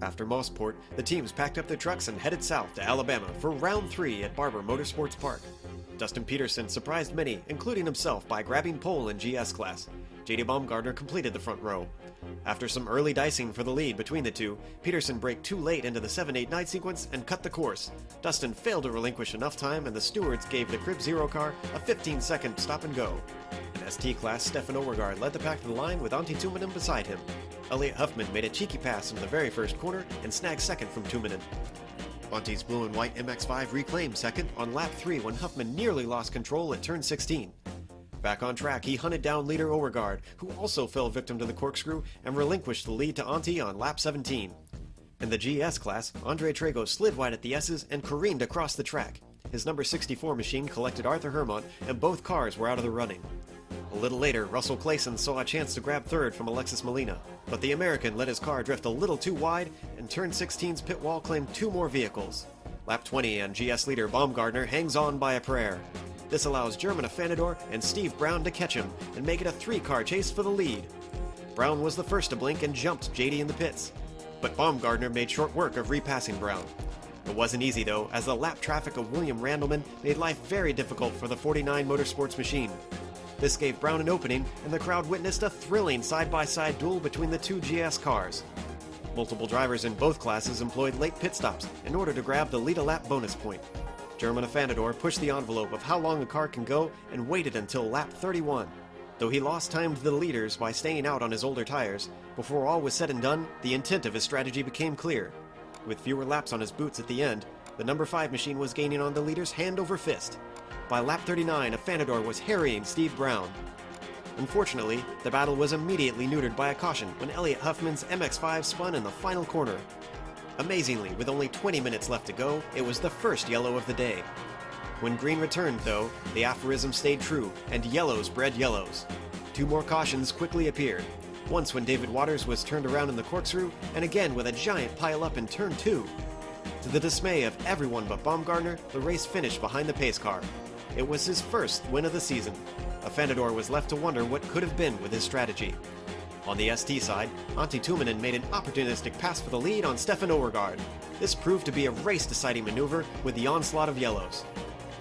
After Mossport, the teams packed up their trucks and headed south to Alabama for round 3 at Barber Motorsports Park. Dustin Peterson surprised many, including himself, by grabbing pole in GS class. J.D. Baumgartner completed the front row. After some early dicing for the lead between the two, Peterson braked too late into the 7-8-9 sequence and cut the course. Dustin failed to relinquish enough time, and the stewards gave the Crib Zero car a 15-second stop and go. In ST class, Stefan Overgaard led the pack to the line with Antti Tuominen beside him. Elliot Huffman made a cheeky pass into the very first corner and snagged second from Tuominen. Antti's blue and white MX-5 reclaimed second on lap 3 when Huffman nearly lost control at turn 16. Back on track, he hunted down leader Overgaard, who also fell victim to the corkscrew and relinquished the lead to Antti on lap 17. In the GS class, Andre Trago slid wide at the S's and careened across the track. His number 64 machine collected Arthur Hermont, and both cars were out of the running. A little later, Russell Clayson saw a chance to grab third from Alexis Molina, but the American let his car drift a little too wide, and turn 16's pit wall claimed 2 more vehicles. Lap 20 and GS leader Baumgartner hangs on by a prayer. This allows German Afanador and Steve Brown to catch him and make it a 3-car chase for the lead. Brown was the first to blink and jumped JD in the pits, but Baumgartner made short work of repassing Brown. It wasn't easy though, as the lap traffic of William Randleman made life very difficult for the 49 Motorsports machine. This gave Brown an opening, and the crowd witnessed a thrilling side-by-side duel between the 2 GS cars. Multiple drivers in both classes employed late pit stops in order to grab the lead-a-lap bonus point. German Afanador pushed the envelope of how long a car can go and waited until lap 31. Though he lost time to the leaders by staying out on his older tires, before all was said and done, the intent of his strategy became clear. With fewer laps on his boots at the end, the number 5 machine was gaining on the leaders hand over fist. By lap 39, Afanador was harrying Steve Brown. Unfortunately, the battle was immediately neutered by a caution when Elliot Huffman's MX-5 spun in the final corner. Amazingly, with only 20 minutes left to go, it was the first yellow of the day. When green returned, though, the aphorism stayed true, and yellows bred yellows. 2 more cautions quickly appeared. Once when David Waters was turned around in the corkscrew, and again with a giant pile-up in turn 2. To the dismay of everyone but Baumgartner, the race finished behind the pace car. It was his first win of the season. Afanador was left to wonder what could have been with his strategy. On the ST side, Antti Tuominen made an opportunistic pass for the lead on Stefan Overgaard. This proved to be a race-deciding maneuver with the onslaught of yellows.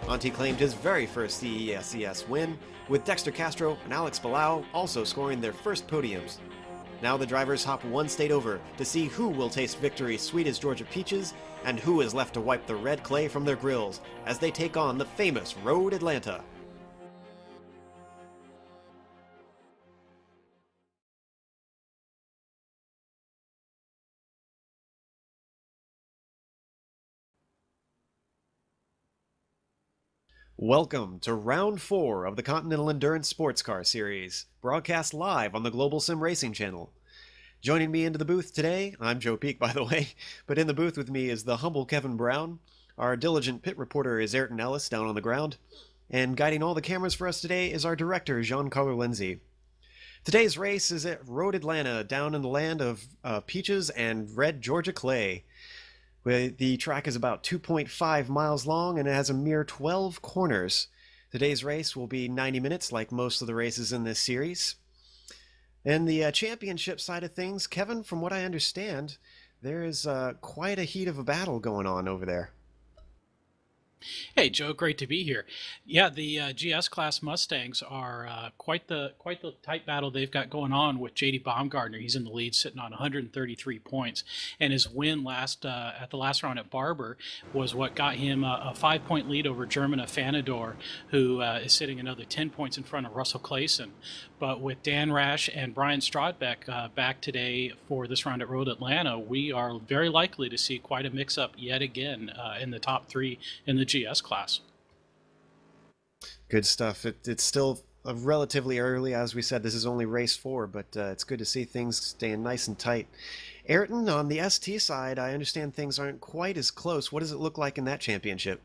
Antti claimed his very first CES win, with Dexter Castro and Alex Palau also scoring their first podiums. Now the drivers hop one state over to see who will taste victory sweet as Georgia peaches and who is left to wipe the red clay from their grills as they take on the famous Road Atlanta. Welcome to Round 4 of the Continental Endurance Sports Car Series, broadcast live on the Global Sim Racing channel. Joining me into the booth today, I'm Joe Peak by the way, but in the booth with me is the humble Kevin Brown. Our diligent pit reporter is Ayrton Ellis down on the ground. And guiding all the cameras for us today is our director, Jean-Carlo Lenzi. Today's race is at Road Atlanta, down in the land of peaches and red Georgia clay. The track is about 2.5 miles long and it has a mere 12 corners. Today's race will be 90 minutes like most of the races in this series. And the championship side of things, Kevin, from what I understand, there is quite a heat of a battle going on over there. Hey Joe, great to be here. Yeah, the GS class Mustangs are quite the tight battle they've got going on with JD Baumgartner. He's in the lead, sitting on 133 points, and his win at the last round at Barber was what got him a 5-point lead over German Afanador, who is sitting another 10 points in front of Russell Clayson. But with Dan Rash and Brian Strodbeck back today for this round at Road Atlanta, we are very likely to see quite a mix-up yet again in the top 3 in the GS class. Good stuff. It's still relatively early. As we said, this is only race 4, but it's good to see things staying nice and tight. Ayrton, on the ST side, I understand things aren't quite as close. What does it look like in that championship?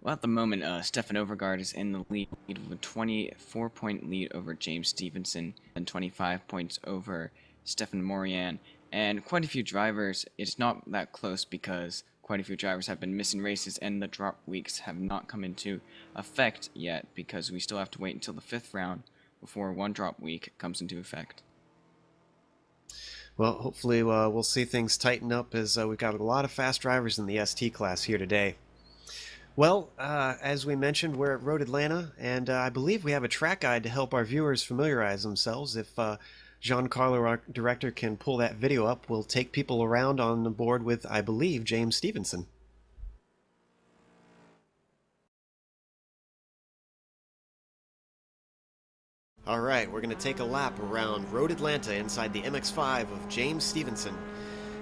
Well, at the moment, Stefan Overgaard is in the lead with a 24-point lead over James Stevenson and 25 points over Stefan Morian. And quite a few drivers, it's not that close because quite a few drivers have been missing races and the drop weeks have not come into effect yet because we still have to wait until the 5th round before one drop week comes into effect. Well, hopefully we'll see things tighten up as we've got a lot of fast drivers in the ST class here today. Well, as we mentioned, we're at Road Atlanta, and I believe we have a track guide to help our viewers familiarize themselves. If Giancarlo, our director, can pull that video up, we'll take people around on the board with, I believe, James Stevenson. All right, we're going to take a lap around Road Atlanta inside the MX-5 of James Stevenson.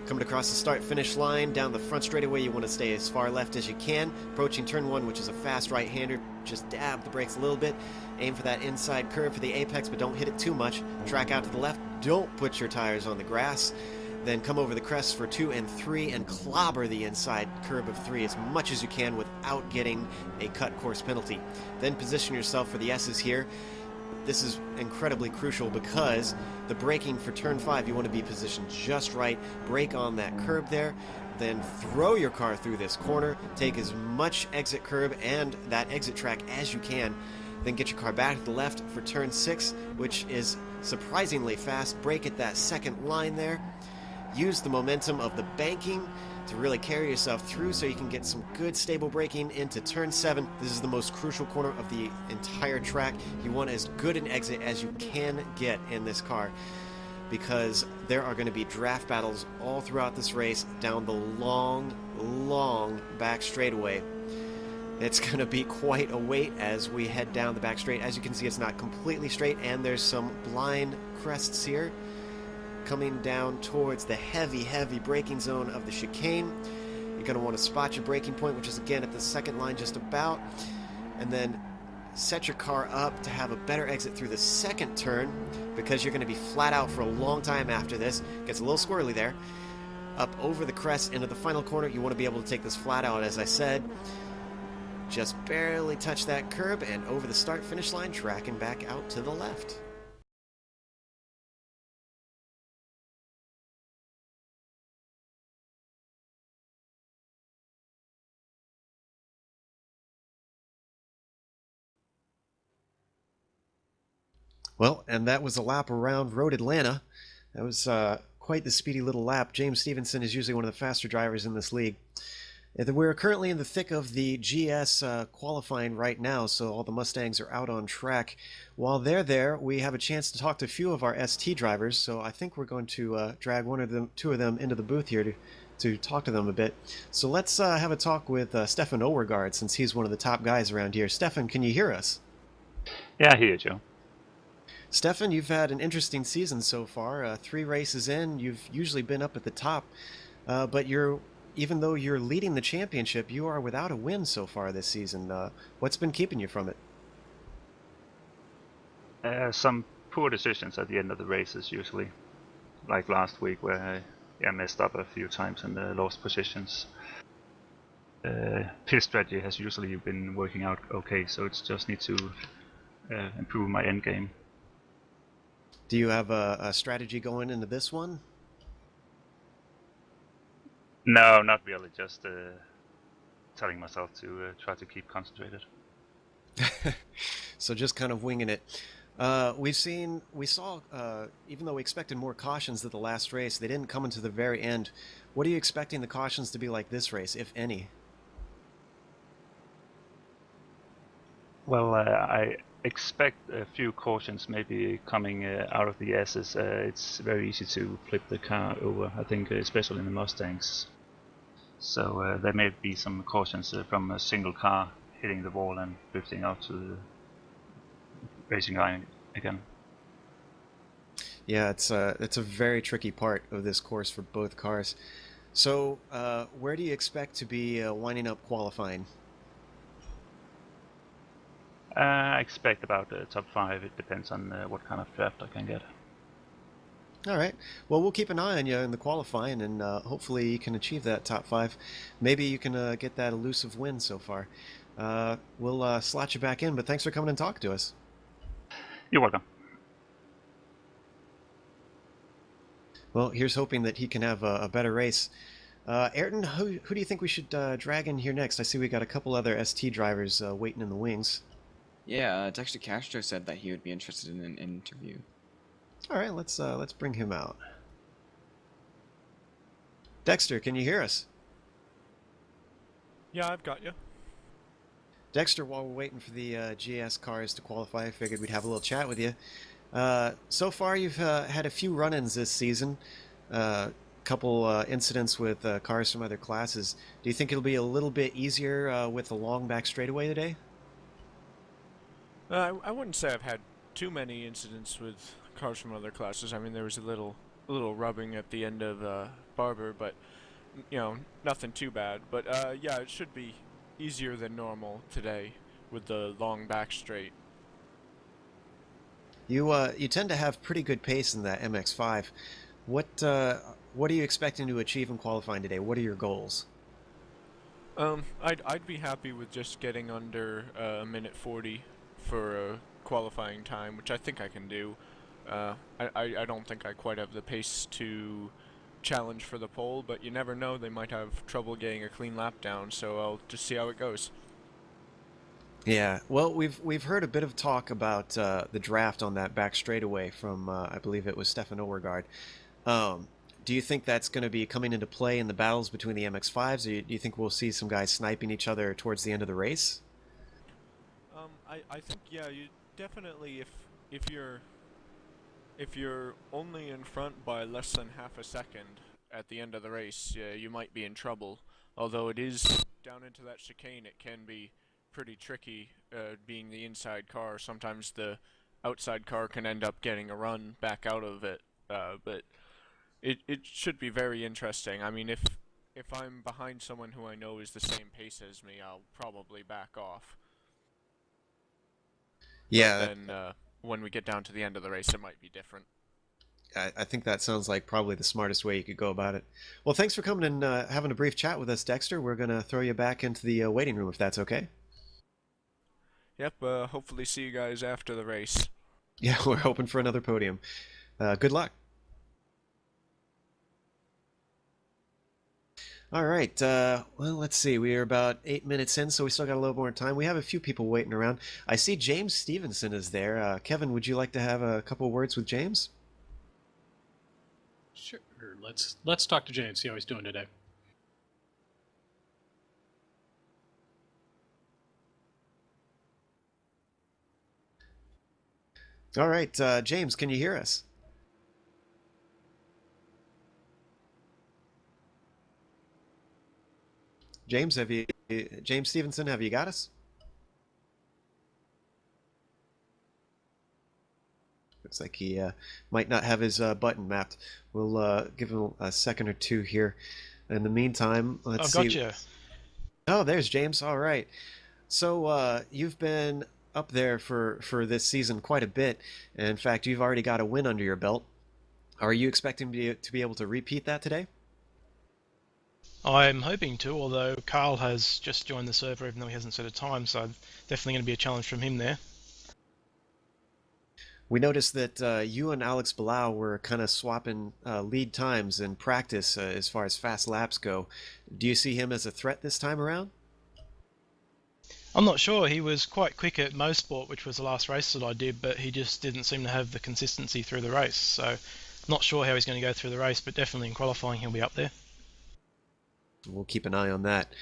Coming across the start-finish line, down the front straightaway, you want to stay as far left as you can. Approaching turn 1, which is a fast right-hander, just dab the brakes a little bit. Aim for that inside curve for the apex, but don't hit it too much. Track out to the left, don't put your tires on the grass. Then come over the crest for 2 and 3 and clobber the inside curb of 3 as much as you can without getting a cut course penalty. Then position yourself for the S's here. This is incredibly crucial because the braking for turn 5, you want to be positioned just right. Brake on that curb there, then throw your car through this corner. Take as much exit curb and that exit track as you can. Then get your car back to the left for turn 6, which is surprisingly fast. Brake at that second line there. Use the momentum of the banking to really carry yourself through so you can get some good stable braking into turn 7. This is the most crucial corner of the entire track. You want as good an exit as you can get in this car because there are going to be draft battles all throughout this race down the long back straightaway. It's going to be quite a wait as we head down the back straight. As you can see, it's not completely straight and there's some blind crests here. Coming down towards the heavy braking zone of the chicane. You're going to want to spot your braking point, which is again at the second line just about, and then set your car up to have a better exit through the second turn because you're going to be flat out for a long time after this. Gets a little squirrely there. Up over the crest into the final corner, you want to be able to take this flat out, as I said. Just barely touch that curb and over the start-finish line, tracking back out to the left. Well, and that was a lap around Road Atlanta. That was quite the speedy little lap. James Stevenson is usually one of the faster drivers in this league. We're currently in the thick of the GS qualifying right now, so all the Mustangs are out on track. While they're there, we have a chance to talk to a few of our ST drivers, so I think we're going to drag two of them into the booth here to talk to them a bit. So let's have a talk with Stefan Overgaard, since he's one of the top guys around here. Stefan, can you hear us? Yeah, I hear you, Joe. Stefan, you've had an interesting season so far. 3 races in, you've usually been up at the top, but even though you're leading the championship, you are without a win so far this season. What's been keeping you from it? Some poor decisions at the end of the races, usually. Like last week, where I messed up a few times and lost positions. Pit strategy has usually been working out okay, so it's just need to improve my end game. Do you have a strategy going into this one? No, not really. Just telling myself to try to keep concentrated. So just kind of winging it. We saw, even though we expected more cautions at the last race, they didn't come until the very end. What are you expecting the cautions to be like this race, if any? Well, I expect a few cautions maybe coming out of the S's. It's very easy to flip the car over, I think, especially in the Mustangs. So there may be some cautions from a single car hitting the wall and drifting out to the racing line again. Yeah, it's a very tricky part of this course for both cars. So where do you expect to be winding up qualifying? I expect about top 5. It depends on what kind of draft I can get. All right. Well, we'll keep an eye on you in the qualifying, and hopefully you can achieve that top 5. Maybe you can get that elusive win so far. We'll slot you back in, but thanks for coming and talking to us. You're welcome. Well, here's hoping that he can have a better race. Ayrton, who do you think we should drag in here next? I see we got a couple other ST drivers waiting in the wings. Yeah, Dexter Castro said that he would be interested in an interview. All right, let's bring him out. Dexter, can you hear us? Yeah, I've got you. Dexter, while we're waiting for the GS cars to qualify, I figured we'd have a little chat with you. So far, you've had a few run-ins this season, couple incidents with cars from other classes. Do you think it'll be a little bit easier with the long back straightaway today? I wouldn't say I've had too many incidents with cars from other classes. I mean, there was a little rubbing at the end of Barber, but nothing too bad. But yeah, it should be easier than normal today with the long back straight. You tend to have pretty good pace in that MX-5. What are you expecting to achieve in qualifying today? What are your goals? I'd be happy with just getting under a minute 40 for a qualifying time, which I think I can do. I don't think I quite have the pace to challenge for the pole, but you never know, they might have trouble getting a clean lap down, so I'll just see how it goes. Yeah, well, we've heard a bit of talk about the draft on that back straightaway from I believe it was Stefan Overgaard. Do you think that's going to be coming into play in the battles between the MX-5s, or do you think we'll see some guys sniping each other towards the end of the race? I think, yeah, you definitely, if you're only in front by less than half a second at the end of the race, you might be in trouble. Although it is down into that chicane, it can be pretty tricky being the inside car. Sometimes the outside car can end up getting a run back out of it, but it should be very interesting. I mean, if I'm behind someone who I know is the same pace as me, I'll probably back off. Yeah. But then when we get down to the end of the race, it might be different. I think that sounds like probably the smartest way you could go about it. Well, thanks for coming and having a brief chat with us, Dexter. We're going to throw you back into the waiting room if that's okay. Yep, hopefully see you guys after the race. Yeah, we're hoping for another podium. Good luck. All right, well, let's see. We are about 8 minutes in, so we still got a little more time. We have a few people waiting around. I see James Stevenson is there. Kevin, would you like to have a couple words with James? Sure. Let's talk to James, see how he's doing today. All right, James, can you hear us? James Stevenson, have you got us? Looks like he might not have his button mapped. We'll give him a second or two here. In the meantime, let's see. I've got you. Oh, there's James. All right. So you've been up there for this season quite a bit. In fact, you've already got a win under your belt. Are you expecting to be able to repeat that today? I'm hoping to, although Carl has just joined the server even though he hasn't set a time, so definitely going to be a challenge from him there. We noticed that you and Alex Bilal were kind of swapping lead times in practice as far as fast laps go. Do you see him as a threat this time around? I'm not sure. He was quite quick at Mosport, which was the last race that I did, but he just didn't seem to have the consistency through the race. So not sure how he's going to go through the race, but definitely in qualifying he'll be up there. We'll keep an eye on that.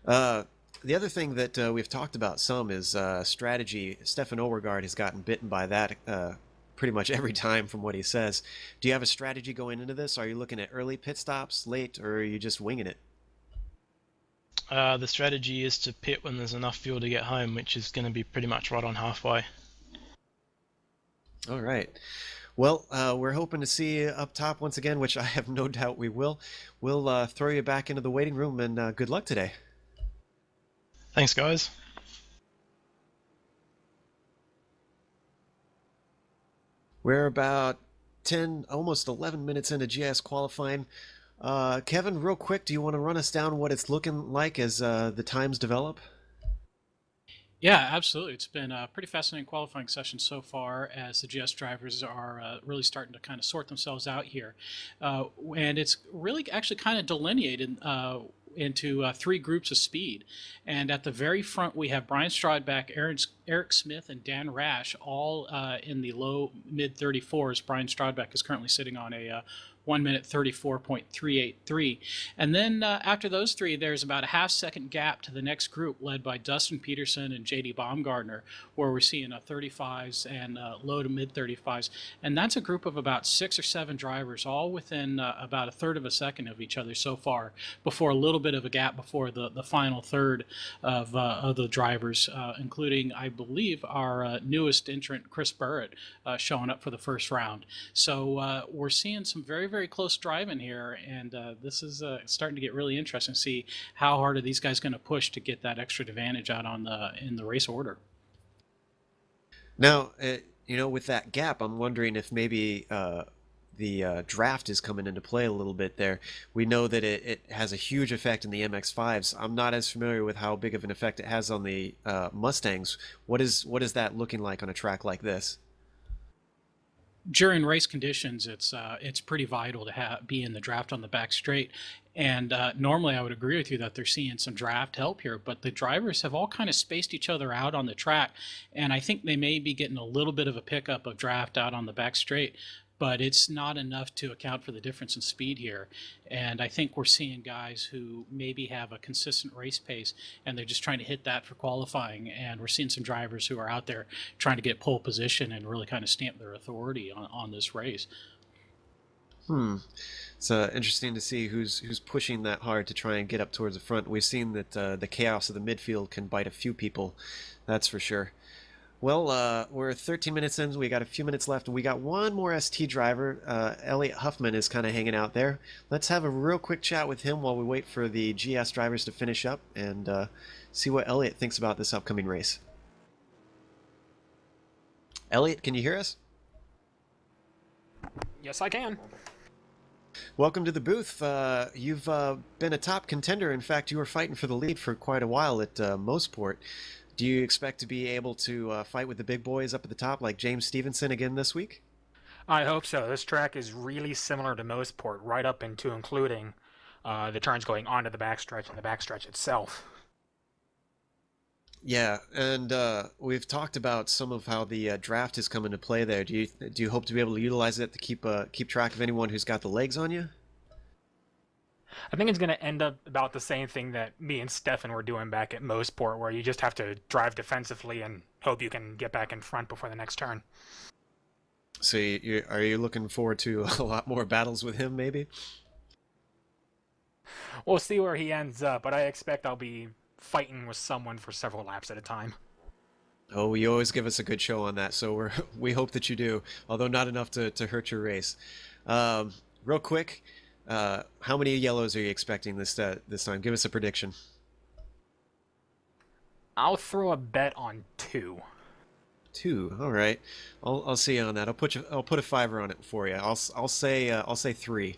The other thing that we've talked about some is strategy. Stefan Overgaard has gotten bitten by that pretty much every time from what he says. Do you have a strategy going into this? Are you looking at early pit stops, late, or are you just winging it? The strategy is to pit when there's enough fuel to get home, which is going to be pretty much right on halfway. All right. Well, we're hoping to see you up top once again, which I have no doubt we will. We'll throw you back into the waiting room, and good luck today. Thanks, guys. We're about 10, almost 11 minutes into GS qualifying. Kevin, real quick, do you want to run us down what it's looking like as the times develop? Yeah, absolutely. It's been a pretty fascinating qualifying session so far as the GS drivers are really starting to kind of sort themselves out here. And it's really actually kind of delineated into three groups of speed. And at the very front, we have Brian Strodback, Eric Smith, and Dan Rash, all in the low mid 34s. Brian Strodback is currently sitting on a 1 minute 34.383. And then after those three, there's about a half-second gap to the next group led by Dustin Peterson and J.D. Baumgartner, where we're seeing 35s and low to mid-35s. And that's a group of about 6 or 7 drivers, all within about a third of a second of each other so far, before a little bit of a gap before the final third of the drivers, including, I believe, our newest entrant, Chris Burrett, showing up for the first round. So we're seeing some very, very close driving here, and this is starting to get really interesting to see how hard are these guys going to push to get that extra advantage out in the race order. Now, with that gap, I'm wondering if maybe the draft is coming into play a little bit there. We know that it has a huge effect in the MX-5s. I'm not as familiar with how big of an effect it has on the Mustangs. What is that looking like on a track like this? During race conditions, it's pretty vital to be in the draft on the back straight. And normally I would agree with you that they're seeing some draft help here, but the drivers have all kind of spaced each other out on the track. And I think they may be getting a little bit of a pickup of draft out on the back straight, but it's not enough to account for the difference in speed here. And I think we're seeing guys who maybe have a consistent race pace and they're just trying to hit that for qualifying. And we're seeing some drivers who are out there trying to get pole position and really kind of stamp their authority on this race. It's interesting to see who's pushing that hard to try and get up towards the front. We've seen that the chaos of the midfield can bite a few people, that's for sure. Well, we're 13 minutes in. We got a few minutes left, and we got one more ST driver. Elliot Huffman is kind of hanging out there. Let's have a real quick chat with him while we wait for the GS drivers to finish up and see what Elliot thinks about this upcoming race. Elliot, can you hear us? Yes, I can. Welcome to the booth. You've been a top contender. In fact, you were fighting for the lead for quite a while at Mosport. Do you expect to be able to fight with the big boys up at the top like James Stevenson again this week? I hope so. This track is really similar to Mosport, right up into including the turns going onto the backstretch and the backstretch itself. Yeah, and we've talked about some of how the draft has come into play there. Do you hope to be able to utilize it to keep track of anyone who's got the legs on you? I think it's going to end up about the same thing that me and Stefan were doing back at Mosport, where you just have to drive defensively and hope you can get back in front before the next turn. So are you looking forward to a lot more battles with him, maybe? We'll see where he ends up, but I expect I'll be fighting with someone for several laps at a time. Oh, you always give us a good show on that, so we hope that you do, although not enough to hurt your race. Real quick, how many yellows are you expecting this time? Give us a prediction. I'll throw a bet on 2. 2, all right. I'll see you on that. I'll put a 5-er on it for you. I'll say 3.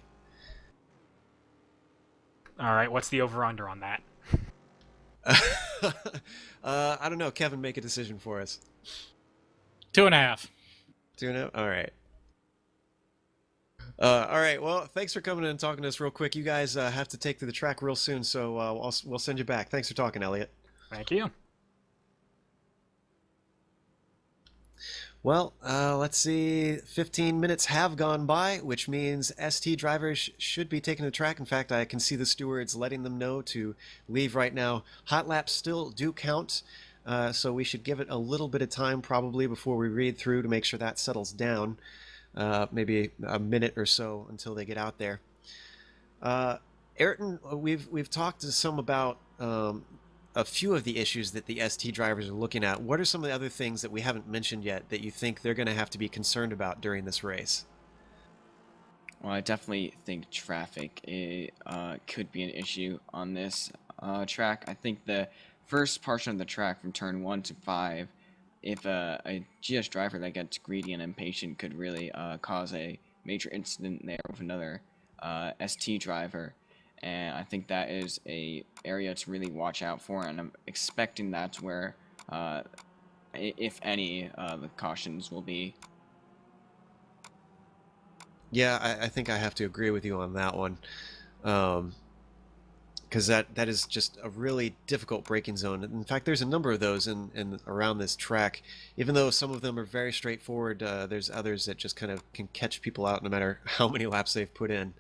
All right, what's the over/under on that? I don't know. Kevin, make a decision for us. 2.5. 2.5. All right. All right. Well, thanks for coming in and talking to us real quick. You guys have to take to the track real soon, so we'll send you back. Thanks for talking, Elliot. Thank you. Well, let's see. 15 minutes have gone by, which means ST drivers should be taking the track. In fact, I can see the stewards letting them know to leave right now. Hot laps still do count, so we should give it a little bit of time probably before we read through to make sure that settles down. Maybe a minute or so until they get out there. Ayrton, we've talked to some about a few of the issues that the ST drivers are looking at. What are some of the other things that we haven't mentioned yet that you think they're going to have to be concerned about during this race? Well, I definitely think traffic could be an issue on this track. I think the first portion of the track from turn 1 to 5, if a GS driver that gets greedy and impatient could really cause a major incident there with another ST driver. And I think that is a area to really watch out for, and I'm expecting that's where, if any, the cautions will be. Yeah, I think I have to agree with you on that one. because that is just a really difficult braking zone. In fact, there's a number of those in around this track. Even though some of them are very straightforward, there's others that just kind of can catch people out no matter how many laps they've put in.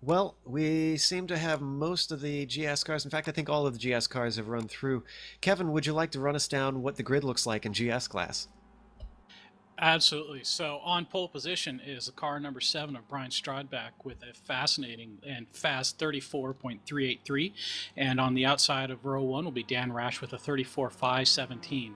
Well, we seem to have most of the GS cars. In fact, I think all of the GS cars have run through. Kevin, would you like to run us down what the grid looks like in GS class? Absolutely. So on pole position is the car number 7 of Brian Strodback with a fascinating and fast 34.383. And on the outside of row 1 will be Dan Rash with a 34.517.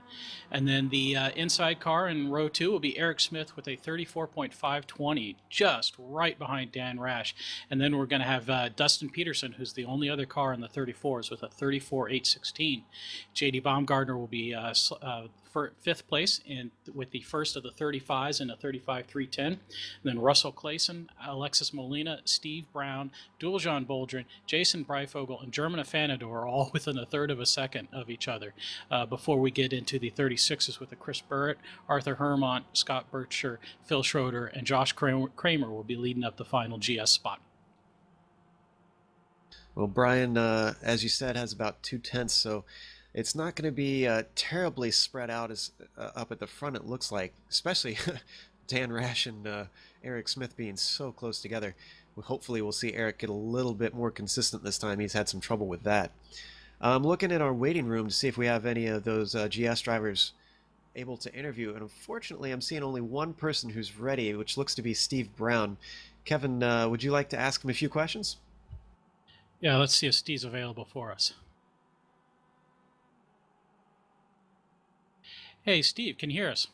And then the inside car in row 2 will be Eric Smith with a 34.520, just right behind Dan Rash. And then we're going to have Dustin Peterson, who's the only other car in the 34s, with a 34.816. JD Baumgartner will be for 5th place with the first of the 35s and a 35.310. And then Russell Clayson, Alexis Molina, Steve Brown, Duljan Boldrin, Jason Breifogel, and German Afanador are all within a third of a second of each other before we get into the 36s with the Chris Burrett, Arthur Hermont, Scott Bircher, Phil Schroeder, and Josh Kramer will be leading up the final GS spot. Well, Brian, as you said, has about 2/10, so it's not going to be terribly spread out as up at the front, it looks like, especially Dan Rash and Eric Smith being so close together. Hopefully we'll see Eric get a little bit more consistent this time. He's had some trouble with that. I'm looking at our waiting room to see if we have any of those GS drivers able to interview, and unfortunately I'm seeing only one person who's ready, which looks to be Steve Brown. Kevin, would you like to ask him a few questions? Yeah, let's see if Steve's available for us. Hey, Steve, can you hear us?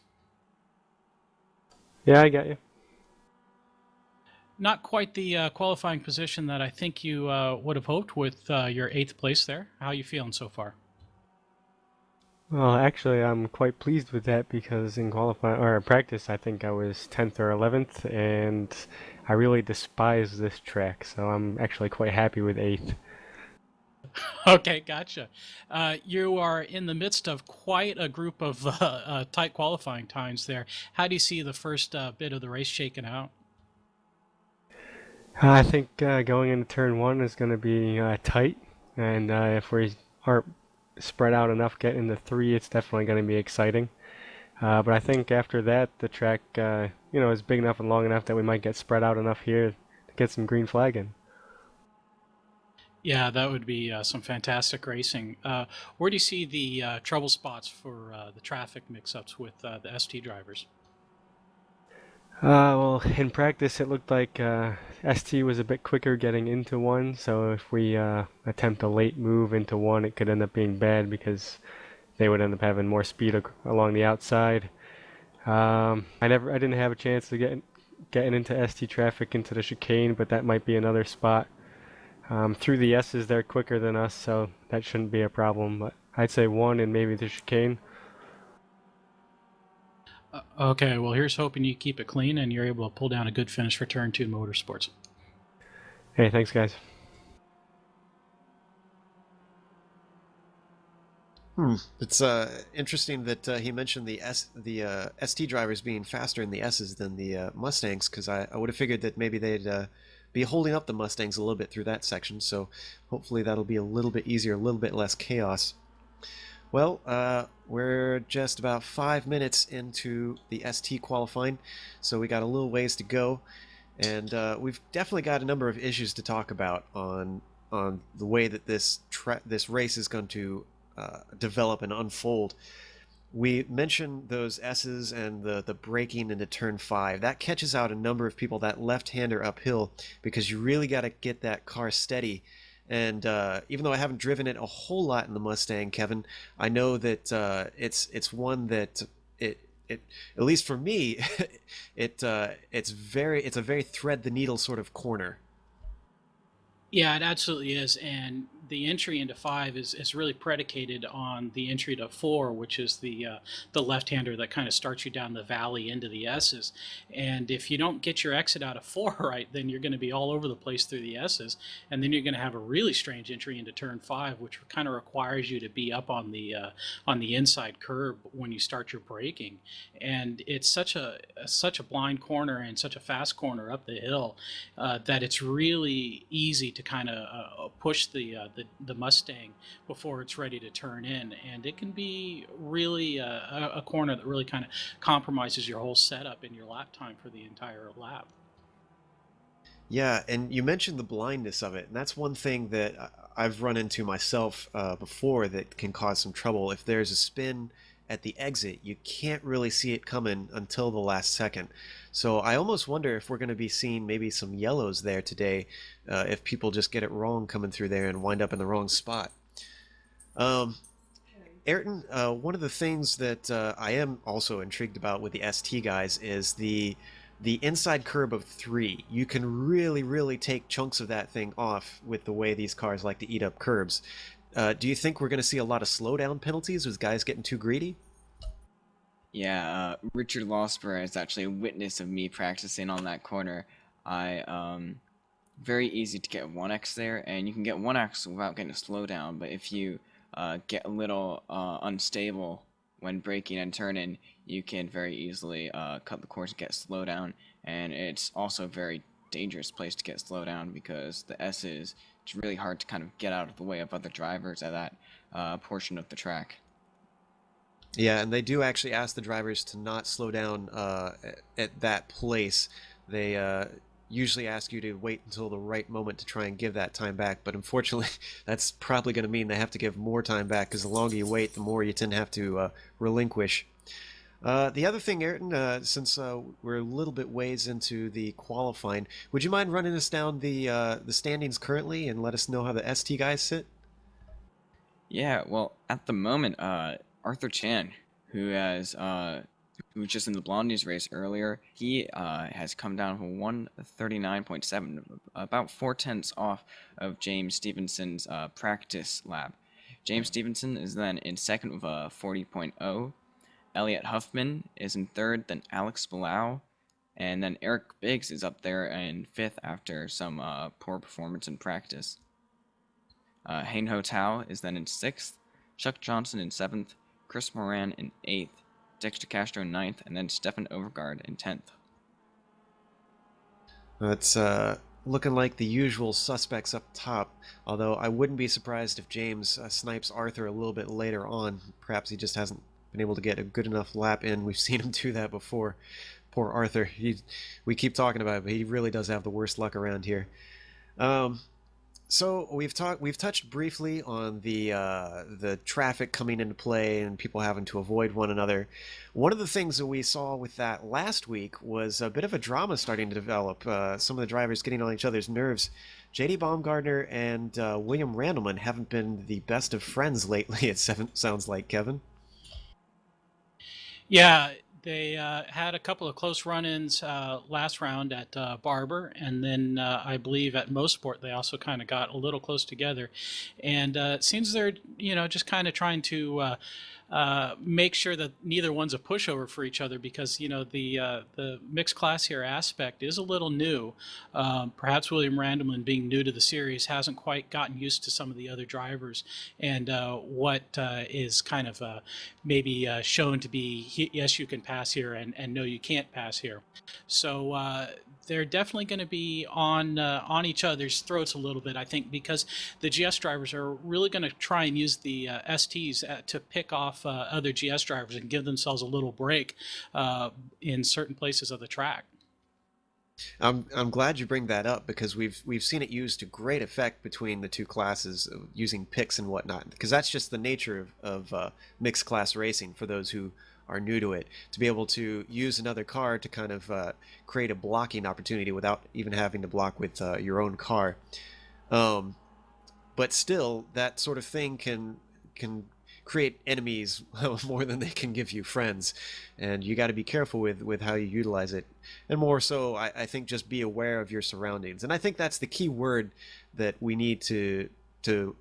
Yeah, I got you. Not quite the qualifying position that I think you would have hoped with your 8th place there. How are you feeling so far? Well, actually, I'm quite pleased with that because in qualifying or practice, I think I was 10th or 11th, and I really despise this track, so I'm actually quite happy with 8th. Okay, gotcha. You are in the midst of quite a group of tight qualifying times there. How do you see the first bit of the race shaking out? I think going into turn 1 is going to be tight, and if we aren't spread out enough getting into 3, it's definitely going to be exciting. But I think after that, the track is big enough and long enough that we might get spread out enough here to get some green flagging. Yeah, that would be some fantastic racing. Where do you see the trouble spots for the traffic mix-ups with the ST drivers? Well, in practice, it looked like ST was a bit quicker getting into 1, so if we attempt a late move into 1, it could end up being bad because they would end up having more speed along the outside. I didn't have a chance to getting into ST traffic into the chicane, but that might be another spot. Through the S's, they're quicker than us, so that shouldn't be a problem. But I'd say 1 and maybe the chicane. Okay, well, here's hoping you keep it clean and you're able to pull down a good finish for Turn 2 Motorsports. Hey, thanks, guys. It's interesting that he mentioned the ST drivers being faster in the S's than the Mustangs, because I would have figured that maybe they'd be holding up the Mustangs a little bit through that section, so hopefully that'll be a little bit easier, a little bit less chaos. Well, we're just about 5 minutes into the ST qualifying, so we got a little ways to go, and we've definitely got a number of issues to talk about on the way that this race is going to develop and unfold. We mentioned those S's and the braking into turn 5. That catches out a number of people, that left-hander uphill, because you really got to get that car steady. And even though I haven't driven it a whole lot in the Mustang, Kevin, I know that it's one that it at least for me, it's a very thread the needle sort of corner. Yeah, it absolutely is. And the entry into 5 is really predicated on the entry to 4, which is the left-hander that kind of starts you down the valley into the S's. And if you don't get your exit out of 4 right, then you're going to be all over the place through the S's, and then you're going to have a really strange entry into turn 5, which kind of requires you to be up on the inside curb when you start your braking. And it's such a blind corner and such a fast corner up the hill that it's really easy to kind of push the Mustang before it's ready to turn in, and it can be really a corner that really kind of compromises your whole setup and your lap time for the entire lap. Yeah, and you mentioned the blindness of it, and that's one thing that I've run into myself before that can cause some trouble. If there's a spin at the exit, you can't really see it coming until the last second. So I almost wonder if we're going to be seeing maybe some yellows there today, if people just get it wrong coming through there and wind up in the wrong spot. Ayrton, one of the things that I am also intrigued about with the ST guys is the inside curb of 3. You can really take chunks of that thing off with the way these cars like to eat up curbs. Do you think we're going to see a lot of slowdown penalties with guys getting too greedy? Yeah, Richard Losper is actually a witness of me practicing on that corner. Very easy to get 1x there, and you can get 1x without getting a slowdown, but if you get a little unstable when braking and turning, you can very easily cut the course and get slowdown, and it's also a very dangerous place to get slowdown because the S's, it's really hard to kind of get out of the way of other drivers at that portion of the track. Yeah, and they do actually ask the drivers to not slow down at that place. They usually ask you to wait until the right moment to try and give that time back, but unfortunately that's probably going to mean they have to give more time back, because the longer you wait, the more you tend to have to relinquish. The other thing, Ayrton, since we're a little bit ways into the qualifying, would you mind running us down the standings currently and let us know how the ST guys sit? Yeah, well, at the moment, Arthur Chan, who was just in the Blondies race earlier, he has come down from 139.7, about 4/10 off of James Stevenson's practice lap. James Stevenson is then in second with a 40.0. Elliot Huffman is in third, then Alex Bilal, and then Eric Biggs is up there in fifth after some poor performance in practice. Hein Ho Tao is then in sixth, Chuck Johnson in seventh, Chris Moran in eighth, Dexter Castro in ninth, and then Stefan Overgaard in 10th. It's looking like the usual suspects up top, although I wouldn't be surprised if James snipes Arthur a little bit later on. Perhaps he just hasn't been able to get a good enough lap in. We've seen him do that before. Poor Arthur. We keep talking about it, but he really does have the worst luck around here. So we've touched briefly on the traffic coming into play and people having to avoid one another. One of the things that we saw with that last week was a bit of a drama starting to develop. Some of the drivers getting on each other's nerves. J.D. Baumgartner and William Randleman haven't been the best of friends lately, it sounds like, Kevin. Yeah, they had a couple of close run-ins last round at Barber, and then I believe at Mosport they also kind of got a little close together. And it seems they're just kind of trying to make sure that neither one's a pushover for each other, because the mixed class here aspect is a little new. Perhaps William Randleman, being new to the series, hasn't quite gotten used to some of the other drivers, and what is kind of maybe shown to be yes, you can pass here, and no, you can't pass here. So they're definitely going to be on each other's throats a little bit, I think, because the GS drivers are really going to try and use the STs to pick off other GS drivers and give themselves a little break in certain places of the track. I'm glad you bring that up, because we've seen it used to great effect between the two classes, using picks and whatnot, because that's just the nature of mixed class racing for those who are new to it, to be able to use another car to kind of create a blocking opportunity without even having to block with your own car. But still, that sort of thing can create enemies more than they can give you friends, and you got to be careful with how you utilize it. And more so, I think, just be aware of your surroundings. And I think that's the key word that we need to to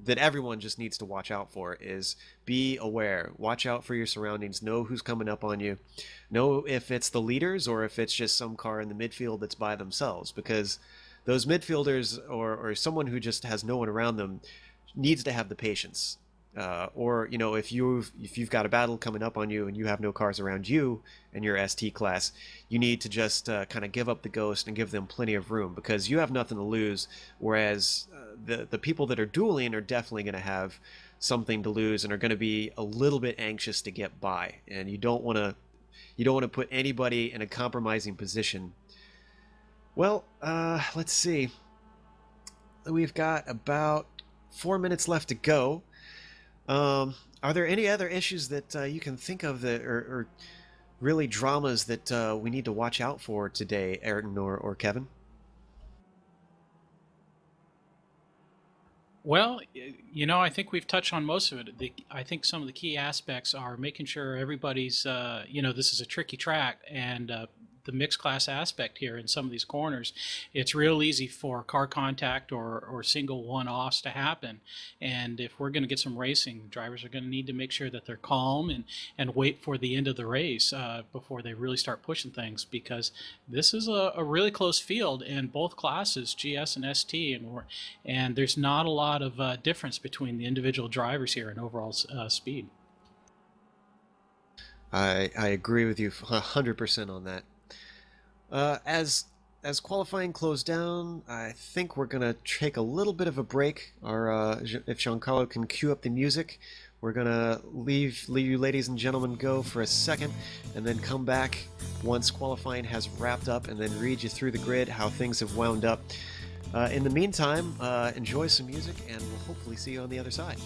that everyone just needs to watch out for is be aware. Watch out for your surroundings. Know who's coming up on you. Know if it's the leaders or if it's just some car in the midfield that's by themselves, because those midfielders or someone who just has no one around them needs to have the patience. Or if you've got a battle coming up on you and you have no cars around you in your ST class, you need to just kind of give up the ghost and give them plenty of room, because you have nothing to lose. Whereas the people that are dueling are definitely going to have something to lose and are going to be a little bit anxious to get by, and you don't want to put anybody in a compromising position. Well, let's see. We've got about 4 minutes left to go. Are there any other issues that you can think of that or really dramas that we need to watch out for today, Ayrton or Kevin? Well, I think we've touched on most of it. I think some of the key aspects are making sure everybody's, this is a tricky track, and the mixed class aspect here in some of these corners, it's real easy for car contact or single one-offs to happen. And if we're going to get some racing, drivers are going to need to make sure that they're calm and wait for the end of the race before they really start pushing things, because this is a really close field in both classes, GS and ST, and there's not a lot of difference between the individual drivers here in overall speed. I agree with you 100% on that. As qualifying closed down, I think we're gonna take a little bit of a break. If Giancarlo can cue up the music, we're gonna leave you ladies and gentlemen go for a second, and then come back once qualifying has wrapped up, and then read you through the grid how things have wound up. In the meantime, enjoy some music, and we'll hopefully see you on the other side.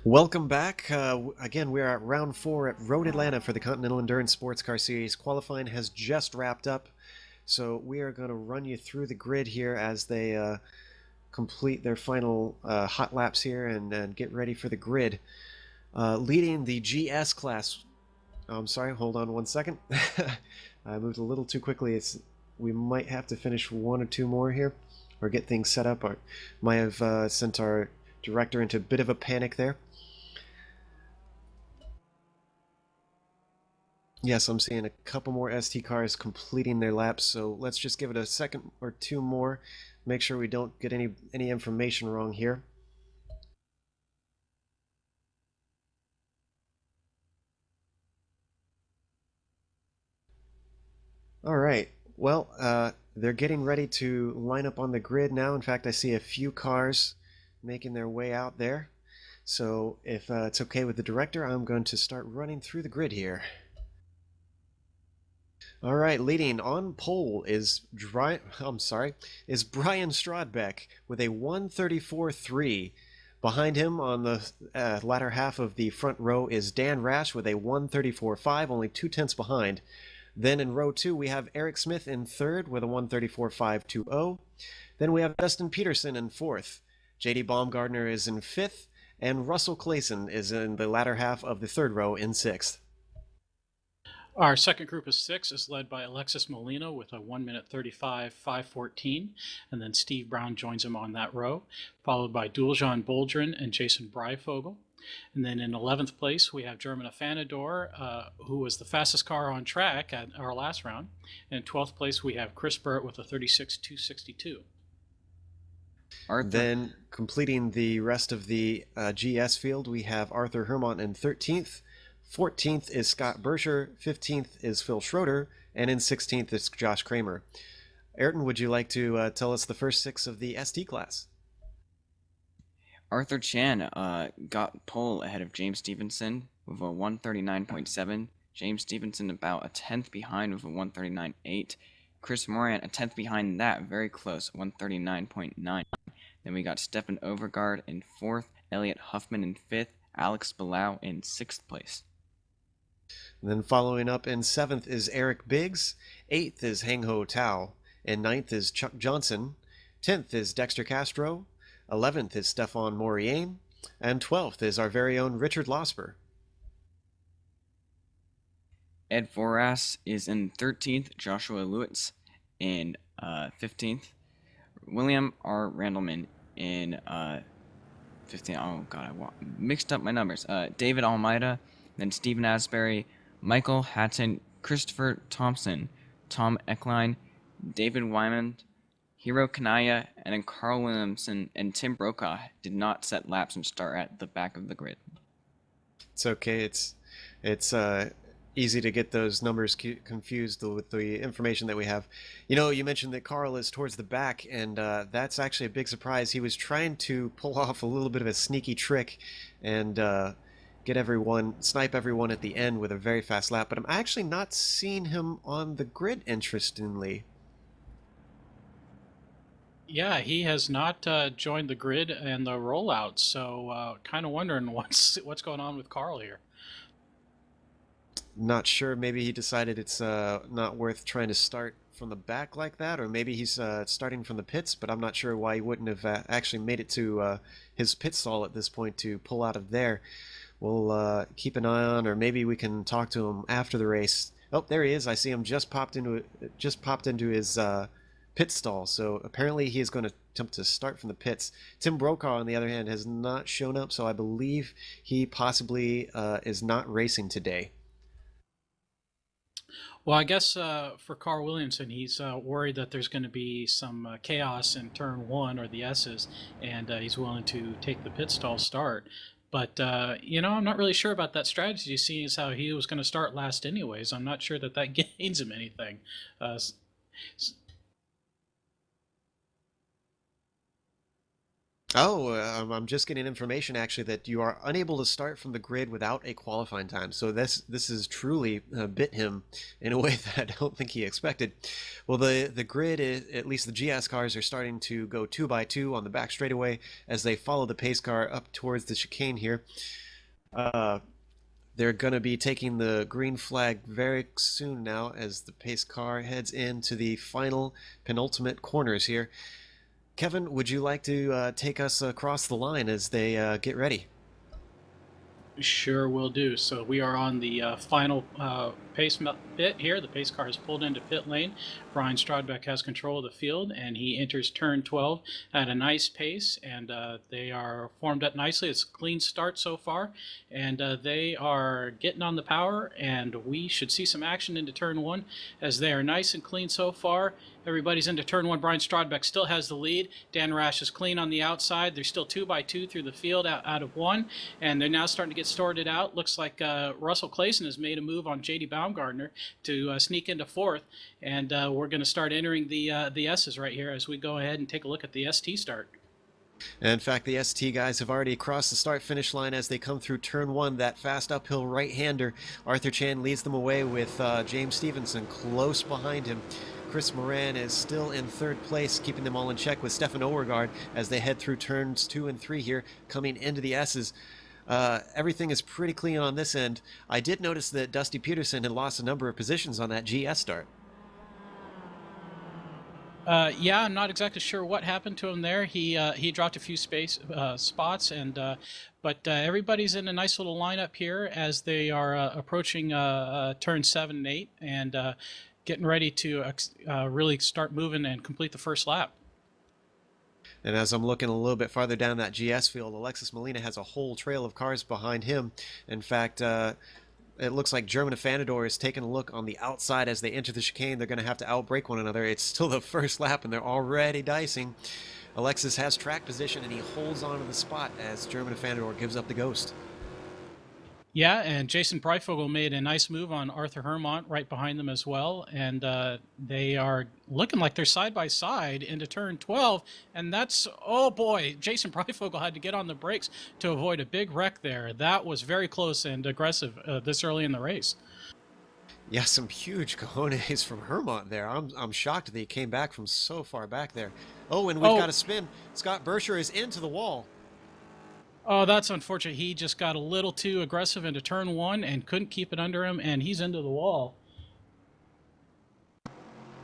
Welcome back. Again, we're at round 4 at Road Atlanta for the Continental Endurance Sports Car Series. Qualifying has just wrapped up, so we are going to run you through the grid here as they complete their final hot laps here and get ready for the grid. Leading the GS class. I'm sorry, hold on one second. I moved a little too quickly. We might have to finish 1 or 2 more here or get things set up. I might have sent our director into a bit of a panic there. Yes, I'm seeing a couple more ST cars completing their laps, so let's just give it a second or 2 more. Make sure we don't get any information wrong here. All right. Well, they're getting ready to line up on the grid now. In fact, I see a few cars making their way out there. So if it's okay with the director, I'm going to start running through the grid here. All right, leading on pole is Brian Strodbeck with a 134.3. Behind him on the latter half of the front row is Dan Rash with a 134.5, only 2/10 behind. Then in row 2 we have Eric Smith in third with a 134.520. Then we have Dustin Peterson in fourth. JD Baumgartner is in fifth, and Russell Clayson is in the latter half of the third row in sixth. Our second group of 6 is led by Alexis Molina with a 1 minute 35.514, and then Steve Brown joins him on that row, followed by Duljan Boldrin and Jason Breifogel. And then in 11th place, we have German Afanador, who was the fastest car on track at our last round. And in 12th place, we have Chris Burt with a 36.262. Then completing the rest of the GS field, we have Arthur Hermont in 13th. 14th is Scott Berger, 15th is Phil Schroeder, and in 16th is Josh Kramer. Ayrton, would you like to tell us the first 6 of the ST class? Arthur Chan got pole ahead of James Stevenson with a 139.7. James Stevenson about a 10th behind with a 139.8. Chris Moran a 10th behind that, very close, 139.9. Then we got Stefan Overgaard in 4th, Elliot Huffman in 5th, Alex Bilal in 6th place. And then following up in 7th is Eric Biggs, 8th is Hang Ho Tao, and 9th is Chuck Johnson, 10th is Dexter Castro, 11th is Stefan Mauriane, and 12th is our very own Richard Losper. Ed Voras is in 13th, Joshua Lewitz in 15th, William R. Randleman in 15th. Oh god, I mixed up my numbers. David Almeida, then Stephen Asbury, Michael Hatton, Christopher Thompson, Tom Eckline, David Wyman, Hiro Kanaya, and then Carl Williamson and Tim Brokaw did not set laps and start at the back of the grid. It's okay. It's easy to get those numbers confused with the information that we have. You know, you mentioned that Carl is towards the back, and that's actually a big surprise. He was trying to pull off a little bit of a sneaky trick and snipe everyone at the end with a very fast lap, but I'm actually not seeing him on the grid, interestingly. Yeah, he has not joined the grid and the rollout, so kind of wondering what's going on with Carl here. Not sure. Maybe he decided it's not worth trying to start from the back like that, or maybe he's starting from the pits, but I'm not sure why he wouldn't have actually made it to his pit stall at this point to pull out of there. We'll keep an eye on, or maybe we can talk to him after the race. Oh, there he is. I see him just popped into his pit stall. So apparently he is going to attempt to start from the pits. Tim Brokaw, on the other hand, has not shown up, so I believe he possibly is not racing today. Well, I guess for Carl Williamson, he's worried that there's going to be some chaos in turn 1 or the S's, and he's willing to take the pit stall start. But, I'm not really sure about that strategy, seeing as how he was going to start last anyways. I'm not sure that gains him anything. Oh, I'm just getting information actually that you are unable to start from the grid without a qualifying time. So this is truly bit him in a way that I don't think he expected. Well, the grid is, at least the GS cars are starting to go 2 by 2 on the back straightaway as they follow the pace car up towards the chicane here. They're going to be taking the green flag very soon now as the pace car heads into the final penultimate corners here. Kevin, would you like to take us across the line as they get ready? Sure will do. So we are on the final pace pit here. The pace car has pulled into pit lane. Brian Strodbeck has control of the field, and he enters turn 12 at a nice pace, and they are formed up nicely. It's a clean start so far, and they are getting on the power, and we should see some action into turn 1 as they are nice and clean so far. Everybody's into turn 1. Brian Strodbeck still has the lead. Dan Rash is clean on the outside. They're still 2 by 2 through the field out of 1, and they're now starting to get sorted out. Looks like Russell Clayson has made a move on J.D. Baumgartner to sneak into 4th, and we're going to start entering the S's right here as we go ahead and take a look at the ST start. In fact, the ST guys have already crossed the start-finish line as they come through turn 1. That fast uphill right-hander, Arthur Chan leads them away with James Stevenson close behind him. Chris Moran is still in 3rd place, keeping them all in check with Stefan Overgaard as they head through turns 2 and 3 here, coming into the S's. Everything is pretty clean on this end. I did notice that Dusty Peterson had lost a number of positions on that GS start. Yeah, I'm not exactly sure what happened to him there. He dropped a few spots, and but everybody's in a nice little lineup here as they are approaching turn 7 and 8, and getting ready to really start moving and complete the first lap. And as I'm looking a little bit farther down that GS field, Alexis Molina has a whole trail of cars behind him. In fact, it looks like German Afanador is taking a look on the outside as they enter the chicane. They're going to have to outbrake one another. It's still the first lap, and they're already dicing. Alexis has track position, and he holds on to the spot as German Afanador gives up the ghost. Yeah, and Jason Breifogel made a nice move on Arthur Hermont right behind them as well, and they are looking like they're side by side into turn 12, and that's, oh boy, Jason Breifogel had to get on the brakes to avoid a big wreck there. That was very close and aggressive this early in the race. Yeah, some huge cojones from Hermont there. I'm shocked that he came back from so far back there. Oh, and we've got a spin. Scott Bersher is into the wall. Oh, that's unfortunate. He just got a little too aggressive into turn 1 and couldn't keep it under him, and he's into the wall.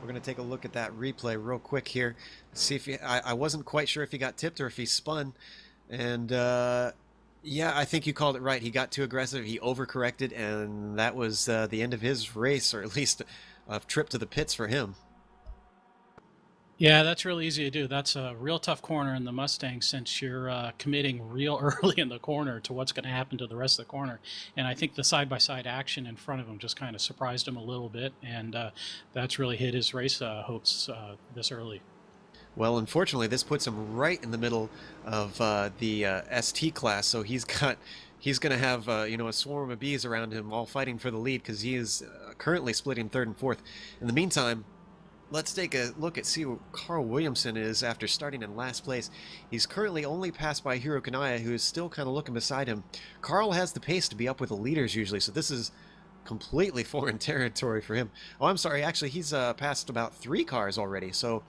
We're going to take a look at that replay real quick here. See if I wasn't quite sure if he got tipped or if he spun. And yeah, I think you called it right. He got too aggressive. He overcorrected, and that was the end of his race, or at least a trip to the pits for him. Yeah, that's really easy to do. That's a real tough corner in the Mustang since you're committing real early in the corner to what's going to happen to the rest of the corner. And I think the side-by-side action in front of him just kind of surprised him a little bit, and that's really hit his race hopes this early. Well, unfortunately, this puts him right in the middle of the ST class, so he's going to have a swarm of bees around him all fighting for the lead because he is currently splitting 3rd and 4th. In the meantime, let's take a look at see who Carl Williamson is after starting in last place. He's currently only passed by Hiro Kanaya, who is still kind of looking beside him. Carl has the pace to be up with the leaders usually, so this is completely foreign territory for him. Oh, I'm sorry. Actually, he's passed about 3 cars already, so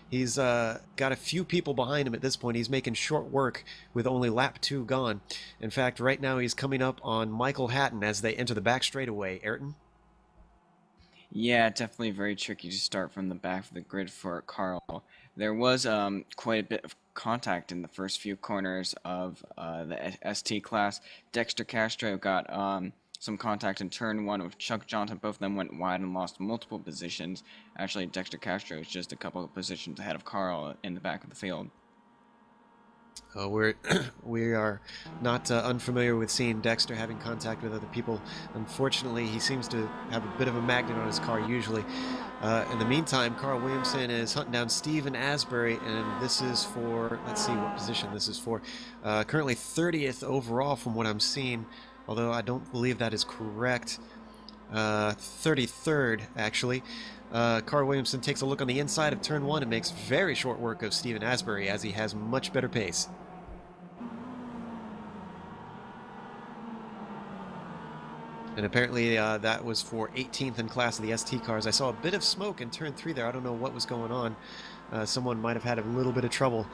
he's got a few people behind him at this point. He's making short work with only lap 2 gone. In fact, right now he's coming up on Michael Hatton as they enter the back straightaway. Ayrton? Yeah, definitely very tricky to start from the back of the grid for Carl. There was quite a bit of contact in the first few corners of the ST class. Dexter Castro got some contact in turn 1 with Chuck Johnson. Both of them went wide and lost multiple positions. Actually, Dexter Castro is just a couple of positions ahead of Carl in the back of the field. We are not unfamiliar with seeing Dexter having contact with other people. Unfortunately, he seems to have a bit of a magnet on his car usually. In the meantime, Carl Williamson is hunting down Stephen Asbury, and this is for, let's see what position this is for. Currently 30th overall from what I'm seeing, although I don't believe that is correct. 33rd, actually. Carl Williamson takes a look on the inside of turn 1 and makes very short work of Stephen Asbury as he has much better pace. And apparently that was for 18th in class of the ST cars. I saw a bit of smoke in turn 3 there. I don't know what was going on. Someone might have had a little bit of trouble.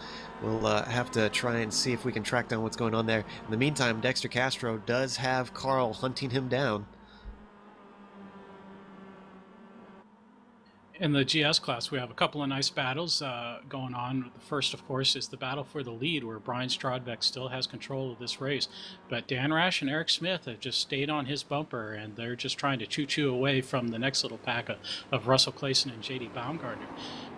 We'll have to try and see if we can track down what's going on there. In the meantime, Dexter Castro does have Carl hunting him down. In the GS class, we have a couple of nice battles going on. The first, of course, is the battle for the lead, where Brian Strodbeck still has control of this race. But Dan Rash and Eric Smith have just stayed on his bumper, and they're just trying to choo-choo away from the next little pack of Russell Clayson and J.D. Baumgartner.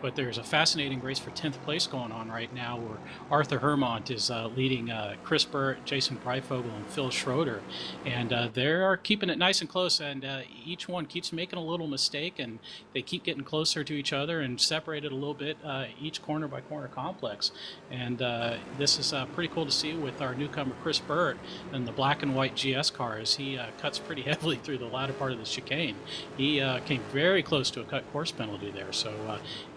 But there's a fascinating race for 10th place going on right now, where Arthur Hermont is leading Chris Burt, Jason Breifogel, and Phil Schroeder. And they're keeping it nice and close, and each one keeps making a little mistake, and they keep getting closer to each other and separated a little bit each corner by corner complex. And this is pretty cool to see with our newcomer Chris Burt and the black and white GS car as he cuts pretty heavily through the latter part of the chicane. He came very close to a cut course penalty there, so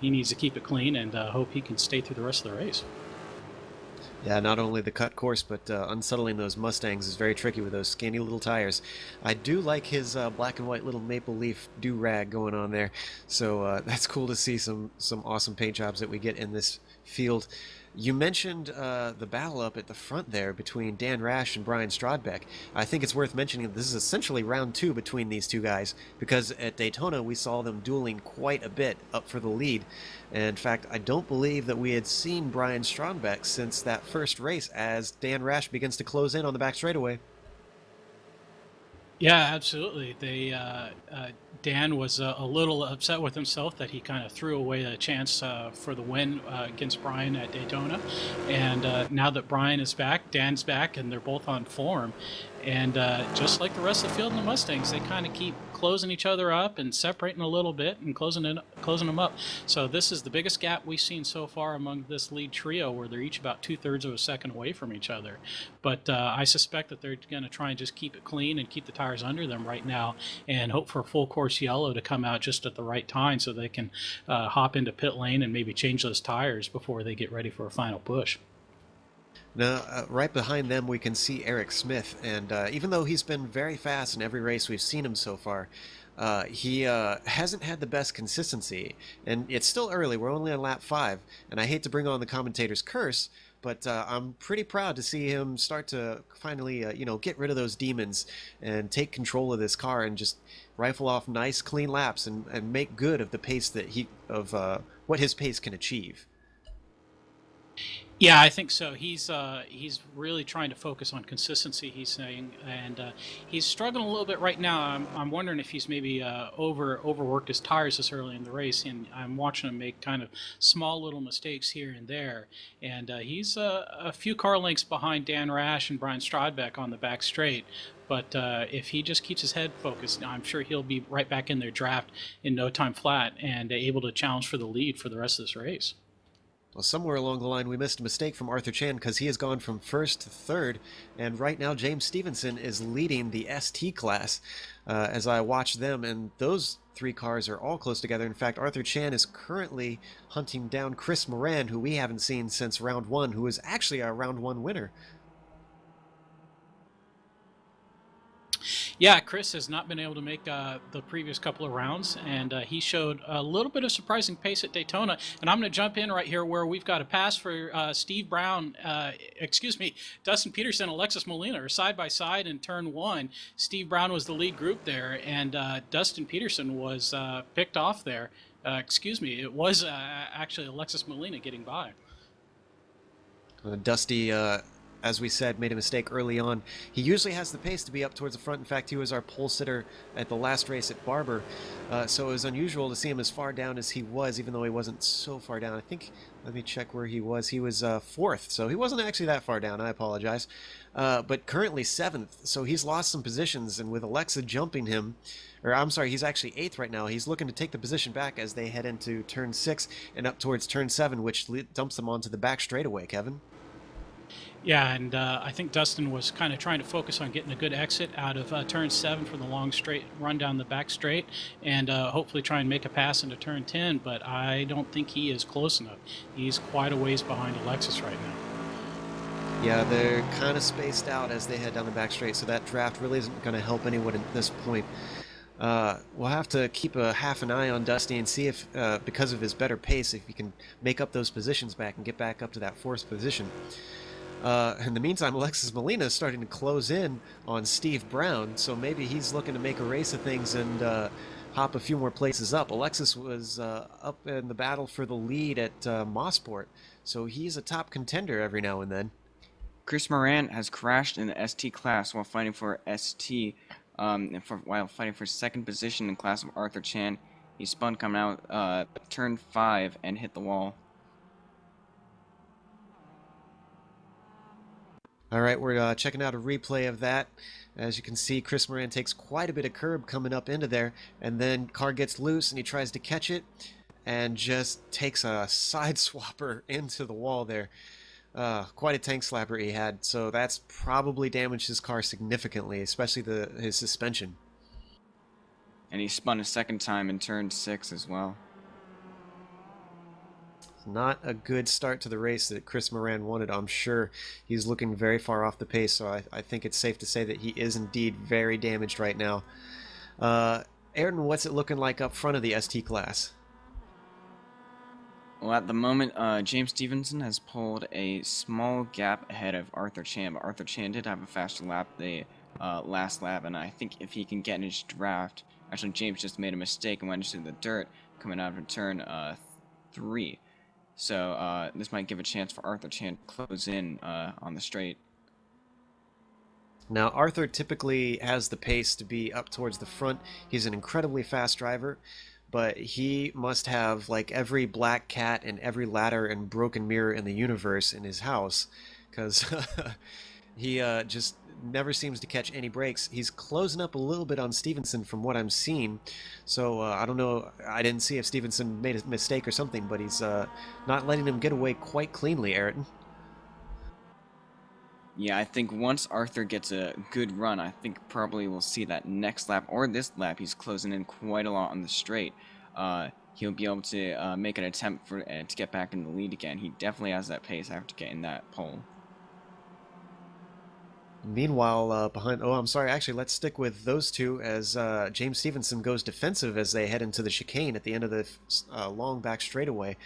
he needs to keep it clean and hope he can stay through the rest of the race. Yeah, not only the cut course, but unsettling those Mustangs is very tricky with those skinny little tires. I do like his black and white little maple leaf do-rag going on there, so that's cool to see some awesome paint jobs that we get in this field. You mentioned the battle up at the front there between Dan Rash and Brian Strodbeck. I think it's worth mentioning that this is essentially round 2 between these two guys, because at Daytona we saw them dueling quite a bit up for the lead. And in fact, I don't believe that we had seen Brian Strodbeck since that first race as Dan Rash begins to close in on the back straightaway. Yeah, absolutely. Dan was a little upset with himself that he kind of threw away a chance for the win against Brian at Daytona. And now that Brian is back, Dan's back, and they're both on form. And just like the rest of the field in the Mustangs, they kind of keep closing each other up and separating a little bit and closing them up. So this is the biggest gap we've seen so far among this lead trio, where they're each about 2/3 of a second away from each other. But I suspect that they're going to try and just keep it clean and keep the tires under them right now and hope for a full course yellow to come out just at the right time so they can hop into pit lane and maybe change those tires before they get ready for a final push. Now, right behind them, we can see Eric Smith, and even though he's been very fast in every race we've seen him so far, he hasn't had the best consistency, and it's still early. We're only on lap 5, and I hate to bring on the commentator's curse, but I'm pretty proud to see him start to finally, get rid of those demons and take control of this car and just rifle off nice, clean laps and make good of the pace that what his pace can achieve. Yeah, I think so. He's really trying to focus on consistency, he's saying, and he's struggling a little bit right now. I'm wondering if he's maybe overworked his tires this early in the race, and I'm watching him make kind of small little mistakes here and there. And he's a few car lengths behind Dan Rash and Brian Strodbeck on the back straight. But if he just keeps his head focused, I'm sure he'll be right back in their draft in no time flat and able to challenge for the lead for the rest of this race. Well, somewhere along the line we missed a mistake from Arthur Chan because he has gone from 1st to 3rd, and right now James Stevenson is leading the ST class as I watch them, and those 3 cars are all close together. In fact, Arthur Chan is currently hunting down Chris Moran, who we haven't seen since round 1, who was actually our round 1 winner. Yeah, Chris has not been able to make the previous couple of rounds, and he showed a little bit of surprising pace at Daytona. And I'm going to jump in right here where we've got a pass for Dustin Peterson, Alexis Molina are side by side in turn 1. Steve Brown was the lead group there, and Dustin Peterson was picked off there. It was actually Alexis Molina getting by. Dusty, as we said, made a mistake early on. He usually has the pace to be up towards the front. In fact, he was our pole sitter at the last race at Barber, so it was unusual to see him as far down as he was, even though he wasn't so far down. I think, let me check where he was. He was 4th, so he wasn't actually that far down. I apologize. But currently 7th, so he's lost some positions, and with Alexa jumping him, he's actually 8th right now. He's looking to take the position back as they head into turn 6 and up towards turn 7, which dumps them onto the back straightaway, Kevin. Yeah, and I think Dustin was kind of trying to focus on getting a good exit out of turn 7 for the long straight run down the back straight, and hopefully try and make a pass into turn 10, but I don't think he is close enough. He's quite a ways behind Alexis right now. Yeah, they're kind of spaced out as they head down the back straight, so that draft really isn't going to help anyone at this point. We'll have to keep a half an eye on Dusty and see if, because of his better pace, if he can make up those positions back and get back up to that fourth position. In the meantime, Alexis Molina is starting to close in on Steve Brown, so maybe he's looking to make a race of things and hop a few more places up. Alexis was up in the battle for the lead at Mossport, so he's a top contender every now and then. Chris Moran has crashed in the ST class while fighting for while fighting for second position in class of Arthur Chan. He spun coming out turn 5 and hit the wall. All right, we're checking out a replay of that. As you can see, Chris Moran takes quite a bit of curb coming up into there, and then car gets loose and he tries to catch it and just takes a side swapper into the wall there. Quite a tank slapper he had, so that's probably damaged his car significantly, especially his suspension. And he spun a second time in turn 6 as well. Not a good start to the race that Chris Moran wanted. I'm sure he's looking very far off the pace, so I think it's safe to say that he is indeed very damaged right now. Ayrton, what's it looking like up front of the ST class? Well, at the moment, James Stevenson has pulled a small gap ahead of Arthur Chan, but Arthur Chan did have a faster lap the last lap, and I think if he can get in his draft... Actually, James just made a mistake and went into the dirt coming out of turn 3. So this might give a chance for Arthur Chan to close in on the straight. Now, Arthur typically has the pace to be up towards the front. He's an incredibly fast driver, but he must have like every black cat and every ladder and broken mirror in the universe in his house, because he just never seems to catch any breaks. He's closing up a little bit on Stevenson from what I'm seeing, so I don't know, I didn't see if Stevenson made a mistake or something, but he's not letting him get away quite cleanly, Ayrton. Yeah, I think once Arthur gets a good run, I think probably we'll see that next lap, or this lap, he's closing in quite a lot on the straight. He'll be able to make an attempt to get back in the lead again. He definitely has that pace after getting that pole. Meanwhile, actually, let's stick with those two as James Stevenson goes defensive as they head into the chicane at the end of the long back straightaway.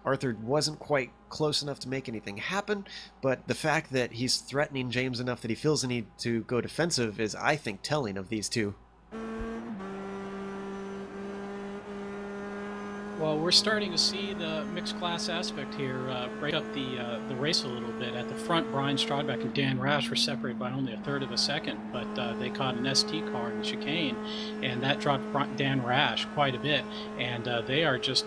Arthur wasn't quite close enough to make anything happen, but the fact that he's threatening James enough that he feels the need to go defensive is, I think, telling of these two. Well, we're starting to see the mixed class aspect here break up the race a little bit. At the front, Brian Strodbeck and Dan Rash were separated by only a third of a second, but they caught an ST car in the chicane, and that dropped Dan Rash quite a bit. And they are just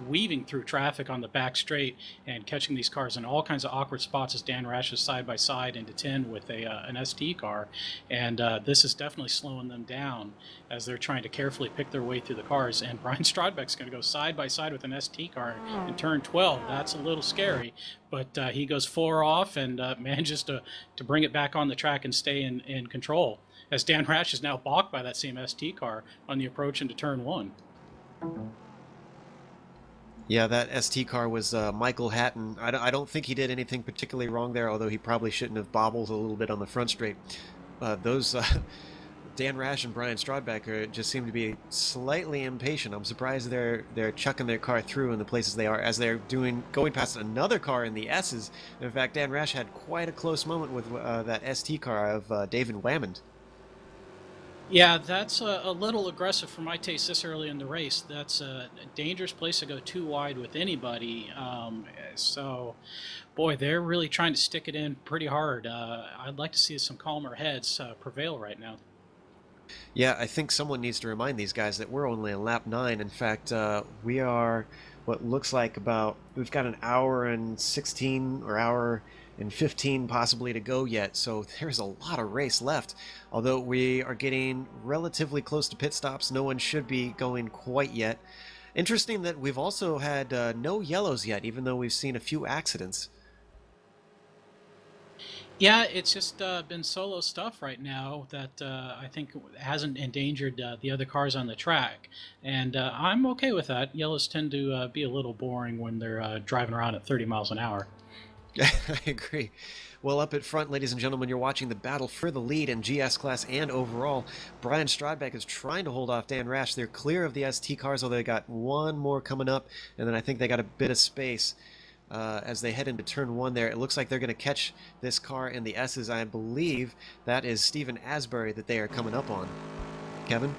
weaving through traffic on the back straight and catching these cars in all kinds of awkward spots as Dan Rash is side by side into 10 with an ST car. And this is definitely slowing them down as they're trying to carefully pick their way through the cars. And Brian Strodbeck's going to go side by side with an ST car in turn 12. That's a little scary, but he goes 4 off and manages to bring it back on the track and stay in control, as Dan Rash is now balked by that same ST car on the approach into turn 1. Yeah, that ST car was Michael Hatton. I don't think he did anything particularly wrong there, although he probably shouldn't have bobbled a little bit on the front straight. Dan Rash and Brian Strodbeck just seem to be slightly impatient. I'm surprised they're chucking their car through in the places they are, as they're going past another car in the S's. In fact, Dan Rash had quite a close moment with that ST car of David Wammond. Yeah, that's a little aggressive for my taste this early in the race. That's a dangerous place to go too wide with anybody. So, boy, they're really trying to stick it in pretty hard. I'd like to see some calmer heads prevail right now. Yeah, I think someone needs to remind these guys that we're only on lap 9. In fact, we are what looks like we've got an hour and 16 or hour and 15 possibly to go yet, so there's a lot of race left. Although we are getting relatively close to pit stops, no one should be going quite yet. Interesting that we've also had no yellows yet, even though we've seen a few accidents. Yeah, it's just been solo stuff right now that I think hasn't endangered the other cars on the track. And I'm okay with that. Yellows tend to be a little boring when they're driving around at 30 miles an hour. I agree. Well, up at front, ladies and gentlemen, you're watching the battle for the lead in GS class and overall. Brian Strodbeck is trying to hold off Dan Rash. They're clear of the ST cars, although they got one more coming up, and then I think they got a bit of space as they head into turn one there. It looks like they're going to catch this car in the S's. I believe that is Stephen Asbury that they are coming up on. Kevin?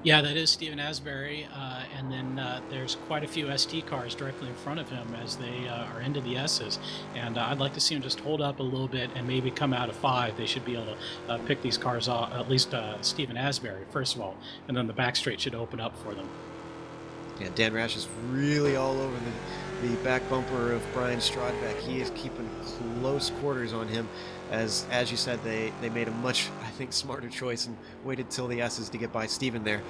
Yeah, that is Stephen Asbury, and then there's quite a few ST cars directly in front of him as they are into the S's, and I'd like to see him just hold up a little bit and maybe come out of 5. They should be able to pick these cars off, at least Stephen Asbury, first of all, and then the back straight should open up for them. Yeah, Dan Rash is really all over the back bumper of Brian Strodbeck. He is keeping close quarters on him. As you said, they made a much, I think, smarter choice and waited till the S's to get by Steven there.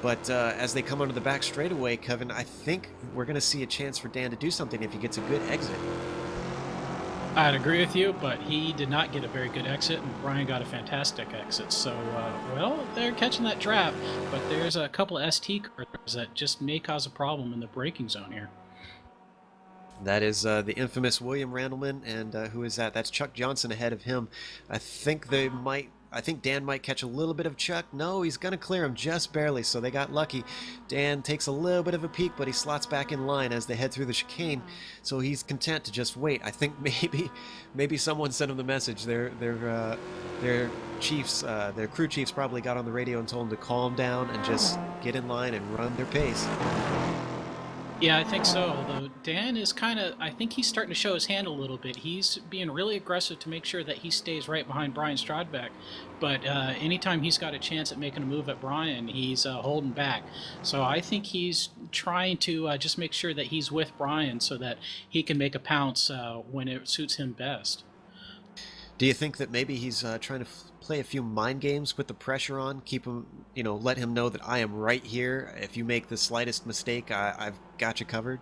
But as they come onto the back straightaway, Kevin, I think we're going to see a chance for Dan to do something if he gets a good exit. I'd agree with you, but he did not get a very good exit, and Brian got a fantastic exit. So, well, they're catching that draft, but there's a couple of ST cars that just may cause a problem in the braking zone here. That is the infamous William Randleman, and who is that? That's Chuck Johnson ahead of him. I think Dan might catch a little bit of Chuck. No, he's going to clear him just barely, so they got lucky. Dan takes a little bit of a peek, but he slots back in line as they head through the chicane, so he's content to just wait. I think maybe someone sent him the message. Their chiefs, their crew chiefs probably got on the radio and told him to calm down and just get in line and run their pace. Yeah, I think so. Although Dan is I think he's starting to show his hand a little bit. He's being really aggressive to make sure that he stays right behind Brian Strodbeck. But anytime he's got a chance at making a move at Brian, he's holding back. So I think he's trying to just make sure that he's with Brian so that he can make a pounce when it suits him best. Do you think that maybe he's trying to play a few mind games, put the pressure on, keep him, let him know that I am right here. If you make the slightest mistake, I've got you covered?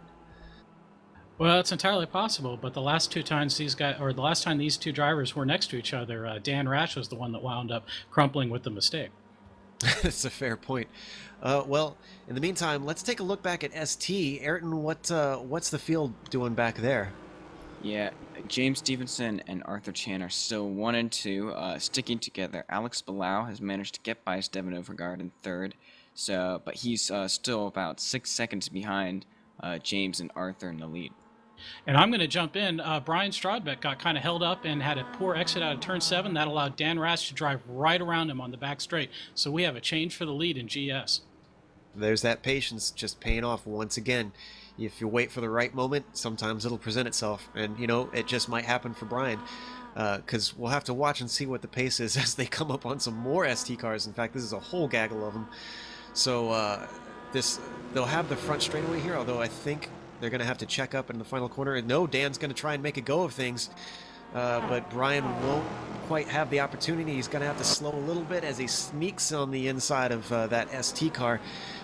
Well, it's entirely possible, but the last time these two drivers were next to each other, Dan Rash was the one that wound up crumpling with the mistake. That's a fair point. Well, in the meantime, let's take a look back at ST. Ayrton, what's the field doing back there? Yeah, James Stevenson and Arthur Chan are still 1 and 2, sticking together. Alex Bilal has managed to get by Stefan Overgaard in 3rd, but he's still about 6 seconds behind James and Arthur in the lead. And I'm going to jump in. Brian Strodbeck got kind of held up and had a poor exit out of turn 7. That allowed Dan Rash to drive right around him on the back straight. So we have a change for the lead in GS. There's that patience just paying off once again. If you wait for the right moment, sometimes it'll present itself. And, it just might happen for Brian. Because we'll have to watch and see what the pace is as they come up on some more ST cars. In fact, this is a whole gaggle of them. So they'll have the front straightaway here, although I think they're going to have to check up in the final corner. And no, Dan's going to try and make a go of things. But Brian won't quite have the opportunity. He's going to have to slow a little bit as he sneaks on the inside of that ST car.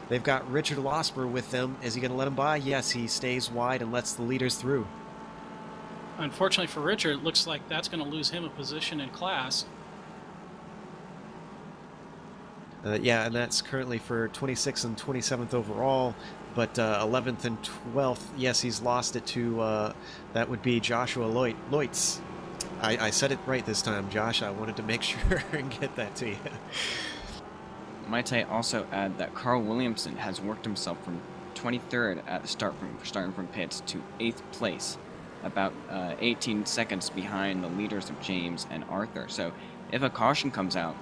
They've got Richard Losper with them. Is he going to let him by? Yes, he stays wide and lets the leaders through. Unfortunately for Richard, it looks like that's going to lose him a position in class. Yeah, and that's currently for 26th and 27th overall, but 11th and 12th, yes, he's lost it to, that would be Joshua Leutz. I said it right this time, Josh. I wanted to make sure and get that to you. Might I also add that Carl Williamson has worked himself from 23rd at the starting from pits to 8th place, about 18 seconds behind the leaders of James and Arthur. So if a caution comes out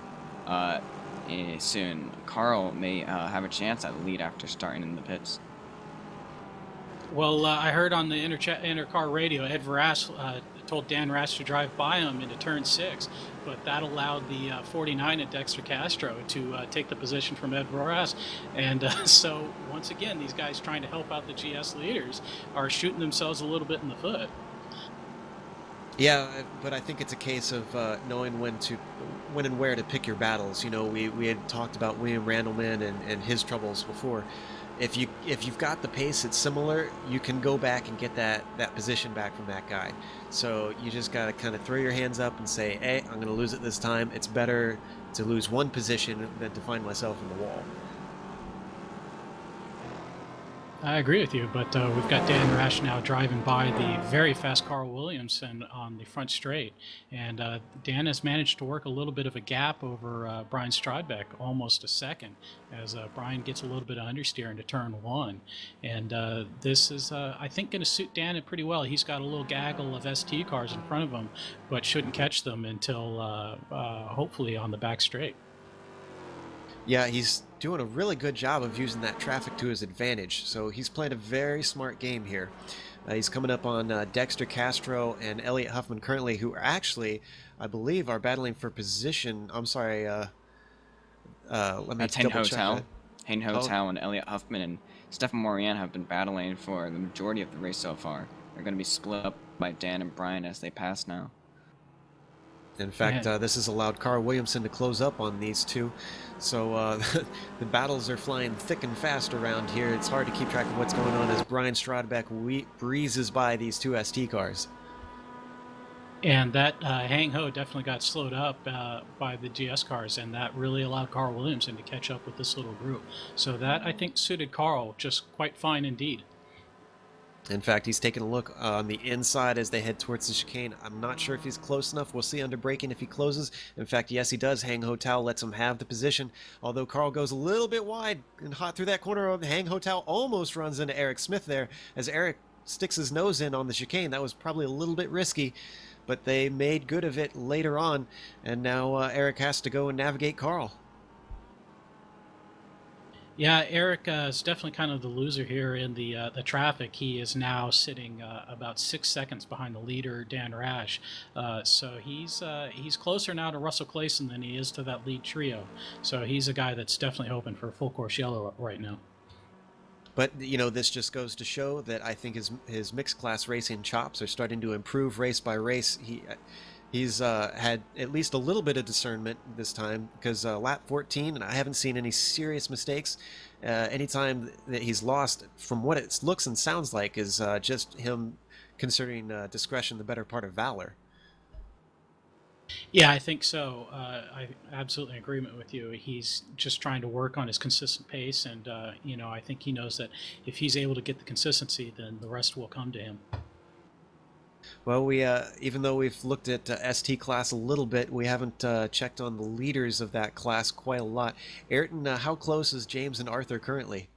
soon, Carl may have a chance at the lead after starting in the pits. Well, I heard on the intercar radio, Ed Verras told Dan Rash to drive by him into turn 6, but that allowed the 49 at Dexter Castro to take the position from Ed Verras. And so, once again, these guys trying to help out the GS leaders are shooting themselves a little bit in the foot. Yeah, but I think it's a case of knowing when and where to pick your battles. We had talked about William Randleman and his troubles before. If you've got the pace that's similar, you can go back and get that position back from that guy. So you just got to kind of throw your hands up and say, hey, I'm going to lose it this time. It's better to lose one position than to find myself in the wall. I agree with you, but we've got Dan Rash now driving by the very fast Carl Williamson on the front straight, and Dan has managed to work a little bit of a gap over Brian Strodbeck, almost a second, as Brian gets a little bit of understeer into turn one, and this is, I think, going to suit Dan pretty well. He's got a little gaggle of ST cars in front of him, but shouldn't catch them until hopefully on the back straight. Yeah, he's doing a really good job of using that traffic to his advantage, so he's playing a very smart game here. He's coming up on Dexter Castro and Elliot Huffman currently, who actually, I believe, are battling for position. I'm sorry, let me double check that. Hein Hotel and Elliot Huffman and Stefan Morian have been battling for the majority of the race so far. They're going to be split up by Dan and Brian as they pass now. In fact, this has allowed Carl Williamson to close up on these two. So the battles are flying thick and fast around here. It's hard to keep track of what's going on as Brian Strodbeck breezes by these two ST cars. And that Hang Ho definitely got slowed up by the GS cars, and that really allowed Carl Williamson to catch up with this little group. So that, I think, suited Carl just quite fine indeed. In fact, he's taking a look on the inside as they head towards the chicane. I'm not sure if he's close enough. We'll see under braking if he closes. In fact, yes, he does. Hang Hotel lets him have the position. Although Carl goes a little bit wide and hot through that corner. Hang Hotel almost runs into Eric Smith there as Eric sticks his nose in on the chicane. That was probably a little bit risky, but they made good of it later on. And now Eric has to go and navigate Carl. Yeah, Eric is definitely kind of the loser here in the traffic. He is now sitting about 6 seconds behind the leader, Dan Rash. So he's closer now to Russell Clayson than he is to that lead trio. So he's a guy that's definitely hoping for full course yellow right now. But, you know, this just goes to show that I think his mixed class racing chops are starting to improve race by race. He's had at least a little bit of discernment this time, because lap 14, and I haven't seen any serious mistakes. Anytime that he's lost, from what it looks and sounds like, is just him considering discretion the better part of valor. Yeah, I think so. I absolutely in agreement with you. He's just trying to work on his consistent pace, and you know, I think he knows that if he's able to get the consistency, then the rest will come to him. Well, we even though we've looked at ST class a little bit, we haven't checked on the leaders of that class quite a lot. Ayrton, how close is James and Arthur currently?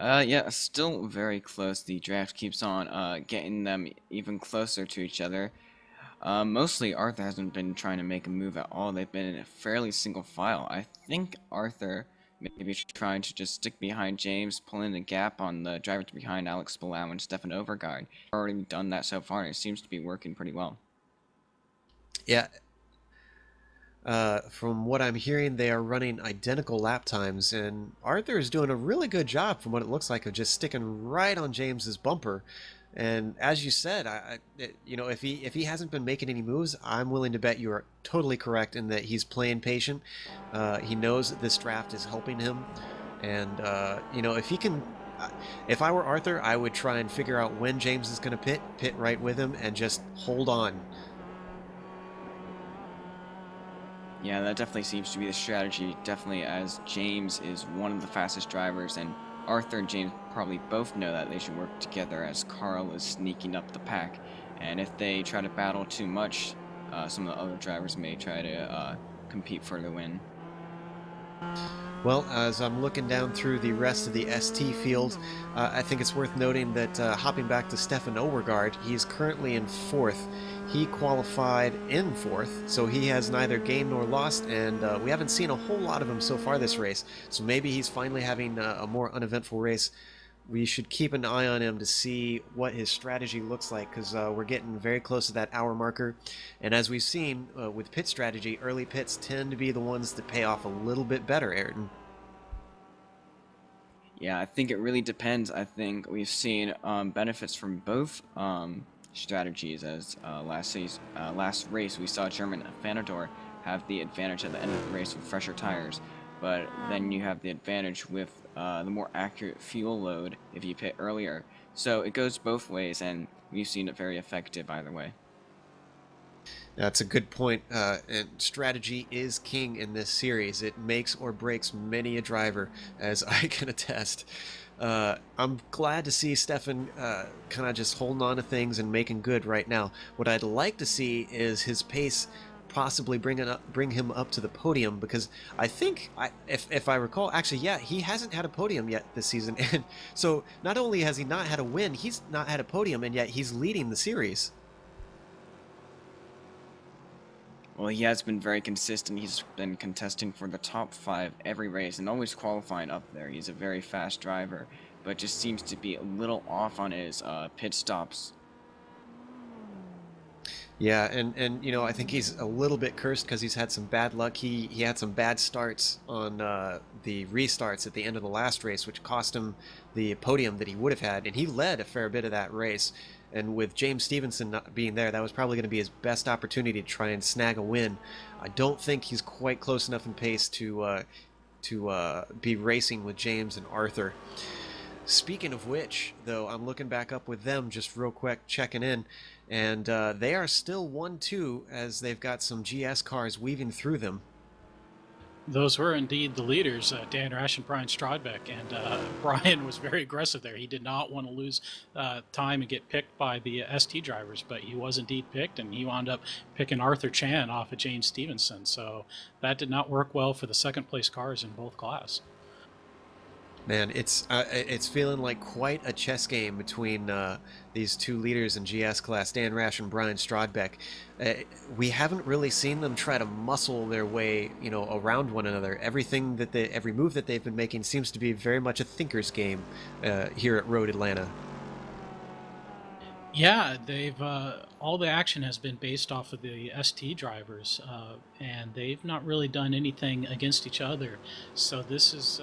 Yeah, still very close. The draft keeps on getting them even closer to each other. Mostly Arthur hasn't been trying to make a move at all. They've been in a fairly single file. I think Arthur maybe trying to just stick behind James, pulling the gap on the drivers behind Alex Palau and Stefan Overgaard. Already done that so far, and it seems to be working pretty well. Yeah. From what I'm hearing, they are running identical lap times, and Arthur is doing a really good job, from what it looks like, of just sticking right on James's bumper. And as you said, you know, if he hasn't been making any moves, I'm willing to bet you are totally correct in that he's playing patient. He knows that this draft is helping him, and you know, if he can, if I were Arthur, I would try and figure out when James is going to pit right with him, and just hold on. Yeah, that definitely seems to be the strategy. Definitely, as James is one of the fastest drivers, and Arthur and James probably both know that they should work together, as Carl is sneaking up the pack. And if they try to battle too much, some of the other drivers may try to compete for the win. Well, as I'm looking down through the rest of the ST field, I think it's worth noting that hopping back to Stefan Overgaard, he's currently in 4th. He qualified in 4th, so he has neither gained nor lost, and we haven't seen a whole lot of him so far this race. So maybe he's finally having a more uneventful race. We should keep an eye on him to see what his strategy looks like, because we're getting very close to that hour marker. And as we've seen with pit strategy, early pits tend to be the ones that pay off a little bit better, Ayrton. Yeah, I think it really depends. I think we've seen benefits from both strategies, as last race we saw German Fanador have the advantage at the end of the race with fresher tires, but then you have the advantage with the more accurate fuel load if you pit earlier. So it goes both ways, and we've seen it very effective either way. That's a good point, and strategy is king in this series. It makes or breaks many a driver, as I can attest. I'm glad to see Stefan kind of just holding on to things and making good right now. What I'd like to see is his pace possibly bring him up to the podium, because I think, if I recall, actually, yeah, he hasn't had a podium yet this season. And so not only has he not had a win, he's not had a podium, and yet he's leading the series. Well, he has been very consistent. He's been contesting for the top 5 every race and always qualifying up there. He's a very fast driver, but just seems to be a little off on his pit stops. Yeah, and you know, I think he's a little bit cursed because he's had some bad luck. He had some bad starts on the restarts at the end of the last race, which cost him the podium that he would have had, and he led a fair bit of that race. And with James Stevenson not being there, that was probably going to be his best opportunity to try and snag a win. I don't think he's quite close enough in pace to be racing with James and Arthur. Speaking of which, though, I'm looking back up with them just real quick, checking in, and they are still 1-2 as they've got some GS cars weaving through them. Those were indeed the leaders, Dan Rash and Brian Strodbeck, and Brian was very aggressive there. He did not want to lose time and get picked by the ST drivers, but he was indeed picked, and he wound up picking Arthur Chan off of James Stevenson, so that did not work well for the second place cars in both classes. Man, it's feeling like quite a chess game between these two leaders in GS class, Dan Rash and Brian Strodbeck. We haven't really seen them try to muscle their way, you know, around one another. Every move that they've been making seems to be very much a thinker's game here at Road Atlanta. Yeah, they've all the action has been based off of the ST drivers, and they've not really done anything against each other. So this is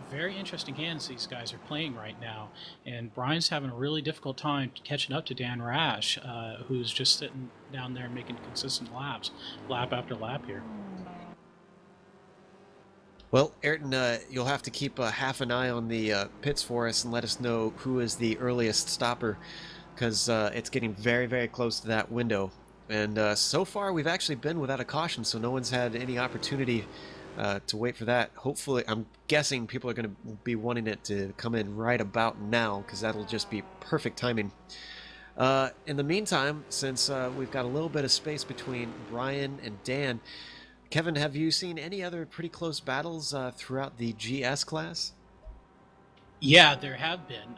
very interesting hands these guys are playing right now. And Brian's having a really difficult time catching up to Dan Rash, who's just sitting down there making consistent laps, lap after lap here. Well, Ayrton, you'll have to keep half an eye on the pits for us and let us know who is the earliest stopper, because it's getting very, very close to that window. And so far, we've actually been without a caution, so no one's had any opportunity to wait for that. Hopefully, I'm guessing people are going to be wanting it to come in right about now, because that'll just be perfect timing. In the meantime, since we've got a little bit of space between Brian and Dan, Kevin, have you seen any other pretty close battles throughout the GS class? Yeah, there have been.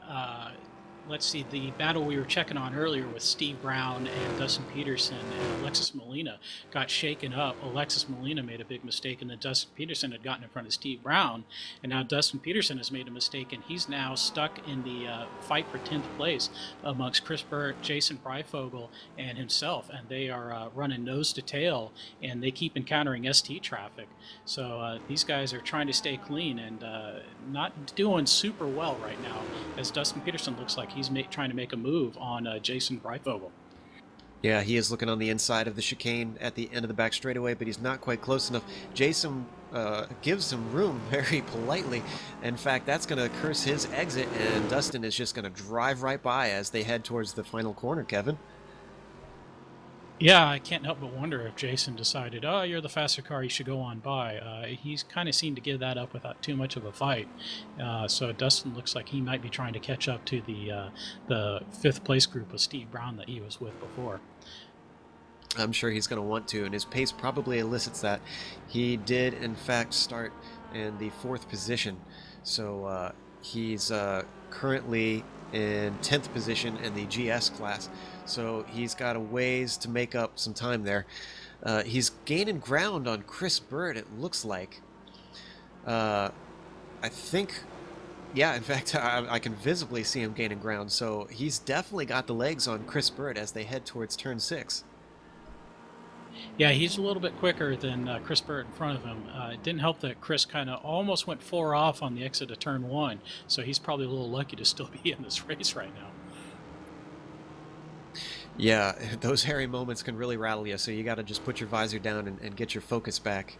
Let's see, the battle we were checking on earlier with Steve Brown and Dustin Peterson and Alexis Molina got shaken up. Alexis Molina made a big mistake, and then Dustin Peterson had gotten in front of Steve Brown, and now Dustin Peterson has made a mistake, and he's now stuck in the fight for 10th place amongst Chris Burt, Jason Breifogel, and himself, and they are running nose to tail, and they keep encountering ST traffic. So these guys are trying to stay clean and not doing super well right now, as Dustin Peterson looks like he's trying to make a move on Jason Breifogel. Yeah, he is looking on the inside of the chicane at the end of the back straightaway, but he's not quite close enough. Jason gives him room very politely. In fact, that's going to curse his exit, and Dustin is just going to drive right by as they head towards the final corner, Kevin. Yeah, I can't help but wonder if Jason decided, oh, you're the faster car, you should go on by. He's kind of seemed to give that up without too much of a fight. So Dustin looks like he might be trying to catch up to the fifth place group of Steve Brown that he was with before. I'm sure he's going to want to, and his pace probably elicits that. He did, in fact, start in the 4th position. So he's currently in 10th position in the GS class. So he's got a ways to make up some time there. He's gaining ground on Chris Burt, it looks like. I think, yeah, in fact, I can visibly see him gaining ground. So he's definitely got the legs on Chris Burt as they head towards turn 6. Yeah, he's a little bit quicker than Chris Burt in front of him. It didn't help that Chris kind of almost went 4 off on the exit of turn 1, so he's probably a little lucky to still be in this race right now. Yeah, those hairy moments can really rattle you, so you got to just put your visor down and get your focus back.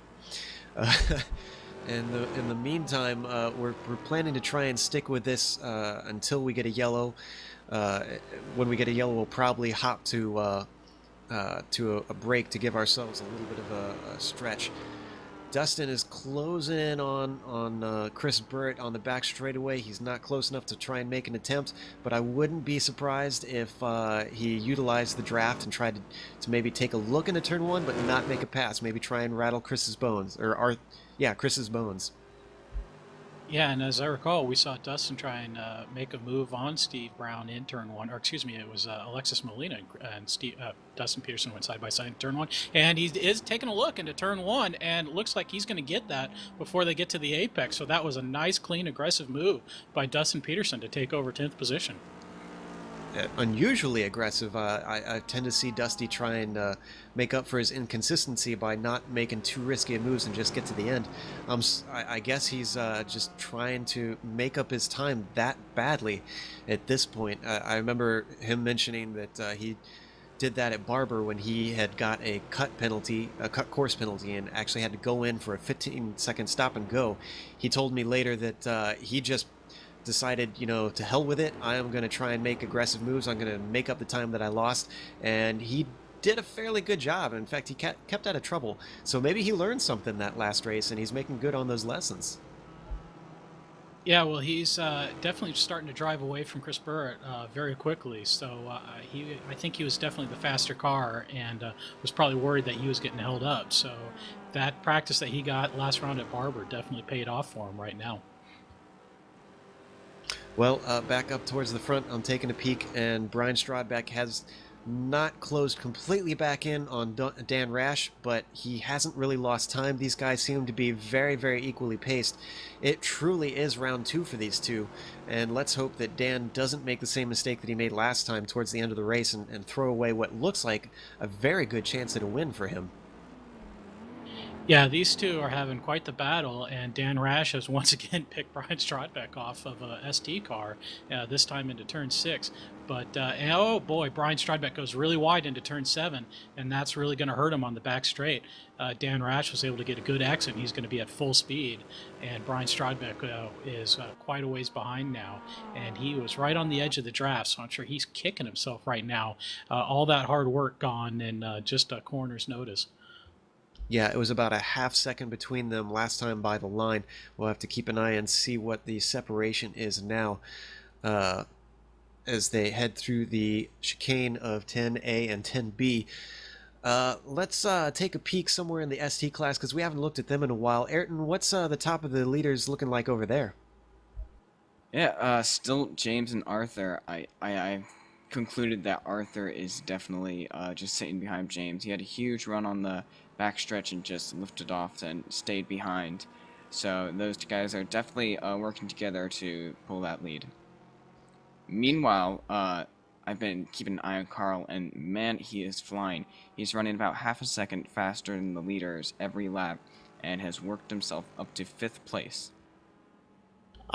In the meantime, we're planning to try and stick with this until we get a yellow. When we get a yellow, we'll probably hop to a break to give ourselves a little bit of a stretch. Dustin is closing in on Chris Burrett on the back straightaway. He's not close enough to try and make an attempt, but I wouldn't be surprised if he utilized the draft and tried to maybe take a look into turn one, but not make a pass. Maybe try and rattle Chris's bones, Chris's bones. Yeah, and as I recall, we saw Dustin try and make a move on Steve Brown in turn one, or excuse me, it was Alexis Molina and Dustin Peterson went side by side in turn one, and he is taking a look into turn one, and it looks like he's going to get that before they get to the apex. So that was a nice, clean, aggressive move by Dustin Peterson to take over 10th position. Unusually aggressive. I tend to see Dusty try and make up for his inconsistency by not making too risky moves and just get to the end. I guess he's just trying to make up his time that badly at this point. I remember him mentioning that he did that at Barber when he had got a cut course penalty, and actually had to go in for a 15-second stop and go. He told me later that he just decided, to hell with it. I am going to try and make aggressive moves. I'm going to make up the time that I lost. And he did a fairly good job. In fact, he kept out of trouble. So maybe he learned something that last race, and he's making good on those lessons. Yeah, well, he's definitely starting to drive away from Chris Burrett very quickly. So I think he was definitely the faster car, and was probably worried that he was getting held up. So that practice that he got last round at Barber definitely paid off for him right now. Well, back up towards the front, I'm taking a peek, and Brian Strodbeck has not closed completely back in on Dan Rash, but he hasn't really lost time. These guys seem to be very, very equally paced. It truly is round two for these two, and let's hope that Dan doesn't make the same mistake that he made last time towards the end of the race and throw away what looks like a very good chance at a win for him. Yeah, these two are having quite the battle, and Dan Rash has once again picked Brian Strodbeck off of a ST car, this time into turn 6. But, oh boy, Brian Strodbeck goes really wide into turn 7, and that's really going to hurt him on the back straight. Dan Rash was able to get a good exit, and he's going to be at full speed, and Brian Strodbeck is quite a ways behind now, and he was right on the edge of the draft, so I'm sure he's kicking himself right now. All that hard work gone in just a corner's notice. Yeah, it was about a half second between them last time by the line. We'll have to keep an eye and see what the separation is now as they head through the chicane of 10A and 10B. Let's take a peek somewhere in the ST class, because we haven't looked at them in a while. Ayrton, what's the top of the leaders looking like over there? Yeah, still James and Arthur. I concluded that Arthur is definitely just sitting behind James. He had a huge run on the backstretch and just lifted off and stayed behind. So those two guys are definitely working together to pull that lead. Meanwhile, I've been keeping an eye on Carl, and man, he is flying. He's running about half a second faster than the leaders every lap, and has worked himself up to 5th place.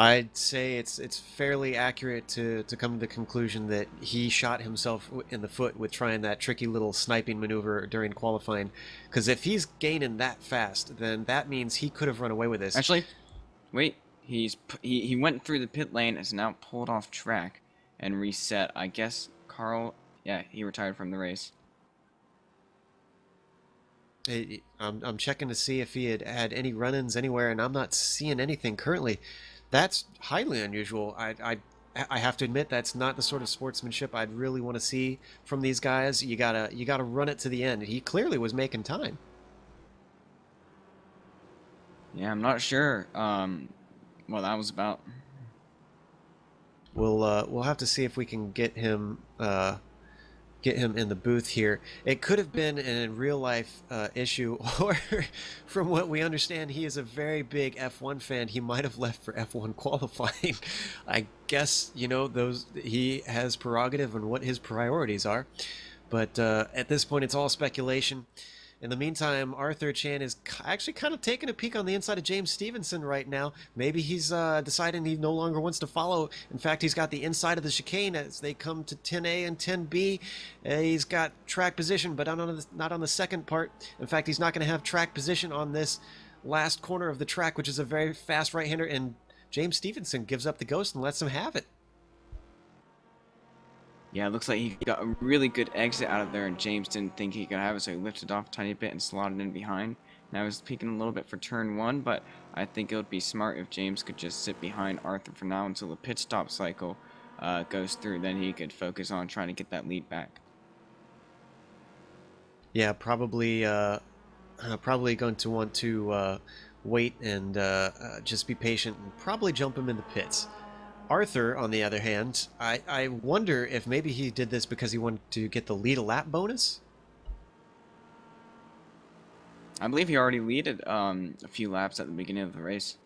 I'd say it's fairly accurate to come to the conclusion that he shot himself in the foot with trying that tricky little sniping maneuver during qualifying. Because if he's gaining that fast, then that means he could have run away with this. Actually, wait. He went through the pit lane, is now pulled off track and reset. I guess Carl, yeah, he retired from the race. I'm checking to see if he had any run-ins anywhere, and I'm not seeing anything currently. That's highly unusual. I have to admit that's not the sort of sportsmanship I'd really want to see from these guys. You gotta run it to the end. He clearly was making time. Yeah, I'm not sure what that was about. We'll have to see if we can get him in the booth here. It could have been a real life issue, or from what we understand, he is a very big F1 fan. He might have left for F1 qualifying. I guess, he has prerogative on what his priorities are. But at this point, it's all speculation. In the meantime, Arthur Chan is actually kind of taking a peek on the inside of James Stevenson right now. Maybe he's deciding he no longer wants to follow. In fact, he's got the inside of the chicane as they come to 10A and 10B. He's got track position, but not on the second part. In fact, he's not going to have track position on this last corner of the track, which is a very fast right-hander, and James Stevenson gives up the ghost and lets him have it. Yeah, it looks like he got a really good exit out of there, and James didn't think he could have it, so he lifted off a tiny bit and slotted in behind. Now he's peeking a little bit for turn 1, but I think it would be smart if James could just sit behind Arthur for now until the pit stop cycle goes through. Then he could focus on trying to get that lead back. Yeah, probably going to want to wait and just be patient and probably jump him in the pits. Arthur, on the other hand, I wonder if maybe he did this because he wanted to get the lead a lap bonus? I believe he already leaded a few laps at the beginning of the race,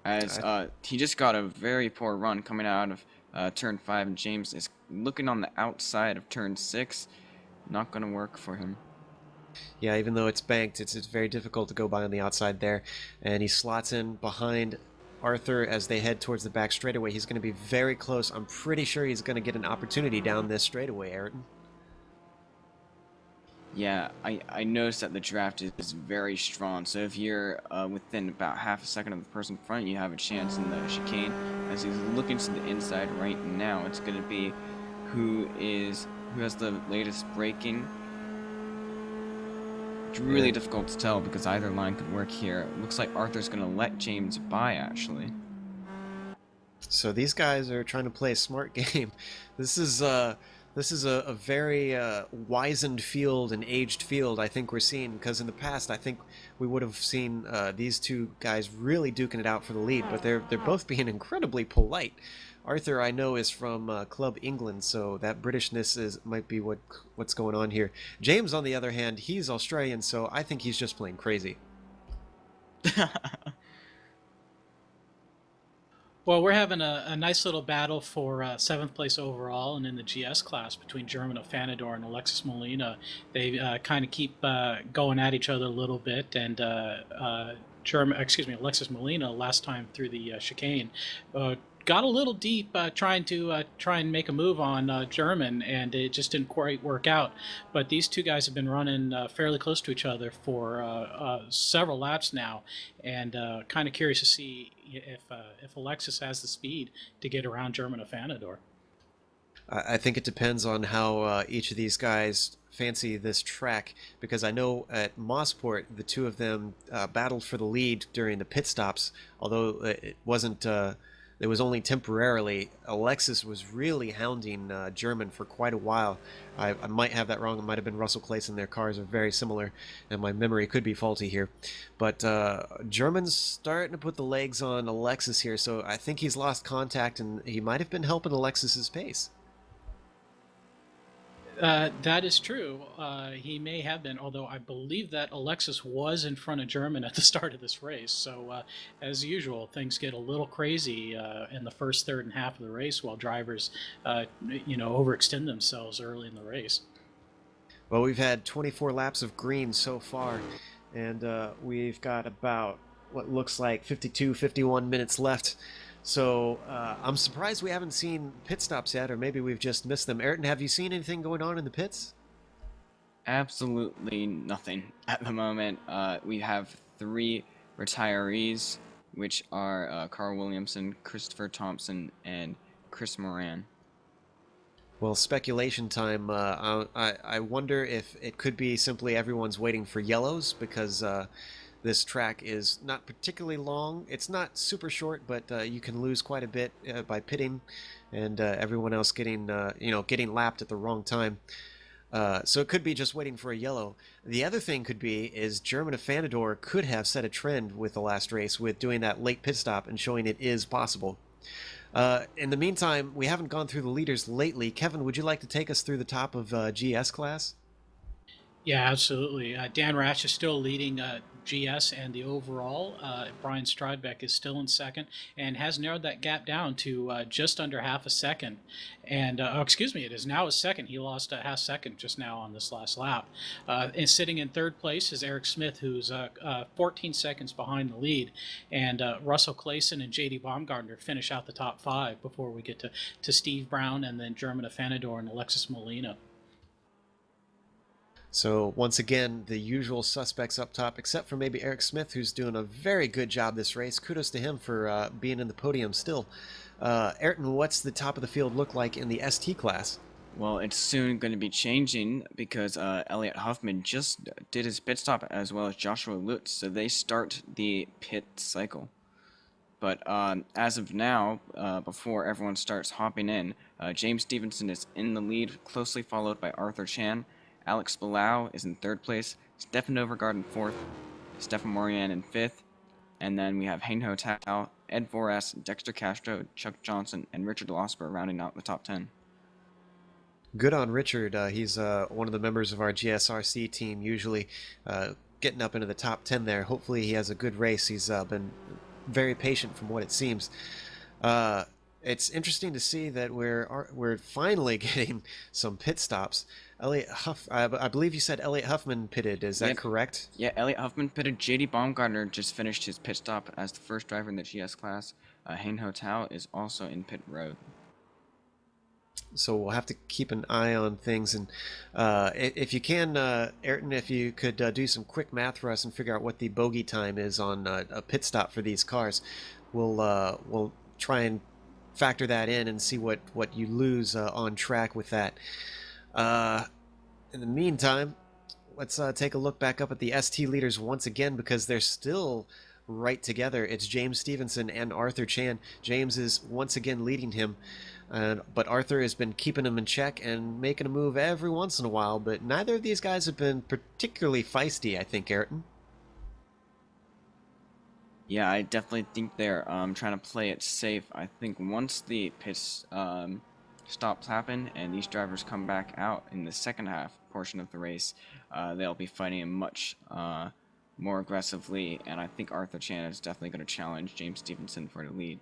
as he just got a very poor run coming out of turn 5, and James is looking on the outside of turn 6. Not going to work for him. Yeah, even though it's banked, it's very difficult to go by on the outside there, and he slots in behind Arthur as they head towards the back straightaway. He's going to be very close. I'm pretty sure he's going to get an opportunity down this straightaway, Ayrton. Yeah, I noticed that the draft is very strong, so if you're within about half a second of the person in front, you have a chance in the chicane. As he's looking to the inside right now, it's going to be who has the latest braking. It's really difficult to tell because either line could work here. It looks like Arthur's going to let James by, actually. So these guys are trying to play a smart game. This is a very wizened field and aged field I think we're seeing, because in the past I think we would have seen these two guys really duking it out for the lead, but they're both being incredibly polite. Arthur, I know, is from Club England, so that Britishness might be what's going on here. James, on the other hand, he's Australian, so I think he's just plain crazy. Well, we're having a nice little battle for 7th place overall, and in the GS class between German Fanador and Alexis Molina. They kind of keep going at each other a little bit, and Alexis Molina last time through the chicane got a little deep trying and make a move on German, and it just didn't quite work out. But these two guys have been running fairly close to each other for several laps now, and kind of curious to see if Alexis has the speed to get around German Fanador. I think it depends on how each of these guys fancy this track, because I know at Mossport the two of them battled for the lead during the pit stops, although it wasn't. It was only temporarily. Alexis was really hounding German for quite a while. I might have that wrong. It might have been Russell Clayson. Their cars are very similar, and my memory could be faulty here. But German's starting to put the legs on Alexis here, so I think he's lost contact, and he might have been helping Alexis's pace. That is true. He may have been, although I believe that Alexis was in front of German at the start of this race. So, as usual, things get a little crazy in the first, third, and half of the race while drivers, overextend themselves early in the race. Well, we've had 24 laps of green so far, and we've got about what looks like 52, 51 minutes left. So I'm surprised we haven't seen pit stops yet, or maybe we've just missed them. Ayrton, have you seen anything going on in the pits? Absolutely nothing at the moment. We have 3 retirees, which are Carl Williamson, Christopher Thompson, and Chris Moran. Well, speculation time. I wonder if it could be simply everyone's waiting for yellows, because this track is not particularly long. It's not super short, but you can lose quite a bit by pitting, and everyone else getting lapped at the wrong time. So it could be just waiting for a yellow. The other thing could be is German Fanador could have set a trend with the last race with doing that late pit stop and showing it is possible. In the meantime, we haven't gone through the leaders lately. Kevin, would you like to take us through the top of GS class? Yeah, absolutely. Dan Rash is still leading GS and the overall. Brian Stradbeck is still in second and has narrowed that gap down to just under half a second. And, it is now a second. He lost a half second just now on this last lap. And sitting in third place is Eric Smith, who's 14 seconds behind the lead. And Russell Clayson and J.D. Baumgartner finish out the top 5 before we get to Steve Brown and then German Fanador and Alexis Molina. So once again, the usual suspects up top, except for maybe Eric Smith, who's doing a very good job this race. Kudos to him for being in the podium still. Ayrton, what's the top of the field look like in the ST class? Well, it's soon going to be changing because Elliot Huffman just did his pit stop as well as Joshua Lutz, so they start the pit cycle. But as of now, before everyone starts hopping in, James Stevenson is in the lead, closely followed by Arthur Chan. Alex Palau is in third place, Stefan Overgaard in fourth, Stefan Morian in fifth, and then we have Hein Ho Tao, Ed Voras, Dexter Castro, Chuck Johnson, and Richard Losper rounding out the top 10. Good on Richard. He's one of the members of our GSRC team, usually getting up into the top 10 there. Hopefully he has a good race. He's been very patient from what it seems. It's interesting to see that we're finally getting some pit stops. I believe you said Elliot Huffman pitted. Is that correct? Yeah, Elliot Huffman pitted. JD Baumgartner just finished his pit stop as the first driver in the GS class. Hein Ho Tao is also in pit road. So we'll have to keep an eye on things, and if you can, Ayrton, if you could do some quick math for us and figure out what the bogey time is on a pit stop for these cars, we'll try and factor that in and see what you lose on track with that. In the meantime, let's take a look back up at the ST leaders once again, because they're still right together. It's James Stevenson and Arthur Chan. James is once again leading him. But Arthur has been keeping him in check and making a move every once in a while, but neither of these guys have been particularly feisty, I think, Ayrton. Yeah, I definitely think they're trying to play it safe. I think once the pit stops happen and these drivers come back out in the second half portion of the race, they'll be fighting much more aggressively, and I think Arthur Chan is definitely going to challenge James Stevenson for the lead.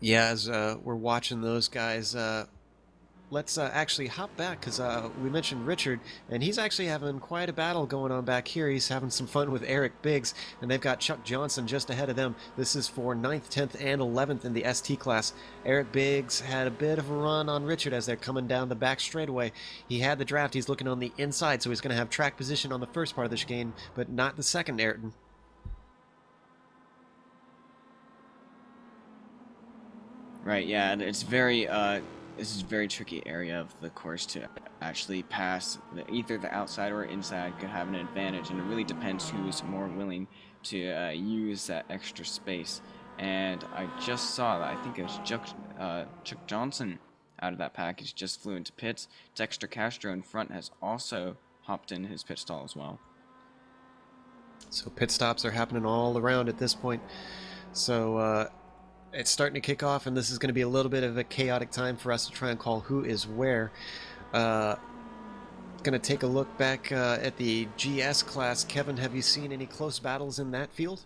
Yeah, as we're watching those guys, let's actually hop back, because we mentioned Richard, and he's actually having quite a battle going on back here. He's having some fun with Eric Biggs, and they've got Chuck Johnson just ahead of them. This is for 9th, 10th, and 11th in the ST class. Eric Biggs had a bit of a run on Richard as they're coming down the back straightaway. He had the draft. He's looking on the inside, so he's going to have track position on the first part of the chicane, but not the second, Ayrton. Right, yeah, and it's very, this is a very tricky area of the course to actually pass. Either the outside or inside could have an advantage, and it really depends who is more willing to use that extra space. And I just saw that, I think it was Chuck Johnson out of that package just flew into pits. Dexter Castro in front has also hopped in his pit stall as well. So pit stops are happening all around at this point. So, it's starting to kick off, and this is going to be a little bit of a chaotic time for us to try and call who is where. Going to take a look back at the GS class. Kevin, have you seen any close battles in that field?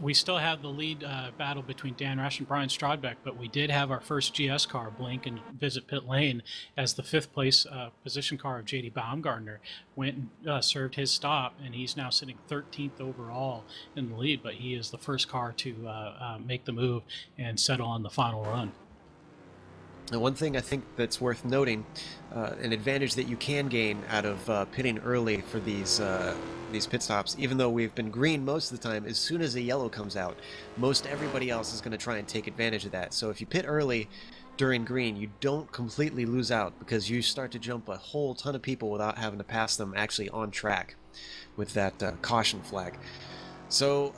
We still have the lead battle between Dan Rash and Brian Strodbeck, but we did have our first GS car blink and visit pit lane as the 5th place position car of JD Baumgartner went and served his stop, and he's now sitting 13th overall in the lead, but he is the first car to make the move and settle on the final run. Now, one thing I think that's worth noting, an advantage that you can gain out of pitting early for these pit stops, even though we've been green most of the time, as soon as a yellow comes out, most everybody else is going to try and take advantage of that. So if you pit early during green, you don't completely lose out, because you start to jump a whole ton of people without having to pass them actually on track with that caution flag. So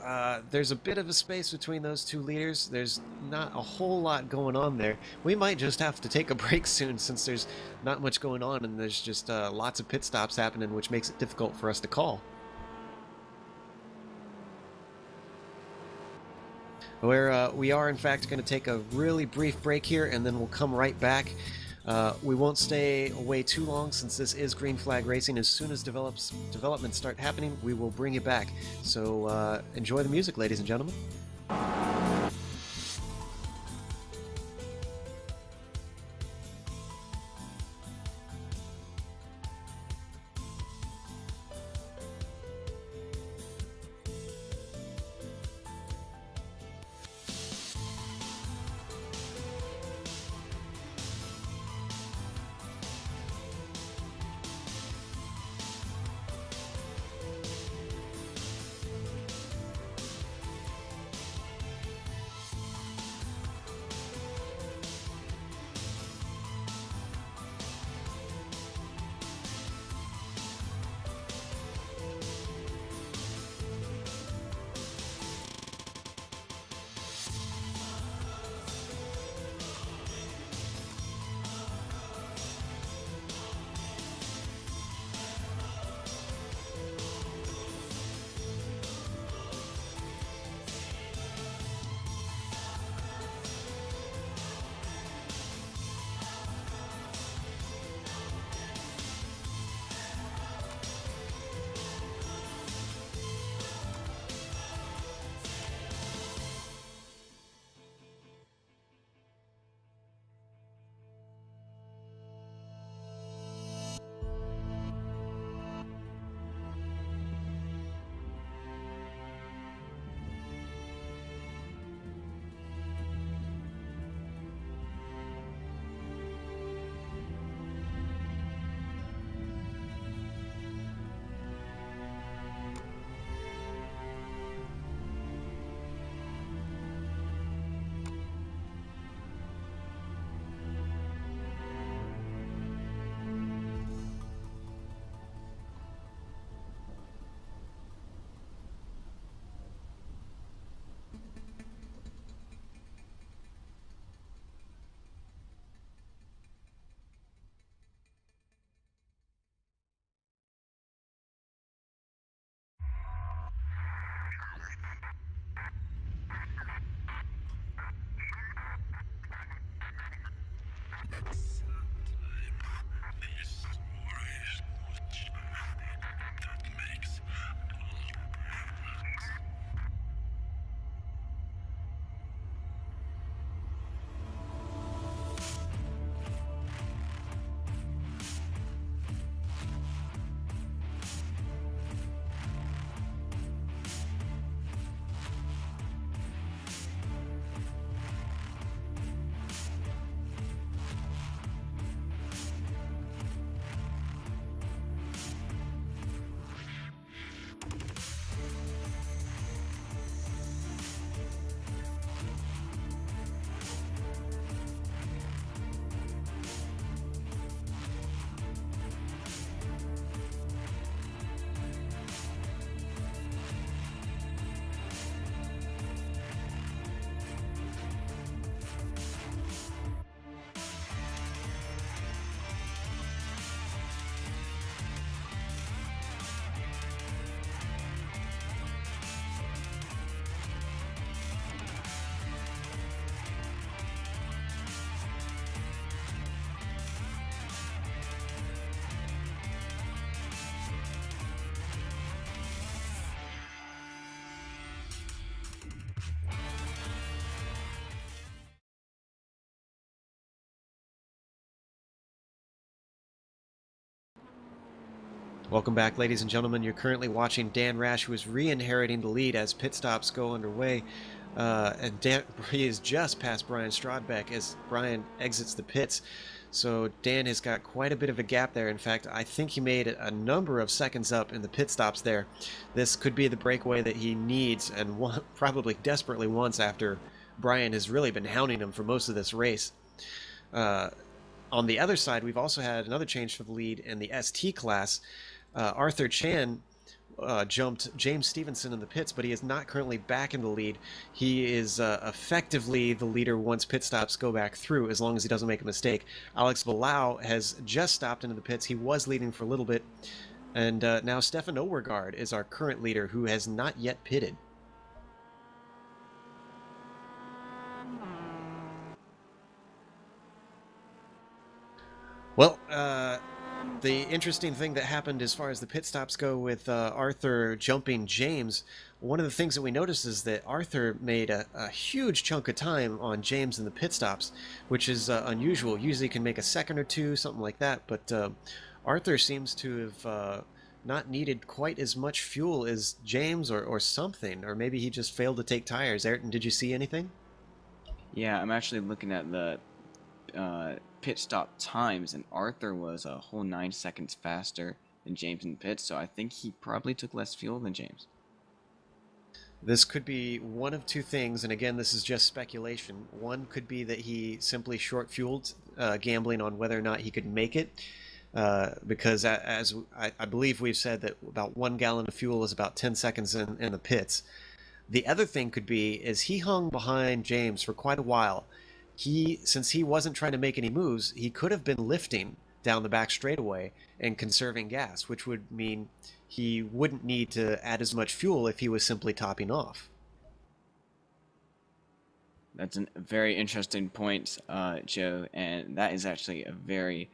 there's a bit of a space between those two leaders. There's not a whole lot going on there. We might just have to take a break soon, since there's not much going on and there's just lots of pit stops happening, which makes it difficult for us to call. We are in fact going to take a really brief break here, and then we'll come right back. We won't stay away too long, since this is green flag racing. As soon as developments start happening, we will bring you back. So enjoy the music, ladies and gentlemen. Welcome back, ladies and gentlemen. You're currently watching Dan Rash, who is re-inheriting the lead as pit stops go underway. And he is just past Brian Strodbeck as Brian exits the pits. So Dan has got quite a bit of a gap there. In fact, I think he made a number of seconds up in the pit stops there. This could be the breakaway that he needs and probably desperately wants after Brian has really been hounding him for most of this race. On the other side, we've also had another change for the lead in the ST class. Arthur Chan jumped James Stevenson in the pits, but he is not currently back in the lead. He is effectively the leader once pit stops go back through, as long as he doesn't make a mistake. Alex Bilal has just stopped into the pits. He was leading for a little bit. And now Stefan Overgaard is our current leader, who has not yet pitted. Well, the interesting thing that happened as far as the pit stops go with Arthur jumping James, one of the things that we noticed is that Arthur made a huge chunk of time on James in the pit stops, which is unusual. Usually you can make a second or two, something like that, but Arthur seems to have not needed quite as much fuel as James or something, or maybe he just failed to take tires. Ayrton, did you see anything? Yeah, I'm actually looking at the pit stop times, and Arthur was a whole 9 seconds faster than James in the pits, so I think he probably took less fuel than James. This could be one of two things, and again, this is just speculation. One could be that he simply short-fueled, gambling on whether or not he could make it, because as I believe we've said that about 1 gallon of fuel is about 10 seconds in the pits. The other thing could be is he hung behind James for quite a while. Since he wasn't trying to make any moves, he could have been lifting down the back straightaway and conserving gas, which would mean he wouldn't need to add as much fuel if he was simply topping off. That's a very interesting point, Joe, and that is actually a very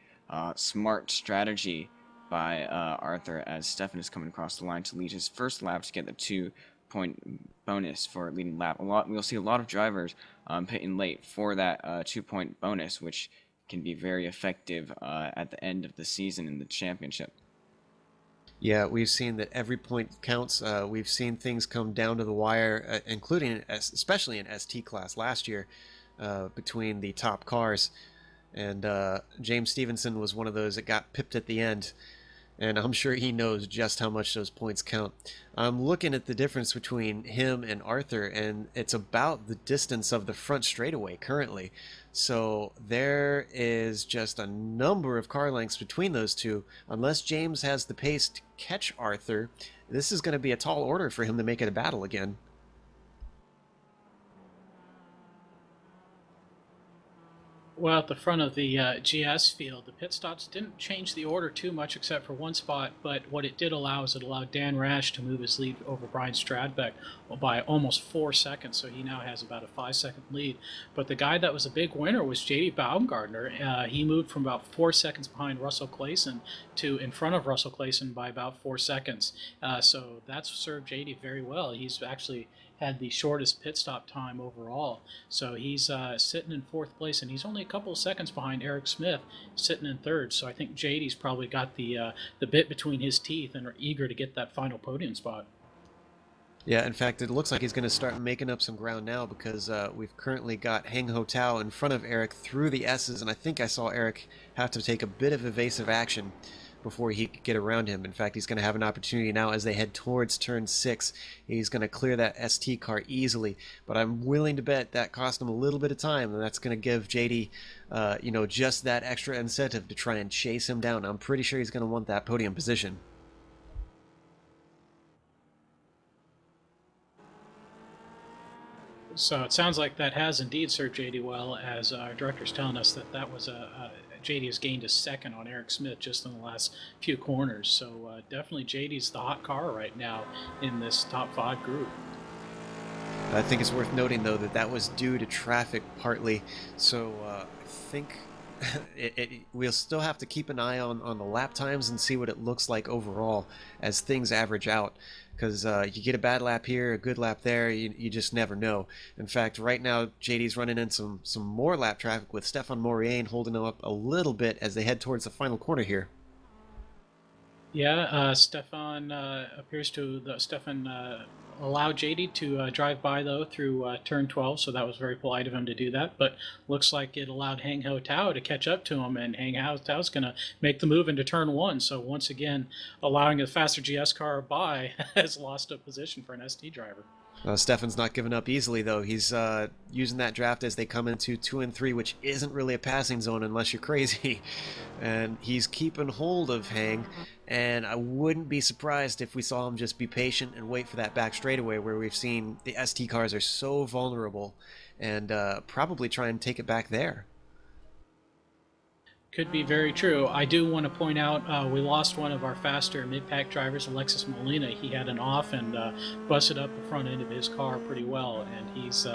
smart strategy by Arthur, as Stefan is coming across the line to lead his first lap to get the 2-point bonus for leading lap. We'll see a lot of drivers pitting late for that 2-point bonus, which can be very effective at the end of the season in the championship. Yeah, we've seen that every point counts. We've seen things come down to the wire, including especially in ST class last year, between the top cars. And James Stevenson was one of those that got pipped at the end. And I'm sure he knows just how much those points count. I'm looking at the difference between him and Arthur, and it's about the distance of the front straightaway currently. So there is just a number of car lengths between those two. Unless James has the pace to catch Arthur, this is going to be a tall order for him to make it a battle again. Well, at the front of the GS field, the pit stops didn't change the order too much except for one spot, but what it did allow is it allowed Dan Rash to move his lead over Brian Stradbeck by almost 4 seconds, so he now has about a 5-second lead. But the guy that was a big winner was J.D. Baumgartner. He moved from about 4 seconds behind Russell Clayson to in front of Russell Clayson by about 4 seconds. So that's served J.D. very well. He's actually had the shortest pit stop time overall. So he's sitting in 4th place, and he's only a couple of seconds behind Eric Smith, sitting in 3rd. So I think JD's probably got the bit between his teeth and are eager to get that final podium spot. Yeah, in fact, it looks like he's going to start making up some ground now, because we've currently got Heng Ho Tao in front of Eric through the S's, and I think I saw Eric have to take a bit of evasive action before he could get around him. In fact, he's going to have an opportunity now as they head towards turn 6. He's going to clear that ST car easily, but I'm willing to bet that cost him a little bit of time, and that's going to give JD just that extra incentive to try and chase him down. I'm pretty sure he's going to want that podium position. So it sounds like that has indeed served JD well, as our director's telling us that was JD has gained a second on Eric Smith just in the last few corners. So definitely JD's the hot car right now in this top 5 group. I think it's worth noting, though, that was due to traffic partly. So I think we'll still have to keep an eye on the lap times and see what it looks like overall as things average out. Because you get a bad lap here, a good lap there, you just never know. In fact, right now, JD's running in some more lap traffic with Stefan Mauriane holding him up a little bit as they head towards the final corner here. So it sounds like that has indeed served JD well, as our director's telling us that was JD has gained a second on Eric Smith just in the last few corners. So definitely JD's the hot car right now in this top 5 group. I think it's worth noting, though, that was due to traffic partly. So I think we'll still have to keep an eye on the lap times and see what it looks like overall as things average out. Because you get a bad lap here, a good lap there, you just never know. In fact, right now, JD's running in some more lap traffic with Stefan Mauriane holding him up a little bit as they head towards the final corner here. Yeah, Stefan appears to Stefan allowed JD to drive by though through turn 12, so that was very polite of him to do that. But looks like it allowed Hang Ho Tao to catch up to him, and Hang Ho Tao's going to make the move into turn 1. So once again, allowing a faster GS car by has lost a position for an ST driver. Stefan's not giving up easily, though. He's using that draft as they come into 2 and 3, which isn't really a passing zone unless you're crazy. And he's keeping hold of Hang, and I wouldn't be surprised if we saw him just be patient and wait for that back straightaway where we've seen the ST cars are so vulnerable, and probably try and take it back there. Could be very true. I do want to point out we lost one of our faster mid-pack drivers, Alexis Molina. He had an off and busted up the front end of his car pretty well, and he's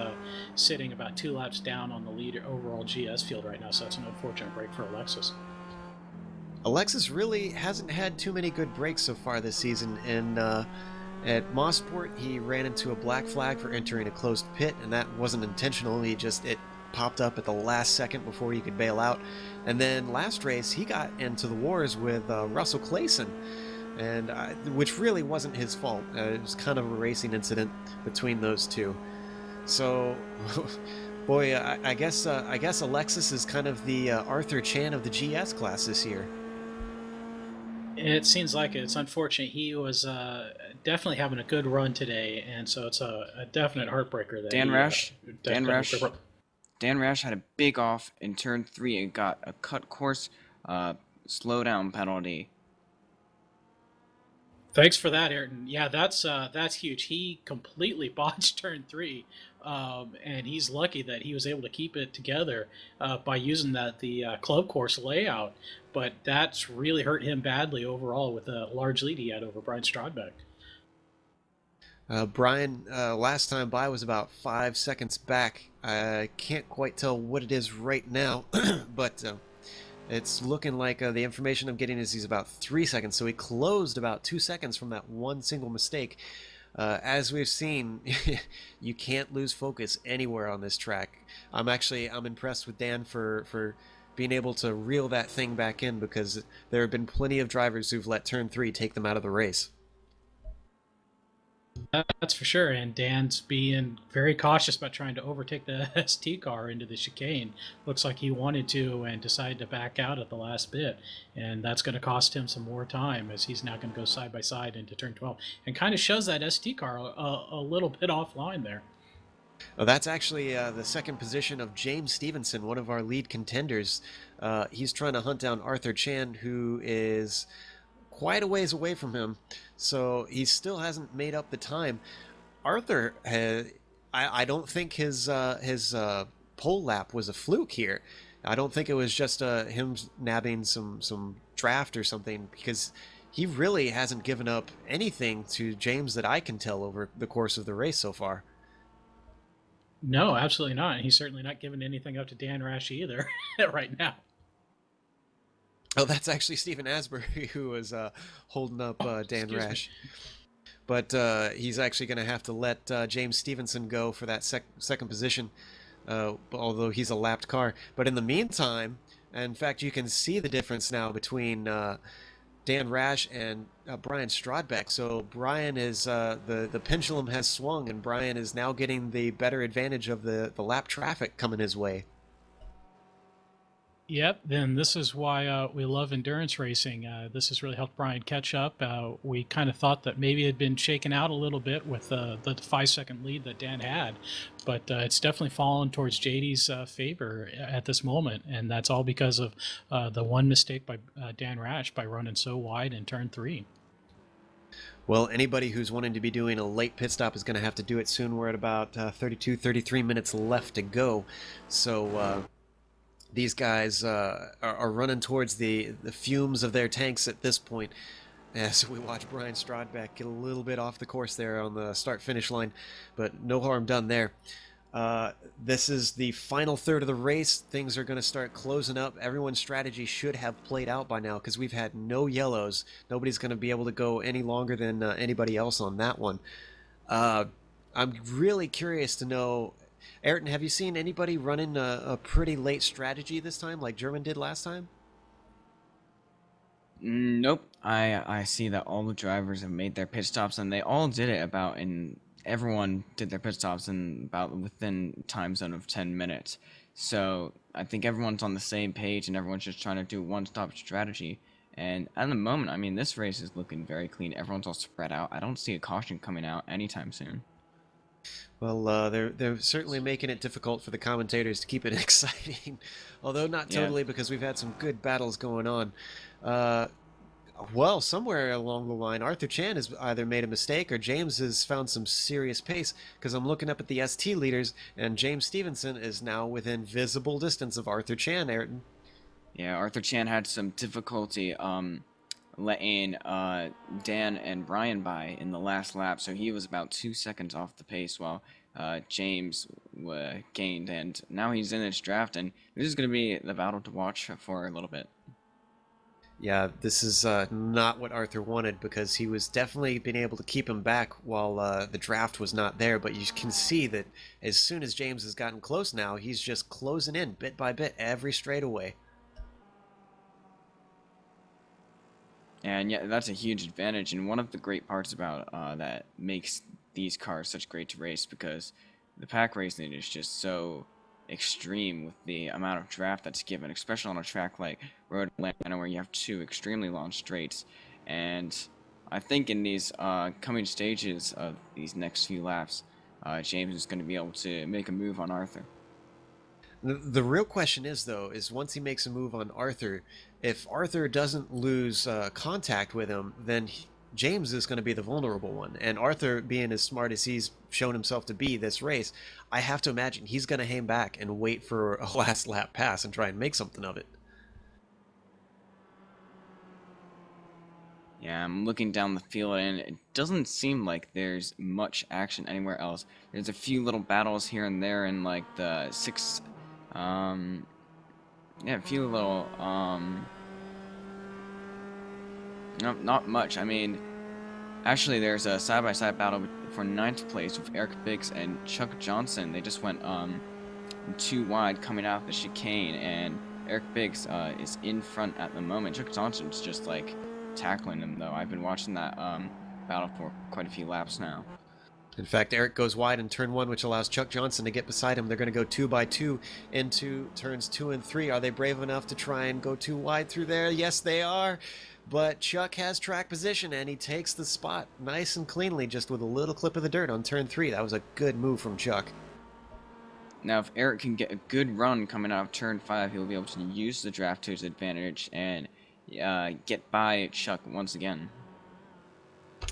sitting about 2 laps down on the leader overall GS field right now, so that's an unfortunate break for Alexis. Alexis really hasn't had too many good breaks so far this season, and at Mosport he ran into a black flag for entering a closed pit, and that wasn't intentional. It popped up at the last second before he could bail out. And then last race, he got into the wars with Russell Clayson, and which really wasn't his fault. It was kind of a racing incident between those two. So, boy, I guess Alexis is kind of the Arthur Chan of the GS class this year. It seems like it. It's unfortunate. He was definitely having a good run today, and so it's a definite heartbreaker. That Dan Rash had a big off in turn 3 and got a cut course slowdown penalty. Thanks for that, Ayrton. Yeah, that's huge. He completely botched turn 3, and he's lucky that he was able to keep it together by using the club course layout. But that's really hurt him badly overall with a large lead he had over Brian Strodbeck. Brian, last time by was about 5 seconds back. I can't quite tell what it is right now, but it's looking like the information I'm getting is he's about 3 seconds, so he closed about 2 seconds from that one single mistake. As we've seen, you can't lose focus anywhere on this track. I'm impressed with Dan for being able to reel that thing back in, because there have been plenty of drivers who've let turn 3 take them out of the race. That's for sure, and Dan's being very cautious about trying to overtake the ST car into the chicane. Looks like he wanted to and decided to back out at the last bit, and that's going to cost him some more time as he's now going to go side by side into turn 12 and kind of shows that ST car a little bit offline there. Oh, that's actually the second position of James Stevenson, one of our lead contenders. He's trying to hunt down Arthur Chan, who is quite a ways away from him, so he still hasn't made up the time. Arthur, I don't think his pole lap was a fluke here. I don't think it was just him nabbing some draft or something, because he really hasn't given up anything to James that I can tell over the course of the race so far. No, absolutely not. He's certainly not giving anything up to Dan Rash either right now. Oh, that's actually Stephen Asbury who was holding up Dan Rash. But he's actually going to have to let James Stevenson go for that second position, although he's a lapped car. But in the meantime, in fact, you can see the difference now between Dan Rash and Brian Strodbeck. So Brian is, the pendulum has swung, and Brian is now getting the better advantage of the lap traffic coming his way. Yep, then this is why we love endurance racing. This has really helped Brian catch up. We kind of thought that maybe it had been shaken out a little bit with the 5-second lead that Dan had, but it's definitely fallen towards JD's favor at this moment, and that's all because of the one mistake by Dan Rash by running so wide in turn 3. Well, anybody who's wanting to be doing a late pit stop is going to have to do it soon. We're at about 33 minutes left to go, so these guys are running towards the fumes of their tanks at this point. So we watch Brian Strodbeck get a little bit off the course there on the start-finish line, but no harm done there. This is the final third of the race. Things are going to start closing up. Everyone's strategy should have played out by now, because we've had no yellows. Nobody's going to be able to go any longer than anybody else on that one. I'm really curious to know, Ayrton, have you seen anybody running a pretty late strategy this time, like German did last time? Nope. I see that all the drivers have made their pit stops, and they all did it everyone did their pit stops in about within time zone of 10 minutes. So I think everyone's on the same page, and everyone's just trying to do one-stop strategy. And at the moment, I mean, this race is looking very clean. Everyone's all spread out. I don't see a caution coming out anytime soon. Well, they're certainly making it difficult for the commentators to keep it exciting, although not totally, because we've had some good battles going on. Well, somewhere along the line, Arthur Chan has either made a mistake or James has found some serious pace, because I'm looking up at the ST leaders, and James Stevenson is now within visible distance of Arthur Chan, Ayrton. Yeah, Arthur Chan had some difficulty letting Dan and Brian by in the last lap, so he was about 2 seconds off the pace while James gained, and now he's in this draft, and this is going to be the battle to watch for a little bit. Yeah, this is not what Arthur wanted, because he was definitely being able to keep him back while the draft was not there, but you can see that as soon as James has gotten close now, he's just closing in bit by bit every straightaway. And yeah, that's a huge advantage, and one of the great parts about that makes these cars such great to race, because the pack racing is just so extreme with the amount of draft that's given, especially on a track like Road Atlanta where you have two extremely long straights. And I think in these coming stages of these next few laps, James is going to be able to make a move on Arthur. The real question is, though, is once he makes a move on Arthur, if Arthur doesn't lose contact with him, then James is going to be the vulnerable one. And Arthur, being as smart as he's shown himself to be this race, I have to imagine he's going to hang back and wait for a last lap pass and try and make something of it. Yeah, I'm looking down the field, and it doesn't seem like there's much action anywhere else. There's a few little battles here and there in like the a few little, not much. I mean, actually, there's a side-by-side battle for 9th place with Eric Biggs and Chuck Johnson. They just went too wide coming out the chicane, and Eric Biggs is in front at the moment. Chuck Johnson's just like tackling him, though. I've been watching that battle for quite a few laps now. In fact, Eric goes wide in turn 1, which allows Chuck Johnson to get beside him. They're going to go 2 by 2 into turns 2 and 3. Are they brave enough to try and go too wide through there? Yes, they are. But Chuck has track position, and he takes the spot nice and cleanly, just with a little clip of the dirt on turn 3. That was a good move from Chuck. Now, if Eric can get a good run coming out of turn 5, he'll be able to use the draft to his advantage and get by Chuck once again.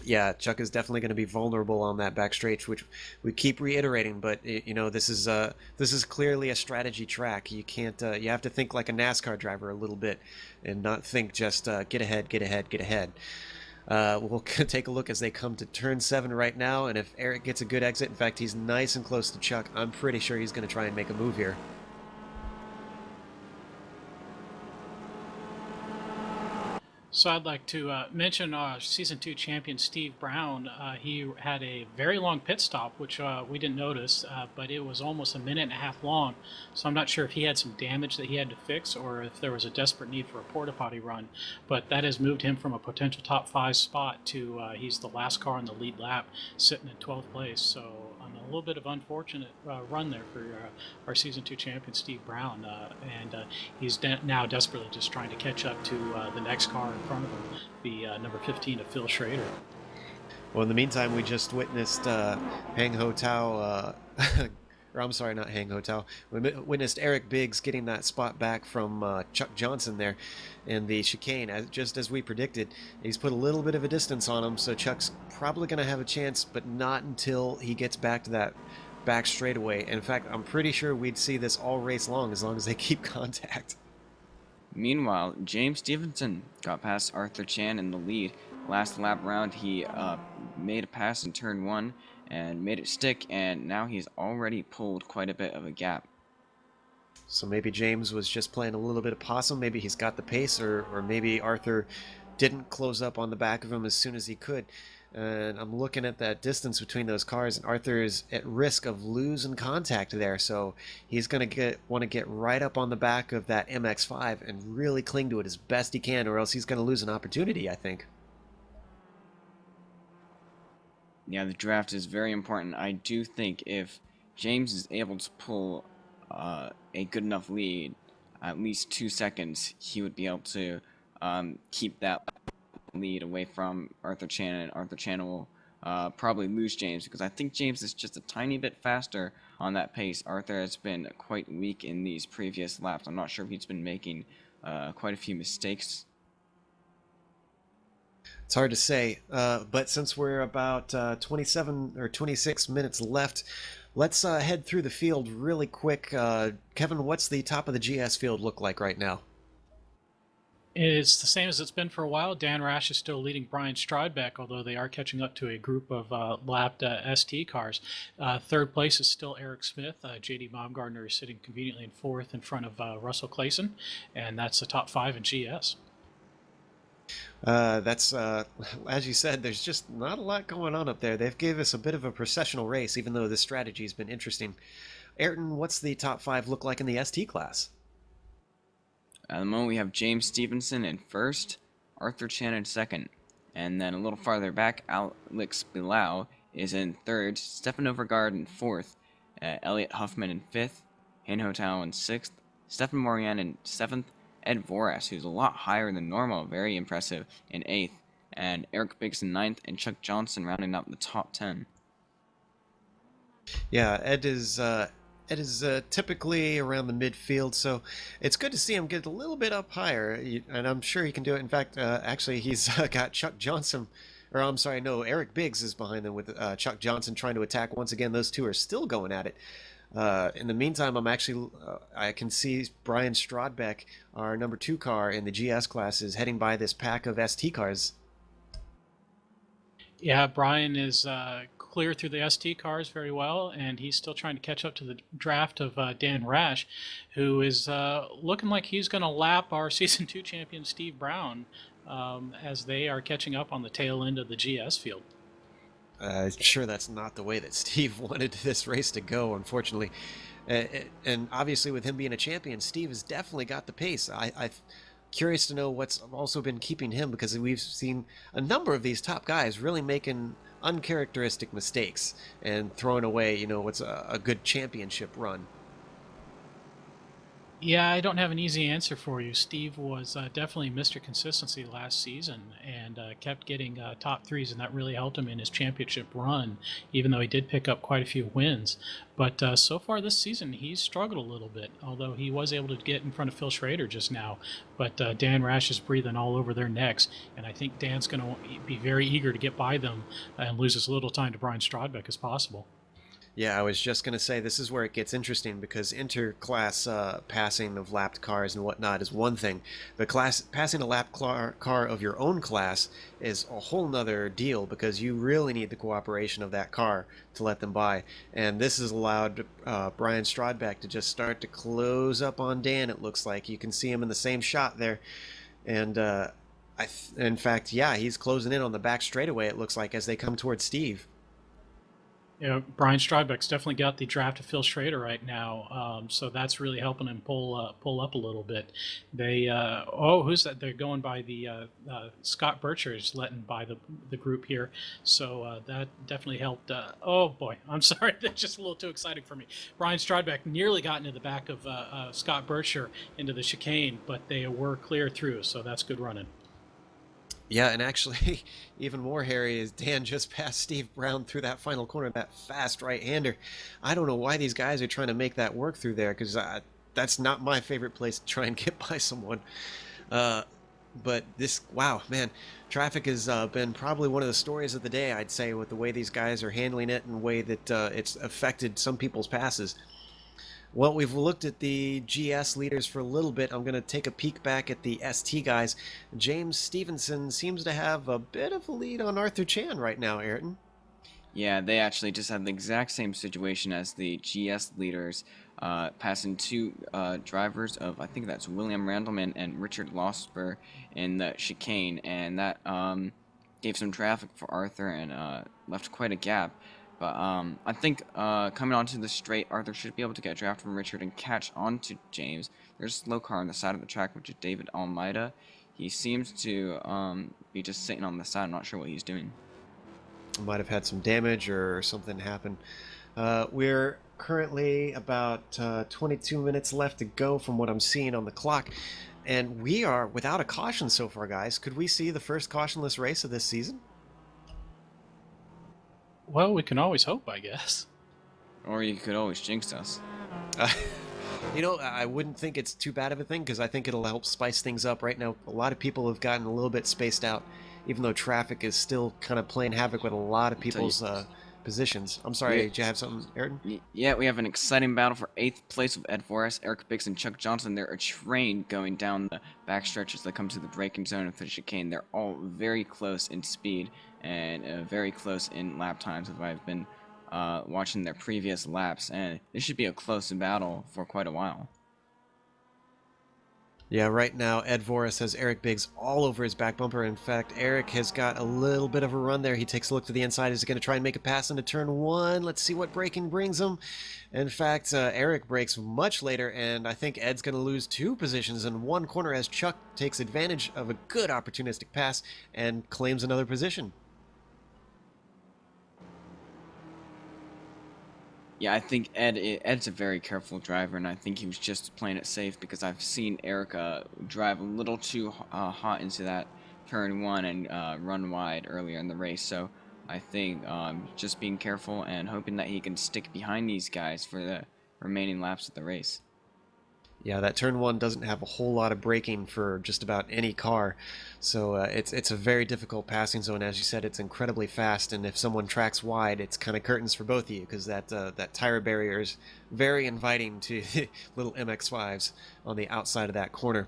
Yeah, Chuck is definitely going to be vulnerable on that back straight, which we keep reiterating. But you know, this is clearly a strategy track. You can't. You have to think like a NASCAR driver a little bit, and not think just get ahead, get ahead, get ahead. We'll take a look as they come to turn 7 right now, and if Eric gets a good exit, in fact, he's nice and close to Chuck. I'm pretty sure he's going to try and make a move here. So I'd like to mention Season 2 champion Steve Brown. He had a very long pit stop, which we didn't notice, but it was almost a minute and a half long. So I'm not sure if he had some damage that he had to fix or if there was a desperate need for a porta-potty run. But that has moved him from a potential top 5 spot to he's the last car in the lead lap, sitting in 12th place. So a little bit of unfortunate run there for our Season 2 champion Steve Brown, and he's now desperately just trying to catch up to the next car in front of him, the number 15 of Phil Schrader. Well, in the meantime, we just witnessed Hang Ho Tao, or I'm sorry, not Hang Ho Tao. We witnessed Eric Biggs getting that spot back from Chuck Johnson there in the chicane, just as we predicted. He's put a little bit of a distance on him, so Chuck's probably going to have a chance, but not until he gets back to that back straightaway. In fact, I'm pretty sure we'd see this all race long as they keep contact. Meanwhile, James Stevenson got past Arthur Chan in the lead. Last lap round, he made a pass in turn 1 and made it stick, and now he's already pulled quite a bit of a gap. So maybe James was just playing a little bit of possum. Maybe he's got the pace, or maybe Arthur didn't close up on the back of him as soon as he could. And I'm looking at that distance between those cars, and Arthur is at risk of losing contact there. So he's going to want to get right up on the back of that MX-5 and really cling to it as best he can, or else he's going to lose an opportunity, I think. Yeah, the draft is very important. I do think if James is able to pull a good enough lead, at least 2 seconds, he would be able to keep that lead away from Arthur Chan, and Arthur Chan will probably lose James, because I think James is just a tiny bit faster on that pace. Arthur has been quite weak in these previous laps. I'm not sure if he's been making quite a few mistakes. It's hard to say, but since we're about 27 or 26 minutes left, let's head through the field really quick. Kevin, what's the top of the GS field look like right now? It's the same as it's been for a while. Dan Rash is still leading Brian Stridbeck, although they are catching up to a group of lapped ST cars. Third place is still Eric Smith. J.D. Baumgartner is sitting conveniently in fourth in front of Russell Clayson, and that's the top 5 in GS. That's as you said, there's just not a lot going on up there. They've gave us a bit of a processional race, even though the strategy's been interesting. Ayrton, what's the top 5 look like in the ST class? At the moment, we have James Stevenson in first, Arthur Chan in second, and then a little farther back, Alex Bilao is in third, Stefan Overgaard in fourth, Elliot Huffman in fifth, Hein Ho Tao in sixth, Stefan Morian in seventh, Ed Voras, who's a lot higher than normal, very impressive, in eighth, and Eric Biggs in ninth, and Chuck Johnson rounding up the top 10. Yeah, Ed is typically around the midfield, so it's good to see him get a little bit up higher, and I'm sure he can do it. In fact, actually, he's got Chuck Johnson, or I'm sorry, no, Eric Biggs is behind them with Chuck Johnson trying to attack once again. Those two are still going at it. In the meantime, I can see Brian Strodbeck, our number 2 car in the GS class, is heading by this pack of ST cars. Yeah, Brian is clear through the ST cars very well, and he's still trying to catch up to the draft of Dan Rash, who is looking like he's going to lap our Season 2 champion Steve Brown as they are catching up on the tail end of the GS field. I'm sure that's not the way that Steve wanted this race to go, unfortunately. And obviously, with him being a champion, Steve has definitely got the pace. I'm curious to know what's also been keeping him, because we've seen a number of these top guys really making uncharacteristic mistakes and throwing away, what's a good championship run. Yeah, I don't have an easy answer for you. Steve was definitely Mr. Consistency last season and kept getting top 3s, and that really helped him in his championship run, even though he did pick up quite a few wins. But so far this season, he's struggled a little bit, although he was able to get in front of Phil Schrader just now. But Dan Rash is breathing all over their necks, and I think Dan's going to be very eager to get by them and lose as little time to Brian Strodbeck as possible. Yeah, I was just going to say, this is where it gets interesting, because inter-class passing of lapped cars and whatnot is one thing. But passing a lapped car of your own class is a whole nother deal, because you really need the cooperation of that car to let them by. And this has allowed Brian Strodbeck to just start to close up on Dan, it looks like. You can see him in the same shot there. And in fact, yeah, he's closing in on the back straightaway, it looks like, as they come towards Steve. Brian Strodbeck's definitely got the draft of Phil Schrader right now, so that's really helping him pull up a little bit. They who's that? They're going by the Scott Bircher is letting by the group here, so that definitely helped. Oh boy, I'm sorry, that's just a little too exciting for me. Brian Strodbeck nearly got into the back of Scott Bircher into the chicane, but they were clear through, so that's good running. Yeah, and actually, even more hairy is Dan just passed Steve Brown through that final corner, that fast right-hander. I don't know why these guys are trying to make that work through there, because that's not my favorite place to try and get by someone. But this, wow, man, traffic has been probably one of the stories of the day, I'd say, with the way these guys are handling it and the way that it's affected some people's passes. Well, we've looked at the GS leaders for a little bit. I'm going to take a peek back at the ST guys. James Stevenson seems to have a bit of a lead on Arthur Chan right now, Ayrton. Yeah, they actually just had the exact same situation as the GS leaders, passing two drivers of, I think that's William Randleman and Richard Losper in the chicane, and that gave some traffic for Arthur and left quite a gap. But I think coming onto the straight, Arthur should be able to get a draft from Richard and catch onto James. There's a slow car on the side of the track, which is David Almeida. He seems to be just sitting on the side. I'm not sure what he's doing. Might have had some damage or something happen. We're currently about 22 minutes left to go from what I'm seeing on the clock, and we are without a caution so far, guys. Could we see the first cautionless race of this season? Well, we can always hope, I guess. Or you could always jinx us. You know, I wouldn't think it's too bad of a thing, because I think it'll help spice things up. Right now, a lot of people have gotten a little bit spaced out, even though traffic is still kind of playing havoc with a lot of people's positions. I'm sorry, did you have something, Ayrton? Yeah, we have an exciting battle for 8th place with Ed Forrest, Eric Biggs, and Chuck Johnson. They're a train going down the back stretches that come to the braking zone of the chicane. They're all very close in speed and very close in lap times if I've been watching their previous laps, and this should be a close battle for quite a while. Yeah, right now, Ed Voris has Eric Biggs all over his back bumper. In fact, Eric has got a little bit of a run there. He takes a look to the inside. Is going to try and make a pass into turn one. Let's see what braking brings him. In fact, Eric brakes much later, and I think Ed's going to lose 2 positions in one corner as Chuck takes advantage of a good opportunistic pass and claims another position. Yeah, I think Ed's a very careful driver, and I think he was just playing it safe because I've seen Eric drive a little too hot into that turn 1 and run wide earlier in the race. So I think just being careful and hoping that he can stick behind these guys for the remaining laps of the race. Yeah, that turn 1 doesn't have a whole lot of braking for just about any car, so it's a very difficult passing zone. As you said, it's incredibly fast, and if someone tracks wide, it's kind of curtains for both of you, because that tire barrier is very inviting to little MX-5s on the outside of that corner.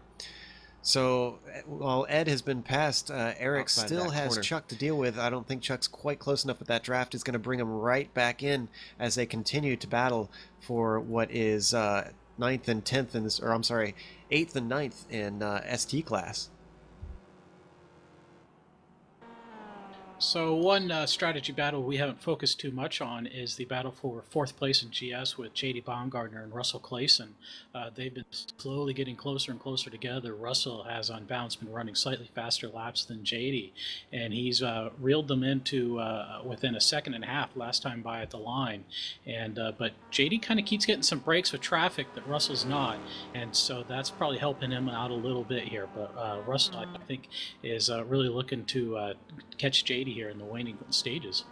So while Ed has been passed, Eric still has Chuck to deal with. I don't think Chuck's quite close enough with that draft. Is going to bring him right back in as they continue to battle for what is 9th and 10th in this, or I'm sorry, 8th and 9th in ST class. So one strategy battle we haven't focused too much on is the battle for 4th place in GS with J.D. Baumgartner and Russell Clayson. They've been slowly getting closer and closer together. Russell has on balance been running slightly faster laps than J.D., and he's reeled them into within a second and a half last time by at the line. And but J.D. kind of keeps getting some breaks with traffic that Russell's not, and so that's probably helping him out a little bit here. But Russell, I think, is really looking to catch J.D. here in the waning stages.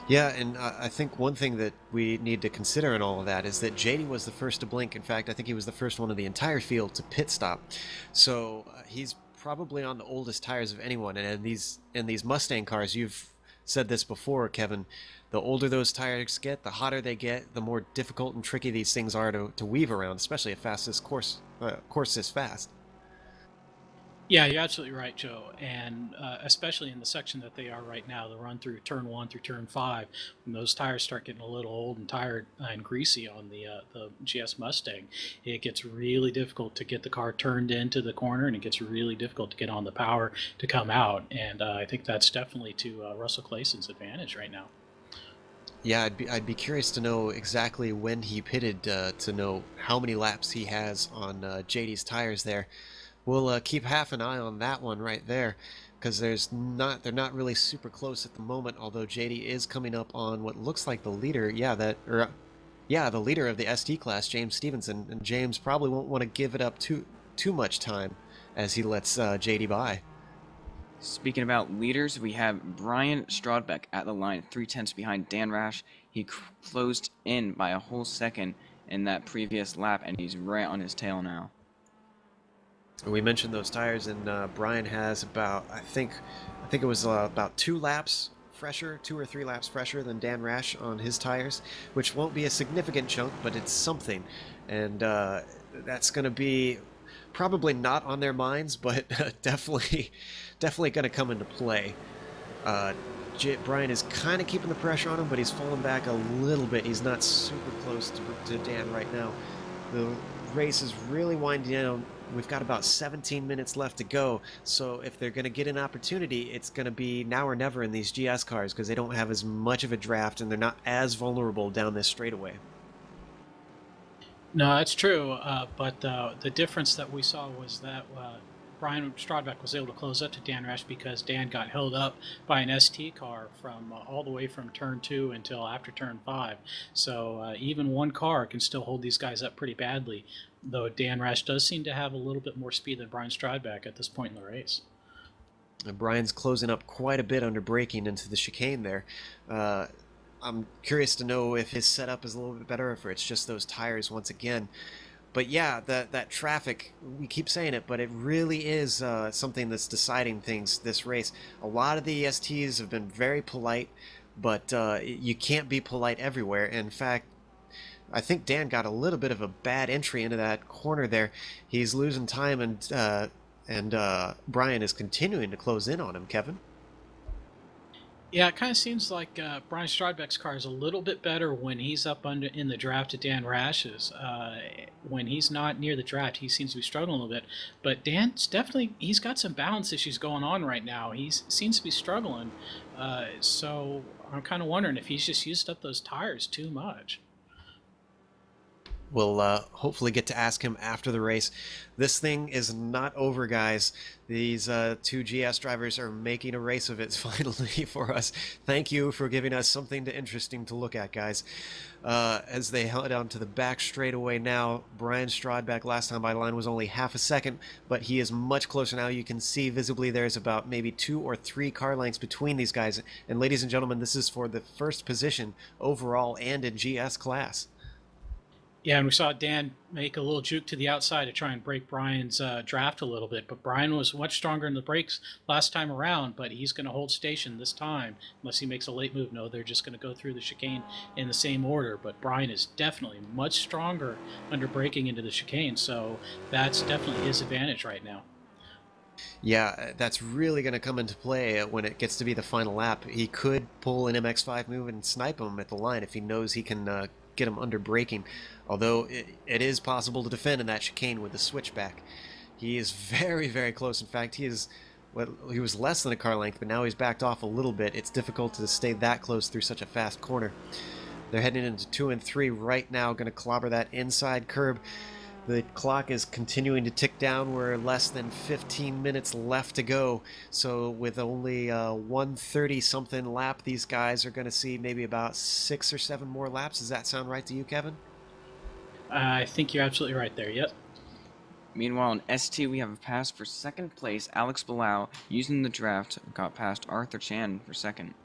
Yeah, and I think one thing that we need to consider in all of that is that JD was the first to blink. In fact, I think he was the first one of the entire field to pit stop. So he's probably on the oldest tires of anyone. And in these Mustang cars, you've said this before, Kevin, the older those tires get, the hotter they get, the more difficult and tricky these things are to weave around, especially a course this fast. Yeah, you're absolutely right, Joe. And especially in the section that they are right now, the run through turn 1 through turn 5, when those tires start getting a little old and tired and greasy on the GS Mustang, it gets really difficult to get the car turned into the corner, and it gets really difficult to get on the power to come out. And I think that's definitely to Russell Clayson's advantage right now. Yeah, I'd be curious to know exactly when he pitted to know how many laps he has on JD's tires there. We'll keep half an eye on that one right there, because they're not really super close at the moment. Although JD is coming up on what looks like the leader. The leader of the ST class, James Stevenson, and James probably won't want to give it up too much time as he lets JD by. Speaking about leaders, we have Brian Strodbeck at the line, 3/10 behind Dan Rash. He closed in by a whole second in that previous lap, and he's right on his tail now. We mentioned those tires, and Brian has about, I think it was about 2 or 3 laps fresher than Dan Rash on his tires, which won't be a significant chunk, but it's something. And that's going to be probably not on their minds, but definitely going to come into play. Brian is kind of keeping the pressure on him, but he's falling back a little bit. He's not super close to Dan right now. The race is really winding down. We've got about 17 minutes left to go, so if they're going to get an opportunity, it's going to be now or never in these GS cars because they don't have as much of a draft and they're not as vulnerable down this straightaway. No, that's true, but the difference that we saw was that Brian Strodbeck was able to close up to Dan Resch because Dan got held up by an ST car from all the way from turn 2 until after turn 5. So even one car can still hold these guys up pretty badly, though Dan Resch does seem to have a little bit more speed than Brian Strodbeck at this point in the race. And Brian's closing up quite a bit under braking into the chicane there. I'm curious to know if his setup is a little bit better, or if it's just those tires once again. But yeah, that traffic, we keep saying it, but it really is something that's deciding things this race. A lot of the STs have been very polite, but you can't be polite everywhere. In fact, I think Dan got a little bit of a bad entry into that corner there. He's losing time, and Brian is continuing to close in on him, Kevin. Yeah, it kind of seems like Brian Strodbeck's car is a little bit better when he's up in the draft to Dan Rash's. When he's not near the draft, he seems to be struggling a little bit. But Dan's he's got some balance issues going on right now. He seems to be struggling. So I'm kind of wondering if he's just used up those tires too much. We'll hopefully get to ask him after the race. This thing is not over, guys. These two GS drivers are making a race of it finally for us. Thank you for giving us something interesting to look at, guys. As they head on to the back straightaway now, Brian Strodbeck last time by line was only half a second, but he is much closer now. You can see visibly there's about maybe 2 or 3 car lengths between these guys. And ladies and gentlemen, this is for the first position overall and in GS class. Yeah, and we saw Dan make a little juke to the outside to try and break Brian's draft a little bit. But Brian was much stronger in the brakes last time around, but he's going to hold station this time unless he makes a late move. No, they're just going to go through the chicane in the same order. But Brian is definitely much stronger under braking into the chicane, so that's definitely his advantage right now. Yeah, that's really going to come into play when it gets to be the final lap. He could pull an MX-5 move and snipe him at the line if he knows he can get him under braking, although it is possible to defend in that chicane with the switchback. He is very, very close. In fact, he was less than a car length, but now he's backed off a little bit. It's difficult to stay that close through such a fast corner. They're heading into 2 and 3 right now, going to clobber that inside curb. The clock is continuing to tick down. We're less than 15 minutes left to go. So with only 130-something lap, these guys are going to see maybe about 6 or 7 more laps. Does that sound right to you, Kevin? I think you're absolutely right there, yep. Meanwhile, in ST, we have a pass for second place. Alex Bilal, using the draft, got past Arthur Chan for second.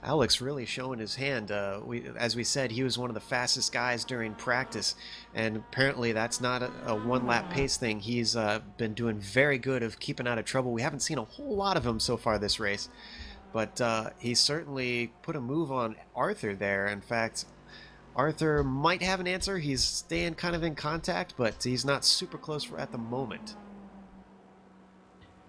Alex really showing his hand. As we said, he was one of the fastest guys during practice, and apparently that's not a one-lap pace thing. He's been doing very good of keeping out of trouble. We haven't seen a whole lot of him so far this race, but he certainly put a move on Arthur there. In fact, Arthur might have an answer. He's staying kind of in contact, but he's not super close at the moment.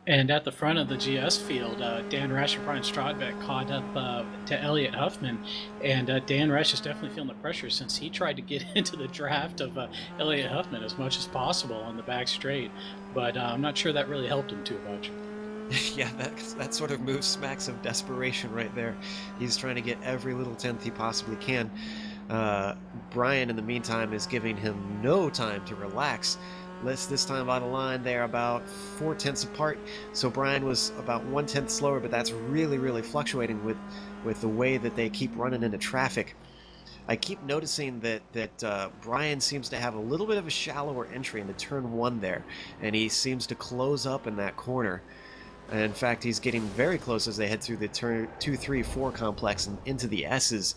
And at the front of the GS field, Dan Resch and Brian Strodbeck caught up to Elliot Huffman, and Dan Resch is definitely feeling the pressure since he tried to get into the draft of Elliot Huffman as much as possible on the back straight, but I'm not sure that really helped him too much. Yeah, that sort of move smacks of desperation right there. He's trying to get every little tenth he possibly can. Brian, in the meantime, is giving him no time to relax. This time on the line, they're about 4/10 apart, so Brian was about 1/10 slower, but that's really, really fluctuating with the way that they keep running into traffic. I keep noticing that Brian seems to have a little bit of a shallower entry into turn 1 there, and he seems to close up in that corner. And in fact, he's getting very close as they head through the turn 2, 3, 4 complex and into the S's.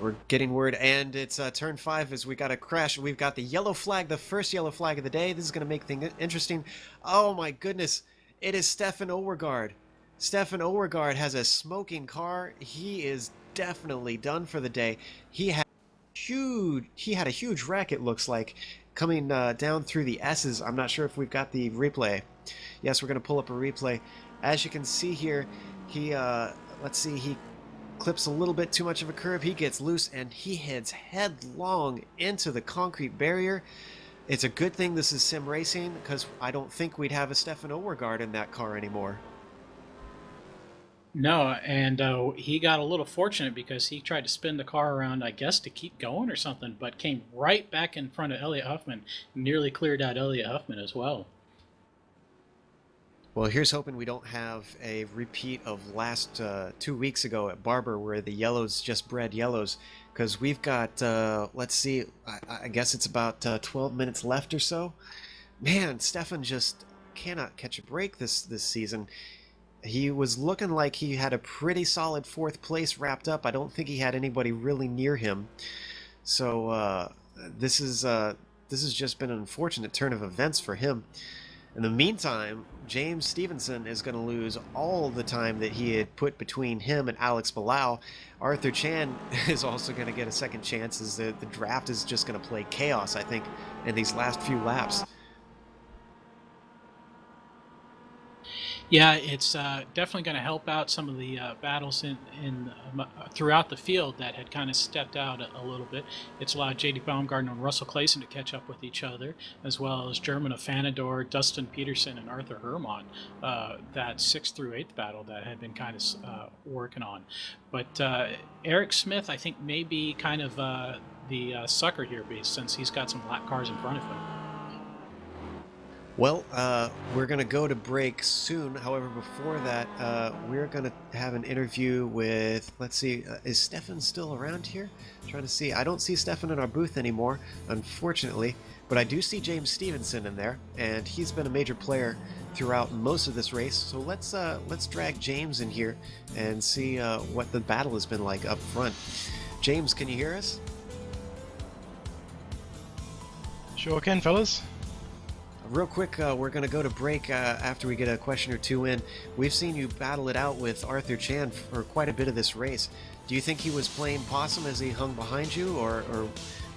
We're getting word, and it's turn 5 as we got a crash. We've got the yellow flag, the first yellow flag of the day. This is going to make things interesting. Oh my goodness, it is Stefan Overgaard. Stefan Overgaard has a smoking car. He is definitely done for the day. He had a huge wreck, it looks like, coming down through the S's. I'm not sure if we've got the replay. Yes, we're going to pull up a replay. As you can see here, he, let's see, he clips a little bit too much of a curve. He gets loose and he heads headlong into the concrete barrier. It's a good thing this is sim racing, because I don't think we'd have a Stefan Overgaard in that car anymore. No, and he got a little fortunate because he tried to spin the car around, I guess, to keep going or something, but came right back in front of Elliot Huffman, nearly cleared out Elliot Huffman as well. Well, here's hoping we don't have a repeat of last 2 weeks ago at Barber where the yellows just bred yellows, because we've got, let's see, I guess it's about 12 minutes left or so. Man, Stefan just cannot catch a break this season. He was looking like he had a pretty solid 4th place wrapped up. I don't think he had anybody really near him. So this has just been an unfortunate turn of events for him. In the meantime, James Stevenson is going to lose all the time that he had put between him and Alex Bilal. Arthur Chan is also going to get a second chance, as the draft is just going to play chaos, I think, in these last few laps. Yeah, it's definitely going to help out some of the battles throughout the field that had kind of stepped out a little bit. It's allowed J.D. Baumgartner and Russell Clayson to catch up with each other, as well as German Afanador, Dustin Peterson, and Arthur Herman, that 6th through 8th battle that had been kind of working on. But Eric Smith, I think, may be kind of the sucker here, since he's got some lap cars in front of him. Well, we're going to go to break soon. However, before that, we're going to have an interview with, let's see, is Stefan still around here? I'm trying to see. I don't see Stefan in our booth anymore, unfortunately, but I do see James Stevenson in there, and he's been a major player throughout most of this race. So let's drag James in here and see what the battle has been like up front. James, can you hear us? Sure can, fellas. Real quick, we're going to go to break after we get a question or two in. We've seen you battle it out with Arthur Chan for quite a bit of this race. Do you think he was playing possum as he hung behind you, or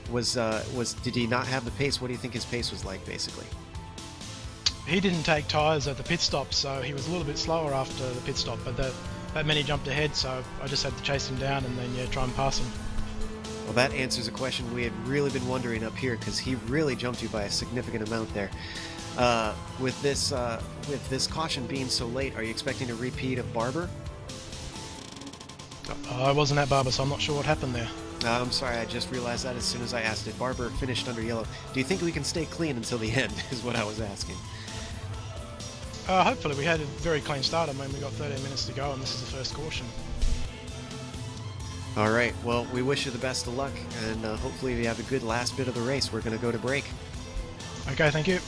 did he not have the pace? What do you think his pace was like, basically? He didn't take tyres at the pit stop, so he was a little bit slower after the pit stop, but that meant he jumped ahead, so I just had to chase him down and then try and pass him. Well, that answers a question we had really been wondering up here, because he really jumped you by a significant amount there. With this caution being so late, are you expecting a repeat of Barber? I wasn't at Barber, so I'm not sure what happened there. I'm sorry, I just realized that as soon as I asked it. Barber finished under yellow. Do you think we can stay clean until the end, is what I was asking. Hopefully. We had a very clean start. I mean, we got 13 minutes to go, and this is the first caution. All right, well, we wish you the best of luck, and hopefully you have a good last bit of the race. We're going to go to break. Okay, thank you.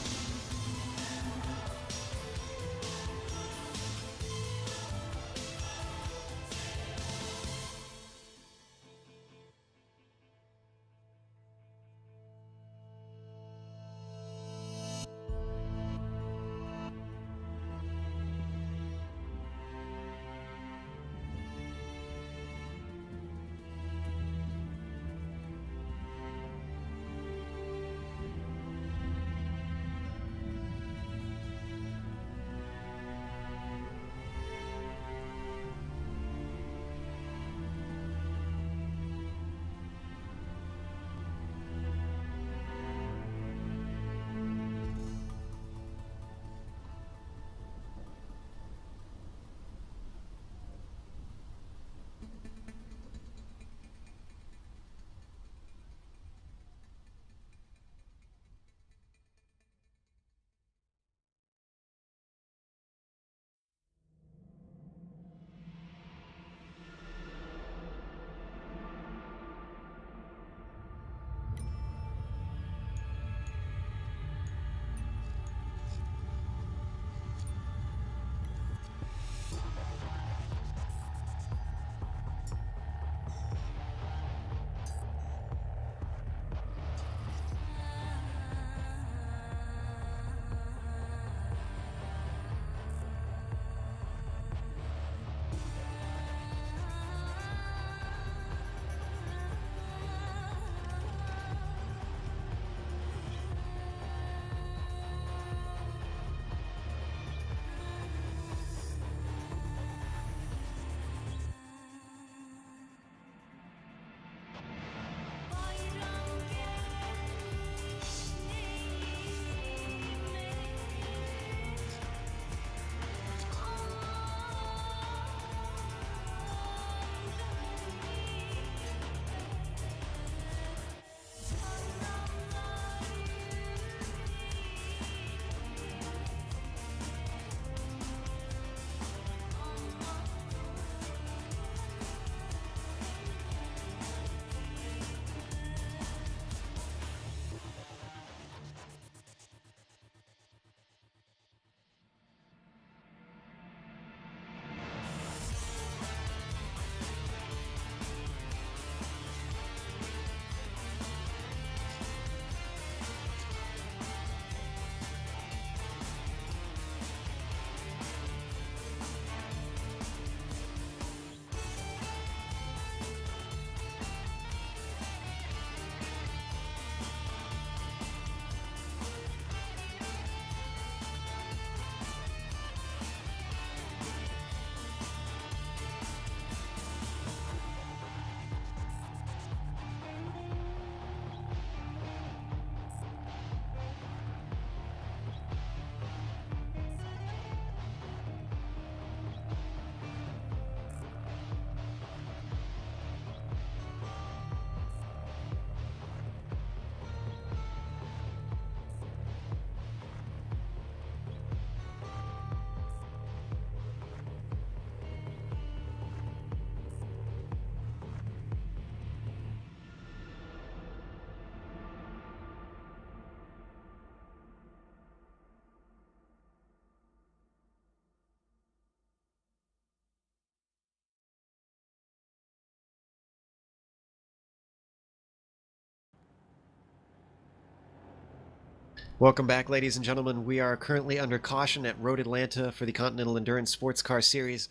Welcome back, ladies and gentlemen. We are currently under caution at Road Atlanta for the Continental Endurance Sports Car Series.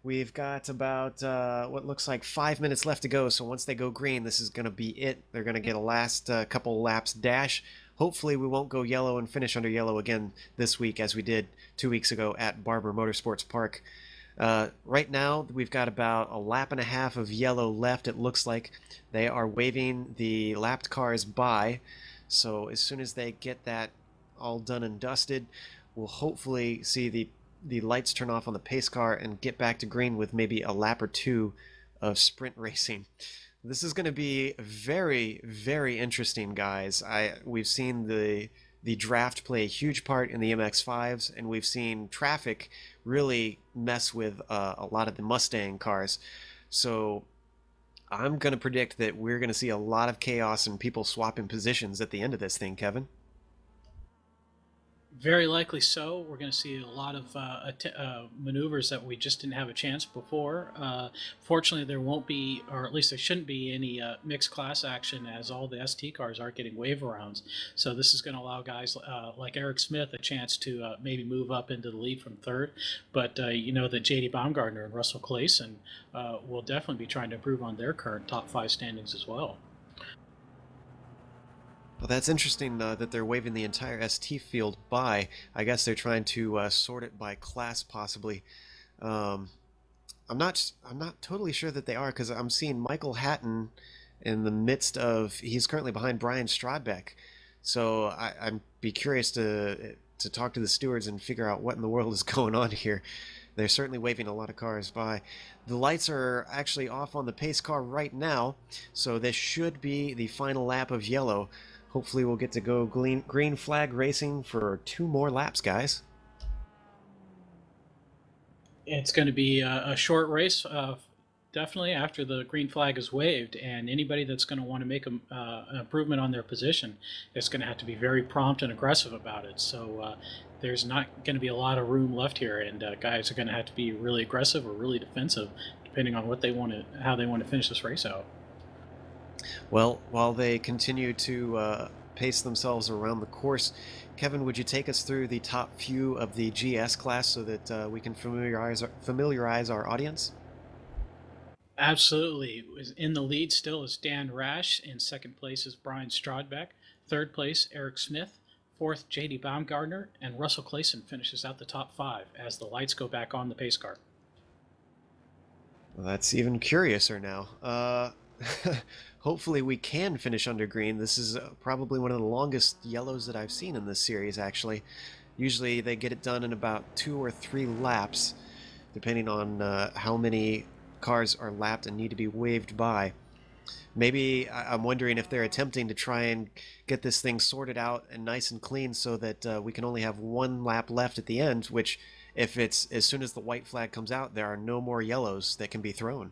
We've got about what looks like 5 minutes left to go, so once they go green, this is going to be it. They're going to get a last couple laps dash. Hopefully we won't go yellow and finish under yellow again this week as we did 2 weeks ago at Barber Motorsports Park. Right now, we've got about a lap and a half of yellow left, it looks like. They are waving the lapped cars by. So as soon as they get that all done and dusted, we'll hopefully see the lights turn off on the pace car and get back to green with maybe a lap or two of sprint racing. This is going to be very, very interesting, guys. We've seen the draft play a huge part in the MX-5s, and we've seen traffic really mess with a lot of the Mustang cars. So I'm going to predict that we're going to see a lot of chaos and people swapping positions at the end of this thing, Kevin. Very likely so. We're going to see a lot of maneuvers that we just didn't have a chance before. Fortunately, there won't be, or at least there shouldn't be, any mixed class action as all the ST cars aren't getting wave arounds. So this is going to allow guys like Eric Smith a chance to maybe move up into the lead from third. But you know that J.D. Baumgartner and Russell Clayson will definitely be trying to improve on their current top 5 standings as well. Well, that's interesting that they're waving the entire ST field by. I guess they're trying to sort it by class, possibly. I'm not totally sure that they are, because I'm seeing Michael Hatton in the midst of. He's currently behind Brian Strodbeck, so I'd be curious to talk to the stewards and figure out what in the world is going on here. They're certainly waving a lot of cars by. The lights are actually off on the pace car right now, so this should be the final lap of yellow. Hopefully we'll get to go green flag racing for 2 more laps, guys. It's going to be a short race, definitely, after the green flag is waved, and anybody that's going to want to make an improvement on their position is going to have to be very prompt and aggressive about it. So there's not going to be a lot of room left here, and guys are going to have to be really aggressive or really defensive, depending on what they want to, how they want to finish this race out. Well, while they continue to pace themselves around the course, Kevin, would you take us through the top few of the GS class so that we can familiarize our audience? Absolutely. In the lead still is Dan Rash. In second place is Brian Strodbeck. Third place, Eric Smith. Fourth, J.D. Baumgartner. And Russell Clayson finishes out the top 5 as the lights go back on the pace car. Well, that's even curiouser now. Hopefully we can finish under green. This is probably one of the longest yellows that I've seen in this series, actually. Usually they get it done in about 2 or 3 laps, depending on how many cars are lapped and need to be waved by. Maybe I'm wondering if they're attempting to try and get this thing sorted out and nice and clean so that we can only have 1 lap left at the end, which, if it's as soon as the white flag comes out, there are no more yellows that can be thrown.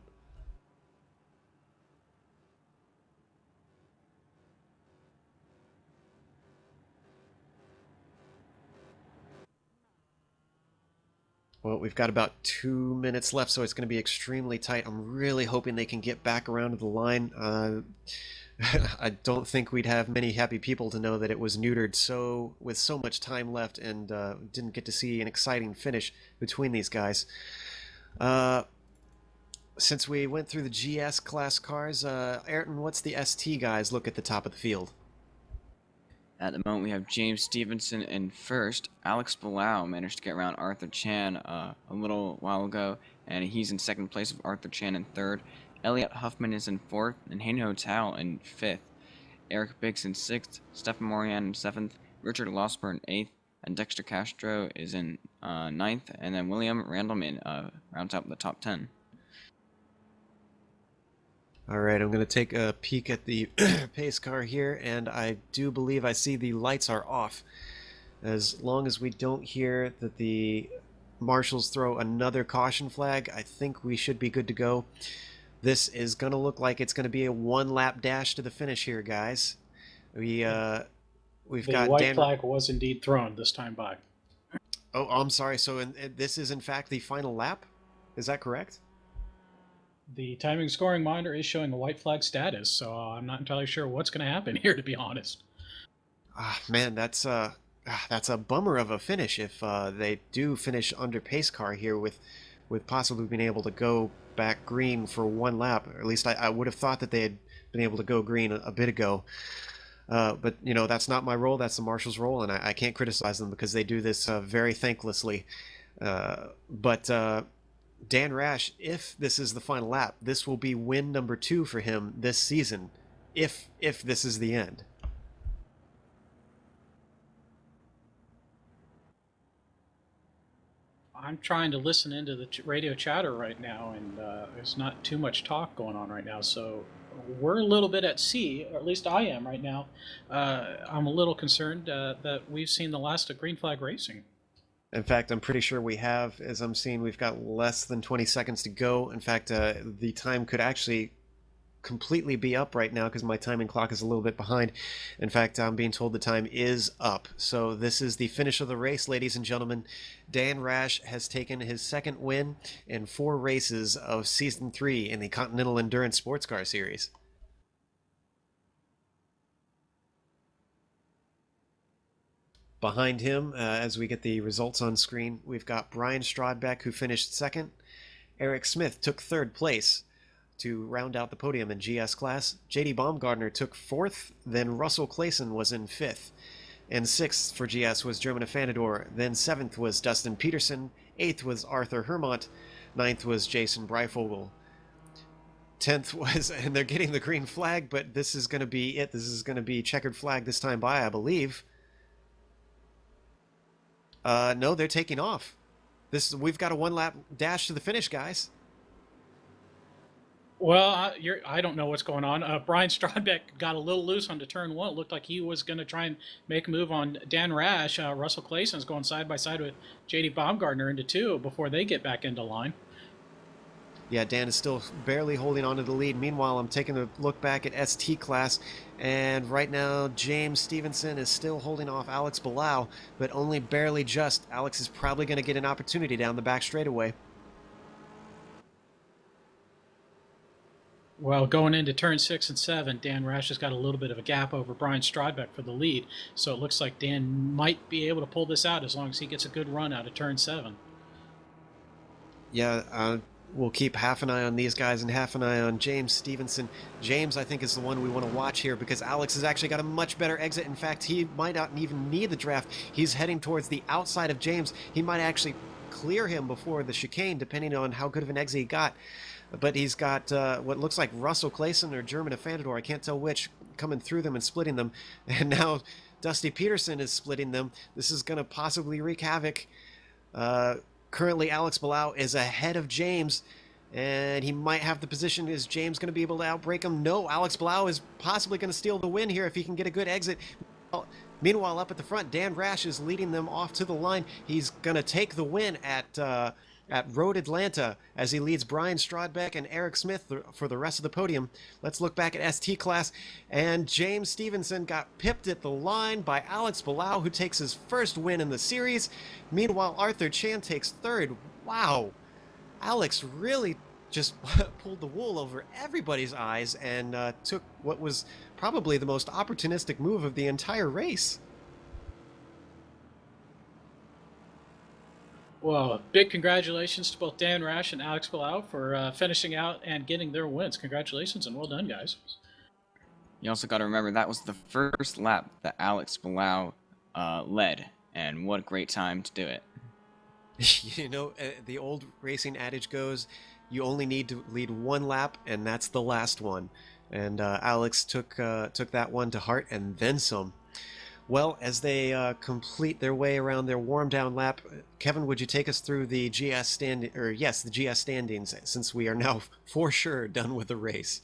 Well, we've got about 2 minutes left, so it's going to be extremely tight. I'm really hoping they can get back around to the line. I don't think we'd have many happy people to know that it was neutered with so much time left and didn't get to see an exciting finish between these guys. Since we went through the GS class cars, Ayrton, what's the ST guys look at the top of the field? At the moment, we have James Stevenson in first. Alex Palau managed to get around Arthur Chan a little while ago, and he's in second place with Arthur Chan in third. Elliot Huffman is in fourth, and Heino Tao in fifth. Eric Biggs in sixth, Stefan Morian in seventh, Richard Losper in eighth, and Dexter Castro is in ninth, and then William Randleman rounds out the top 10. All right, I'm going to take a peek at the pace car here, and I do believe I see the lights are off. As long as we don't hear that the marshals throw another caution flag, I think we should be good to go. This is going to look like it's going to be a 1-lap dash to the finish here, guys. We've got the white flag was indeed thrown this time by. Oh, I'm sorry. So this is in fact the final lap? Is that correct? The timing scoring monitor is showing a white flag status, so I'm not entirely sure what's going to happen here, to be honest. Man, that's a bummer of a finish if they do finish under pace car here with possibly being able to go back green for one lap. Or at least I would have thought that they had been able to go green a bit ago. But, that's not my role. That's the marshal's role, and I can't criticize them because they do this very thanklessly. But Dan Rash, if this is the final lap, this will be win number 2 for him this season, if this is the end. I'm trying to listen into the radio chatter right now, and there's not too much talk going on right now, so we're a little bit at sea, or at least I am right now. I'm a little concerned that we've seen the last of green flag racing. In fact, I'm pretty sure we have. As I'm seeing, we've got less than 20 seconds to go. In fact, the time could actually completely be up right now because my timing clock is a little bit behind. In fact, I'm being told the time is up. So this is the finish of the race, ladies and gentlemen. Dan Rash has taken his second win in 4 races of Season 3 in the Continental Endurance Sports Car Series. Behind him, as we get the results on screen, we've got Brian Strodbeck, who finished second. Eric Smith took third place to round out the podium in GS class. JD Baumgartner took 4th, then Russell Clayson was in 5th. And 6th for GS was German Afanador, then 7th was Dustin Peterson, 8th was Arthur Hermont, 9th was Jason Breifogel. 10th was, and they're getting the green flag, but this is going to be it. This is going to be checkered flag this time by, I believe. No, they're taking off. We've got a 1-lap dash to the finish, guys. Well, I don't know what's going on. Brian Strodbeck got a little loose onto turn 1. It looked like he was going to try and make a move on Dan Rash. Russell Clayson's going side by side with JD Baumgartner into 2 before they get back into line. Yeah, Dan is still barely holding on to the lead. Meanwhile, I'm taking a look back at ST class, and right now James Stevenson is still holding off Alex Bilal, but only barely just. Alex is probably going to get an opportunity down the back straightaway. Well, going into turn 6 and 7, Dan Rash has got a little bit of a gap over Brian Strodbeck for the lead, so it looks like Dan might be able to pull this out as long as he gets a good run out of turn 7. Yeah, we'll keep half an eye on these guys and half an eye on James Stevenson. James, I think, is the one we want to watch here because Alex has actually got a much better exit. In fact, he might not even need the draft. He's heading towards the outside of James. He might actually clear him before the chicane, depending on how good of an exit he got. But he's got what looks like Russell Clayson or German Afanador, I can't tell which, coming through them and splitting them. And now Dusty Peterson is splitting them. This is going to possibly wreak havoc. Currently, Alex Bilal is ahead of James, and he might have the position. Is James going to be able to outbreak him? No, Alex Bilal is possibly going to steal the win here if he can get a good exit. Meanwhile, up at the front, Dan Rash is leading them off to the line. He's going to take the win at Road Atlanta as he leads Brian Strodbeck and Eric Smith for the rest of the podium. Let's look back at ST class, and James Stevenson got pipped at the line by Alex Bilal, who takes his first win in the series. Meanwhile, Arthur Chan takes 3rd. Wow, Alex really just pulled the wool over everybody's eyes and took what was probably the most opportunistic move of the entire race. Well, big congratulations to both Dan Rash and Alex Bilal for finishing out and getting their wins. Congratulations and well done, guys. You also got to remember that was the first lap that Alex Bilal led, and what a great time to do it. You know, the old racing adage goes, you only need to lead 1 lap, and that's the last one. And Alex took that one to heart and then some. Well, as they complete their way around their warm-down lap, Kevin, would you take us through the GS standings, since we are now for sure done with the race?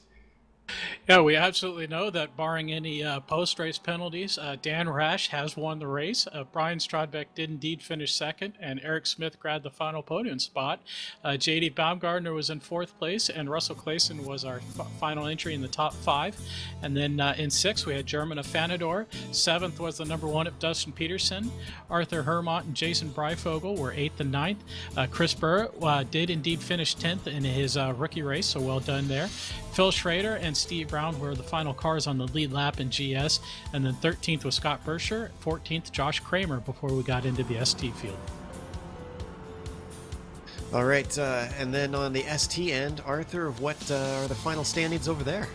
Yeah, we absolutely know that barring any post-race penalties, Dan Rash has won the race. Brian Strodbeck did indeed finish second, and Eric Smith grabbed the final podium spot. JD Baumgartner was in 4th place, and Russell Clayson was our final entry in the top 5. And then in 6th, we had German Afanador. 7th was the number 1 of Dustin Peterson. Arthur Hermont and Jason Breifogel were 8th and 9th. Chris Burr did indeed finish 10th in his rookie race, so well done there. Phil Schrader and Steve Brown round were the final cars on the lead lap in GS, and then 13th was Scott Bersher, 14th Josh Kramer before we got into the ST field. All right, and then on the ST end, Arthur, what are the final standings over there?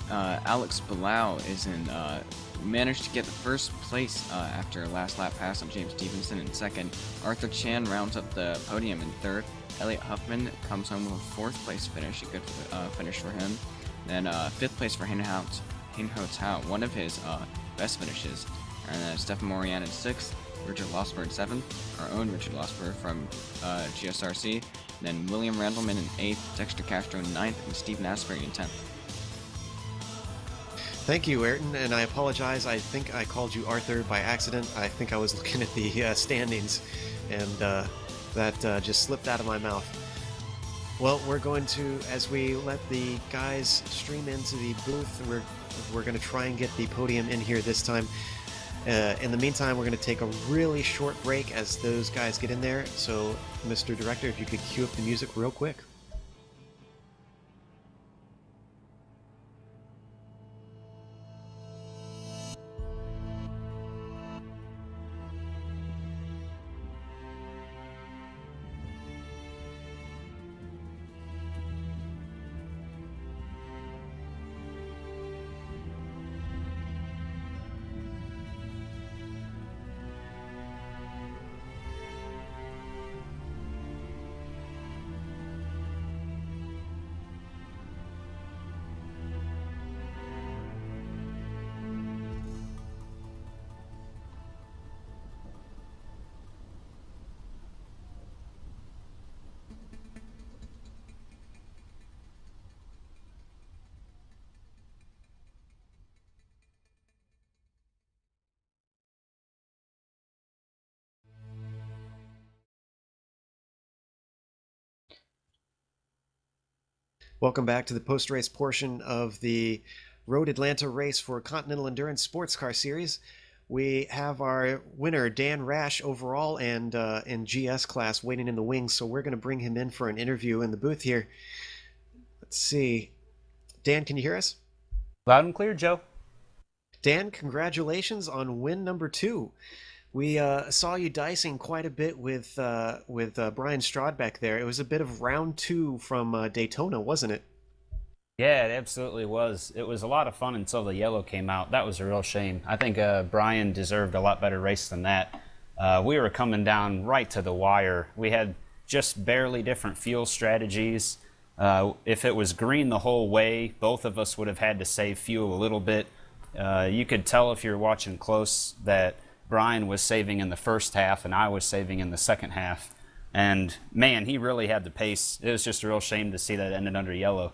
Alex Bilal managed to get the first place after a last lap pass on James Stevenson in second. Arthur Chan rounds up the podium in third. Elliot Huffman comes home with a fourth place finish, a good finish for him. Then fifth place for Hinho Tao, one of his best finishes. And then Stefan Morian in sixth, Richard Losper in seventh, our own Richard Losper from GSRC. Then William Randleman in eighth, Dexter Castro in ninth, and Stephen Asbury in 10th. Thank you, Ayrton, and I apologize. I think I called you Arthur by accident. I think I was looking at the standings, and that just slipped out of my mouth. Well, we're going to, as we let the guys stream into the booth, we're going to try and get the podium in here this time. In the meantime, we're going to take a really short break as those guys get in there. So, Mr. Director, if you could cue up the music real quick. Welcome back to the post-race portion of the Road Atlanta race for Continental Endurance Sports Car Series. We have our winner, Dan Rash, overall and in GS class waiting in the wings, so we're going to bring him in for an interview in the booth here. Let's see. Dan, can you hear us? Loud and clear, Joe. Dan, congratulations on win number 2. We saw you dicing quite a bit with Brian Strodbeck there. It was a bit of round 2 from Daytona, wasn't it? Yeah, it absolutely was. It was a lot of fun until the yellow came out. That was a real shame. I think Brian deserved a lot better race than that. We were coming down right to the wire. We had just barely different fuel strategies. If it was green the whole way, both of us would have had to save fuel a little bit. You could tell if you're watching close that Brian was saving in the first half and I was saving in the second half. And man, he really had the pace. It was just a real shame to see that ended under yellow.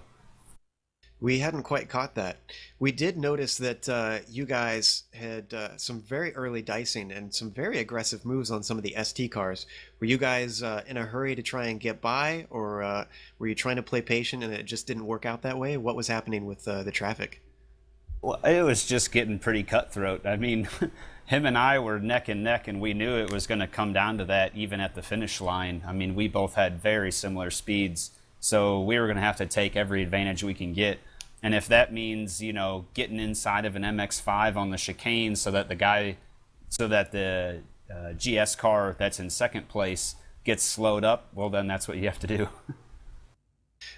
We hadn't quite caught that. We did notice that you guys had some very early dicing and some very aggressive moves on some of the ST cars. Were you guys in a hurry to try and get by, or were you trying to play patient and it just didn't work out that way? What was happening with the traffic? Well, it was just getting pretty cutthroat. I mean, him and I were neck and neck, and we knew it was going to come down to that even at the finish line. I mean, we both had very similar speeds, so we were going to have to take every advantage we can get. And if that means, you know, getting inside of an MX-5 on the chicane so that the GS car that's in second place gets slowed up, well, then that's what you have to do.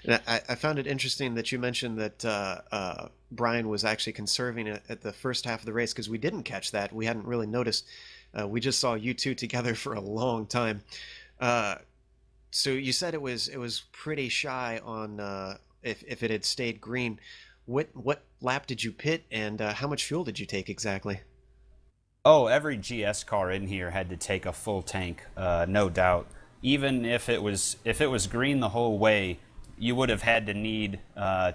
And I found it interesting that you mentioned that Brian was actually conserving it at the first half of the race, because we didn't catch that. We hadn't really noticed. We just saw you two together for a long time. So you said it was pretty shy on if it had stayed green. What lap did you pit, and how much fuel did you take exactly? Oh, every GS car in here had to take a full tank, no doubt. Even if it was green the whole way, you would have had to need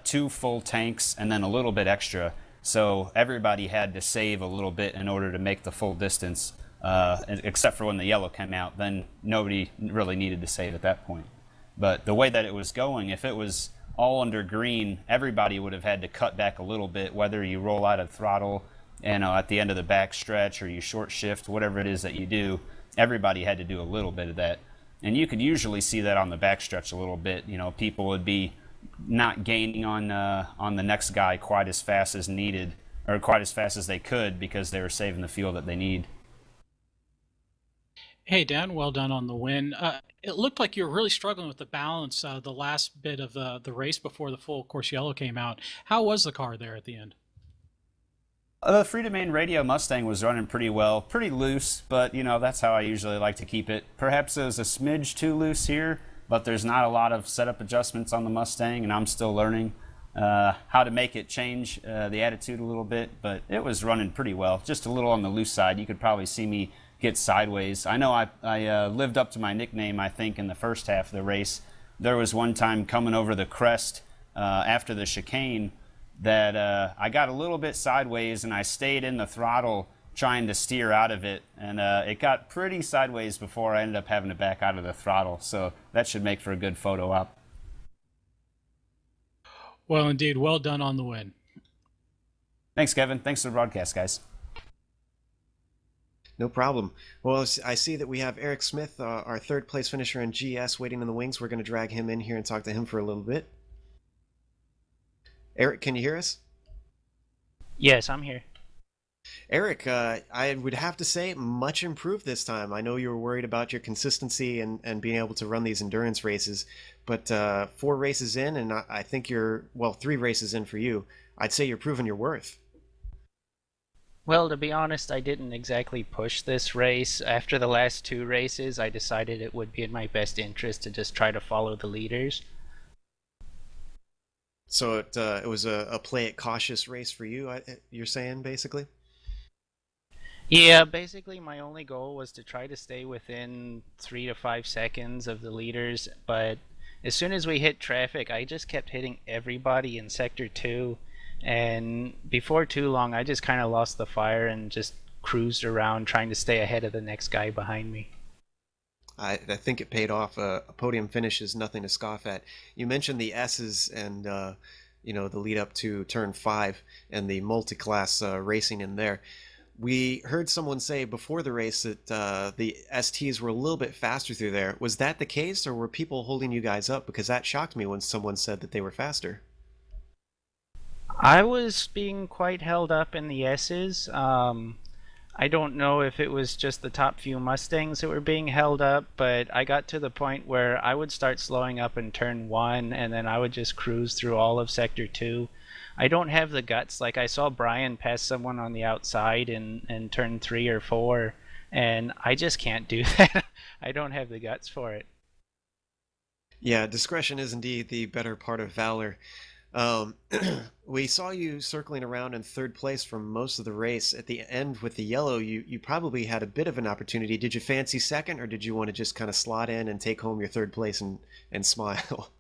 2 full tanks and then a little bit extra. So everybody had to save a little bit in order to make the full distance, except for when the yellow came out. Then nobody really needed to save at that point. But the way that it was going, if it was all under green, everybody would have had to cut back a little bit, whether you roll out of throttle and at the end of the back stretch, or you short shift, whatever it is that you do, everybody had to do a little bit of that. And you could usually see that on the backstretch a little bit. You know, people would be not gaining on the next guy quite as fast as needed, or quite as fast as they could, because they were saving the fuel that they need. Hey, Dan, well done on the win. It looked like you were really struggling with the balance the last bit of the race before the full course yellow came out. How was the car there at the end? The free domain radio Mustang was running pretty well, pretty loose, but that's how I usually like to keep it. Perhaps it was a smidge too loose here, but there's not a lot of setup adjustments on the Mustang, and I'm still learning how to make it change the attitude a little bit, but it was running pretty well, just a little on the loose side. You could probably see me get sideways. I know I lived up to my nickname, I think, in the first half of the race. There was one time coming over the crest after the chicane that I got a little bit sideways, and I stayed in the throttle trying to steer out of it, and it got pretty sideways before I ended up having to back out of the throttle, so that should make for a good photo op. Well, indeed, well done on the win. Thanks, Kevin. Thanks for the broadcast, guys. No problem. Well, I see that we have Eric Smith, our third place finisher in GS, waiting in the wings. We're going to drag him in here and talk to him for a little bit. Eric, can you hear us? Yes, I'm here. Eric, I would have to say much improved this time. I know you were worried about your consistency and being able to run these endurance races, but 4 races in, and I think you're, well, 3 races in for you, I'd say you're proving your worth. Well, to be honest, I didn't exactly push this race. After the last 2 races, I decided it would be in my best interest to just try to follow the leaders. So it was a play it cautious race for you, you're saying, basically? Yeah, basically my only goal was to try to stay within 3 to 5 seconds of the leaders, but as soon as we hit traffic, I just kept hitting everybody in Sector 2. And before too long, I just kind of lost the fire and just cruised around trying to stay ahead of the next guy behind me. I think it paid off. A podium finish is nothing to scoff at. You mentioned the S's and the lead up to turn 5 and the multi-class racing in there. We heard someone say before the race that the STs were a little bit faster through there. Was that the case, or were people holding you guys up? Because that shocked me when someone said that they were faster. I was being quite held up in the S's. I don't know if it was just the top few Mustangs that were being held up, but I got to the point where I would start slowing up in turn 1, and then I would just cruise through all of Sector 2. I don't have the guts. Like, I saw Brian pass someone on the outside in turn 3 or 4, and I just can't do that. I don't have the guts for it. Yeah, discretion is indeed the better part of valor. We saw you circling around in 3rd place for most of the race. At the end with the yellow, you probably had a bit of an opportunity. Did you fancy 2nd, or did you want to just kind of slot in and take home your 3rd place and smile?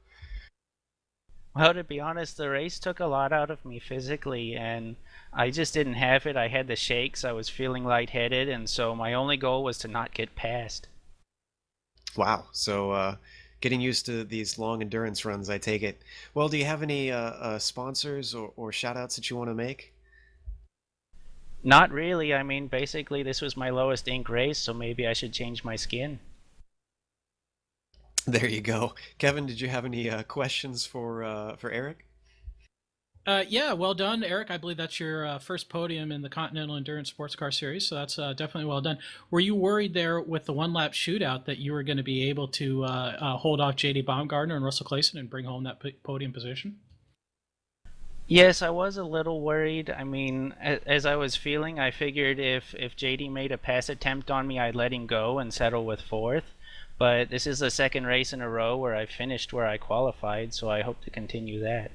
Well, to be honest, the race took a lot out of me physically, and I just didn't have it. I had the shakes, I was feeling lightheaded, and so my only goal was to not get passed. Wow, so getting used to these long endurance runs, I take it. Well, do you have any sponsors or shout-outs that you want to make? Not really. I mean, basically, this was my lowest ink race, so maybe I should change my skin. There you go. Kevin, did you have any questions for Eric? Yeah, well done, Eric. I believe that's your first podium in the Continental Endurance Sports Car Series, so that's definitely well done. Were you worried there with the one-lap shootout that you were going to be able to hold off J.D. Baumgartner and Russell Clayson and bring home that podium position? Yes, I was a little worried. I mean, as I was feeling, I figured if JD made a pass attempt on me, I'd let him go and settle with 4th. But this is the 2nd race in a row where I finished where I qualified, so I hope to continue that.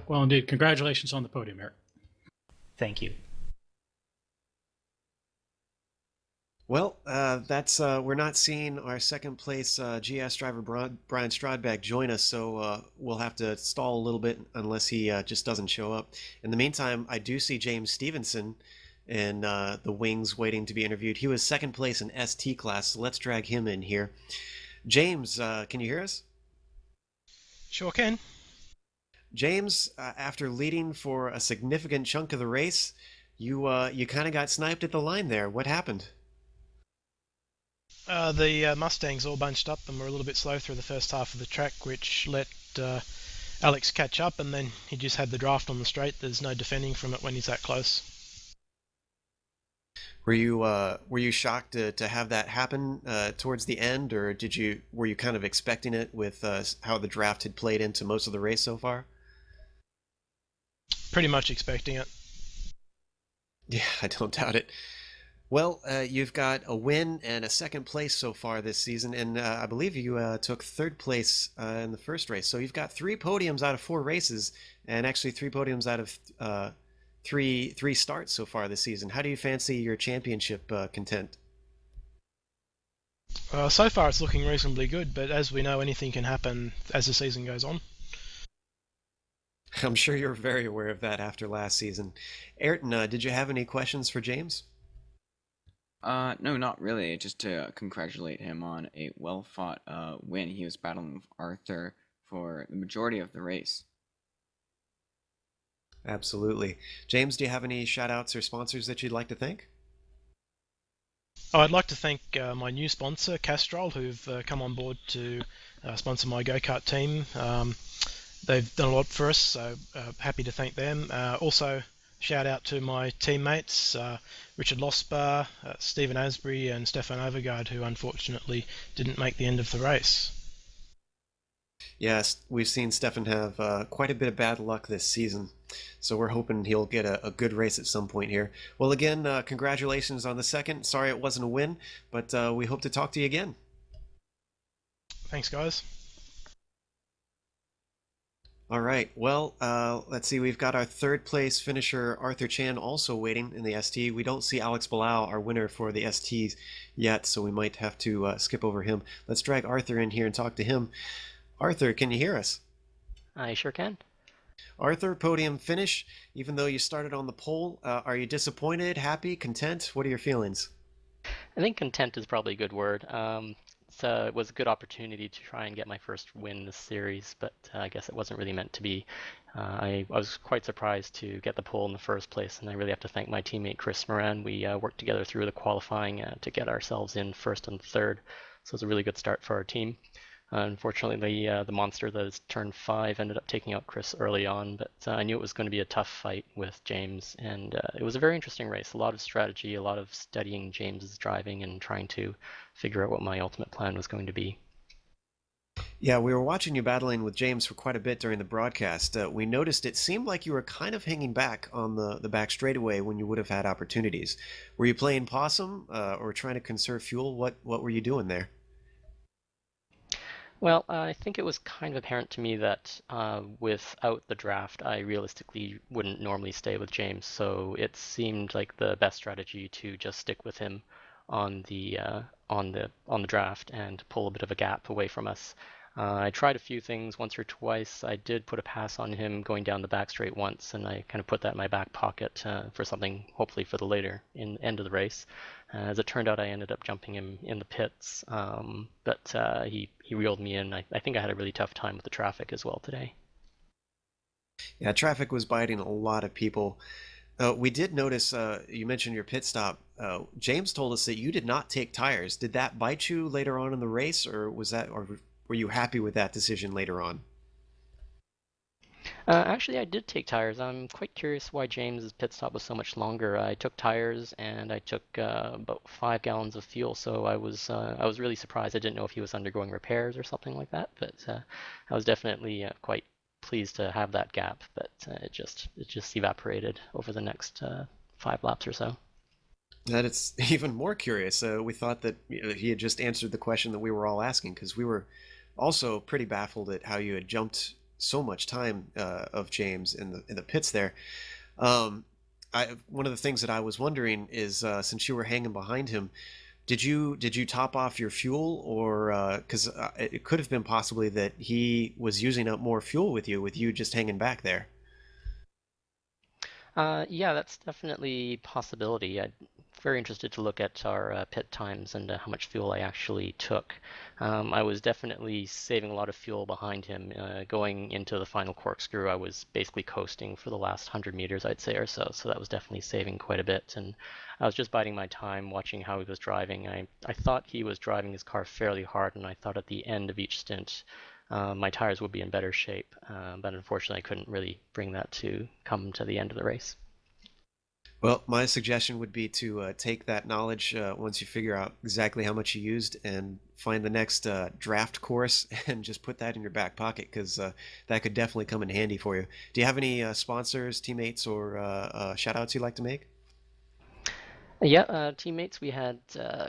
Well, indeed. Congratulations on the podium, Eric. Thank you. Well, that's we're not seeing our 2nd place GS driver Brian Strodbeck join us, so we'll have to stall a little bit unless he just doesn't show up. In the meantime, I do see James Stevenson in the wings waiting to be interviewed. He was 2nd place in ST class, so let's drag him in here. James, can you hear us? Sure can. James, after leading for a significant chunk of the race, you kind of got sniped at the line there. What happened? The Mustangs all bunched up and were a little bit slow through the first half of the track, which let Alex catch up, and then he just had the draft on the straight. There's no defending from it when he's that close. Were you shocked to have that happen towards the end, or were you kind of expecting it with how the draft had played into most of the race so far? Pretty much expecting it. Yeah, I don't doubt it. Well, you've got a win and a second place so far this season, and I believe you took third place in the first race. So you've got 3 podiums out of 4 races, and actually 3 podiums out of three starts so far this season. How do you fancy your championship content? So far it's looking reasonably good, but as we know, anything can happen as the season goes on. I'm sure you're very aware of that after last season. Ayrton, did you have any questions for James? No, not really. Just to congratulate him on a well-fought win. He was battling with Arthur for the majority of the race. Absolutely. James, do you have any shout-outs or sponsors that you'd like to thank? I'd like to thank my new sponsor, Castrol, who've come on board to sponsor my go-kart team. They've done a lot for us, so happy to thank them. Also, shout out to my teammates, Richard Losbar, Stephen Asbury, and Stefan Overgaard, who unfortunately didn't make the end of the race. Yes, we've seen Stefan have quite a bit of bad luck this season, so we're hoping he'll get a good race at some point here. Well, again, congratulations on the second. Sorry it wasn't a win, but we hope to talk to you again. Thanks, guys. All right, well, let's see. We've got our third place finisher, Arthur Chan, also waiting in the ST. We don't see Alex Bilal, our winner for the STs, yet, so we might have to skip over him. Let's drag Arthur in here and talk to him. Arthur, can you hear us? I sure can. Arthur, podium finish. Even though you started on the pole, are you disappointed, happy, content? What are your feelings? I think content is probably a good word. So it was a good opportunity to try and get my first win in this series, but I guess it wasn't really meant to be. I was quite surprised to get the pole in the first place, and I really have to thank my teammate Chris Moran. We worked together through the qualifying to get ourselves in first and third, so it was a really good start for our team. Unfortunately, the monster that is turned 5 ended up taking out Chris early on, but I knew it was going to be a tough fight with James, and it was a very interesting race. A lot of strategy, a lot of studying James's driving and trying to figure out what my ultimate plan was going to be. Yeah, we were watching you battling with James for quite a bit during the broadcast. We noticed it seemed like you were kind of hanging back on the back straightaway when you would have had opportunities. Were you playing possum or trying to conserve fuel? What were you doing there? Well, I think it was kind of apparent to me that without the draft, I realistically wouldn't normally stay with James. So it seemed like the best strategy to just stick with him on the draft and pull a bit of a gap away from us. I tried a few things once or twice. I did put a pass on him going down the back straight once, and I kind of put that in my back pocket for something, hopefully for the later in end of the race. As it turned out, I ended up jumping him in the pits, but he reeled me in. I think I had a really tough time with the traffic as well today. Yeah, traffic was biting a lot of people. We did notice, you mentioned your pit stop. James told us that you did not take tires. Did that bite you later on in the race, or were you happy with that decision later on? Actually, I did take tires. I'm quite curious why James's pit stop was so much longer. I took tires and I took about 5 gallons of fuel, so I was really surprised. I didn't know if he was undergoing repairs or something like that, but I was definitely quite pleased to have that gap. But it just evaporated over the next 5 laps or so. That it's even more curious. We thought that he had just answered the question that we were all asking, because we were also pretty baffled at how you had jumped so much time of James in the pits there. One of the things that I was wondering is, since you were hanging behind him, did you top off your fuel, or because it could have been possibly that he was using up more fuel with you just hanging back there? Yeah, that's definitely a possibility. very interested to look at our pit times and how much fuel I actually took. I was definitely saving a lot of fuel behind him. Going into the final corkscrew, I was basically coasting for the last 100 meters, I'd say, or so. So that was definitely saving quite a bit. And I was just biding my time, watching how he was driving. I thought he was driving his car fairly hard, and I thought at the end of each stint my tires would be in better shape. But unfortunately, I couldn't really bring that to come to the end of the race. Well, my suggestion would be to take that knowledge once you figure out exactly how much you used and find the next draft course and just put that in your back pocket, because that could definitely come in handy for you. Do you have any sponsors, teammates, or shout-outs you'd like to make? Yeah, teammates, we had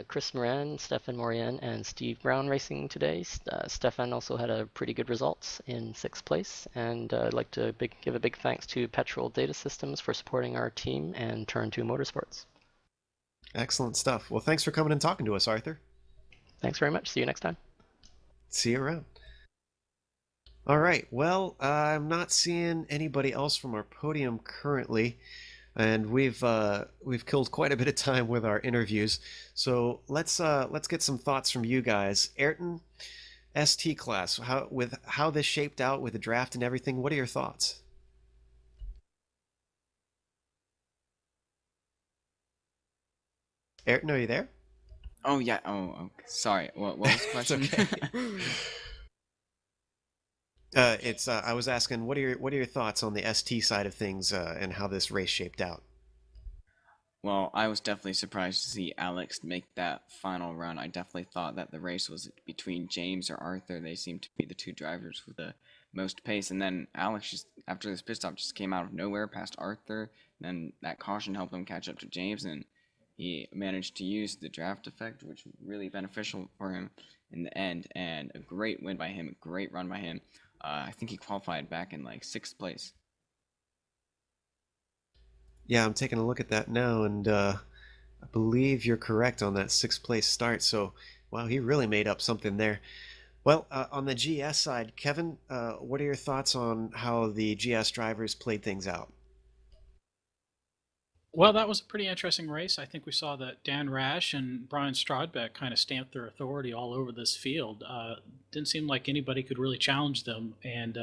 Chris Moran, Stefan Morian, and Steve Brown racing today. Stefan also had a pretty good results in 6th place, and I'd like to give a big thanks to Petrol Data Systems for supporting our team and Turn 2 Motorsports. Excellent stuff. Well, thanks for coming and talking to us, Arthur. Thanks very much. See you next time. See you around. All right. Well, I'm not seeing anybody else from our podium currently. And we've killed quite a bit of time with our interviews, so let's get some thoughts from you guys. Ayrton, ST class, how this shaped out with the draft and everything. What are your thoughts? Ayrton, are you there? Oh yeah. Oh, okay. Sorry. What was the question? I was asking, what are your thoughts on the ST side of things and how this race shaped out? Well, I was definitely surprised to see Alex make that final run. I definitely thought that the race was between James or Arthur. They seemed to be the two drivers with the most pace. And then Alex, just after this pit stop, just came out of nowhere past Arthur. And then that caution helped him catch up to James, and he managed to use the draft effect, which was really beneficial for him in the end. And a great win by him, a great run by him. I think he qualified back in like 6th place. Yeah, I'm taking a look at that now, and I believe you're correct on that 6th place start. So, wow, he really made up something there. Well, on the GS side, Kevin, what are your thoughts on how the GS drivers played things out? Well, that was a pretty interesting race. I think we saw that Dan Rash and Brian Strodbeck kind of stamped their authority all over this field. Didn't seem like anybody could really challenge them, and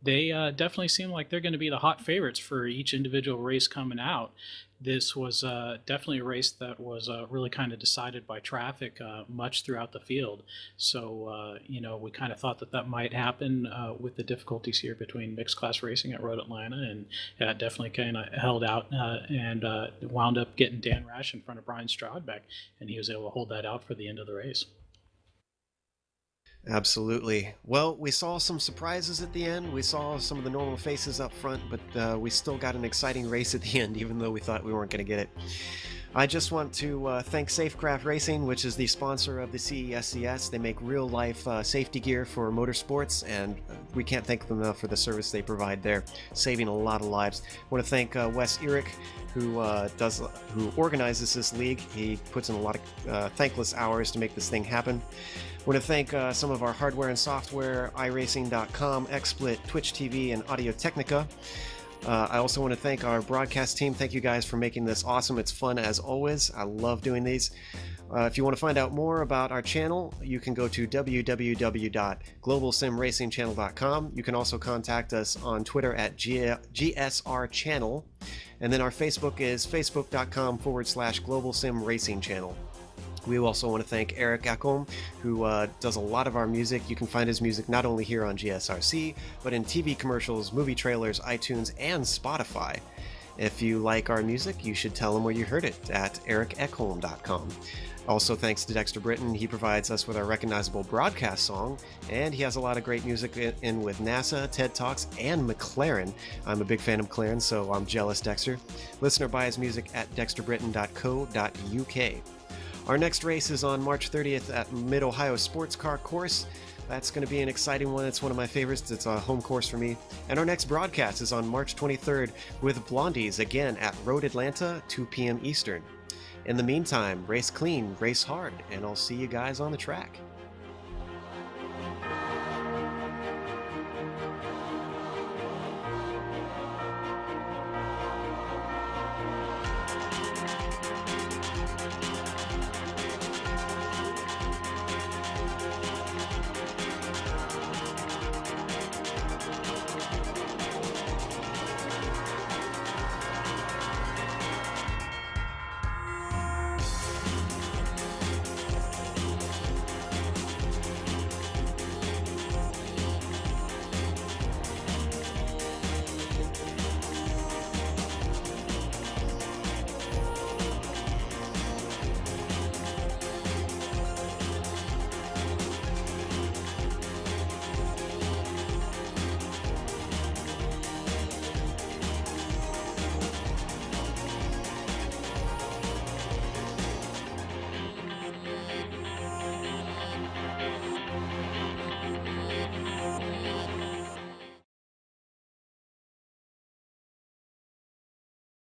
they definitely seem like they're going to be the hot favorites for each individual race coming out. This was definitely a race that was really kind of decided by traffic much throughout the field. So, we kind of thought that might happen with the difficulties here between mixed class racing at Road Atlanta, and definitely kind of held out and wound up getting Dan Rash in front of Brian Strodbeck, and he was able to hold that out for the end of the race. Absolutely. Well, we saw some surprises at the end. We saw some of the normal faces up front, but we still got an exciting race at the end, even though we thought we weren't going to get it. I just want to thank Safecraft Racing, which is the sponsor of the CESCS. They make real-life safety gear for motorsports, and we can't thank them enough for the service they provide there, saving a lot of lives. I want to thank Wes Eric, who organizes this league. He puts in a lot of thankless hours to make this thing happen. I want to thank some of our hardware and software, iRacing.com, XSplit, Twitch TV, and Audio Technica. I also want to thank our broadcast team. Thank you guys for making this awesome. It's fun as always. I love doing these. If you want to find out more about our channel, you can go to www.globalsimracingchannel.com. You can also contact us on Twitter at GSRChannel. And then our Facebook is facebook.com/Global Sim Racing Channel. We also want to thank Eric Ekholm, who does a lot of our music. You can find his music not only here on GSRC, but in TV commercials, movie trailers, iTunes, and Spotify. If you like our music, you should tell him where you heard it at ericekholm.com. Also, thanks to Dexter Britton. He provides us with our recognizable broadcast song, and he has a lot of great music in with NASA, TED Talks, and McLaren. I'm a big fan of McLaren, so I'm jealous, Dexter. Listener buy his music at dexterbritton.co.uk. Our next race is on March 30th at Mid-Ohio Sports Car Course. That's going to be an exciting one. It's one of my favorites. It's a home course for me. And our next broadcast is on March 23rd with Blondies, again at Road Atlanta, 2 p.m. Eastern. In the meantime, race clean, race hard, and I'll see you guys on the track.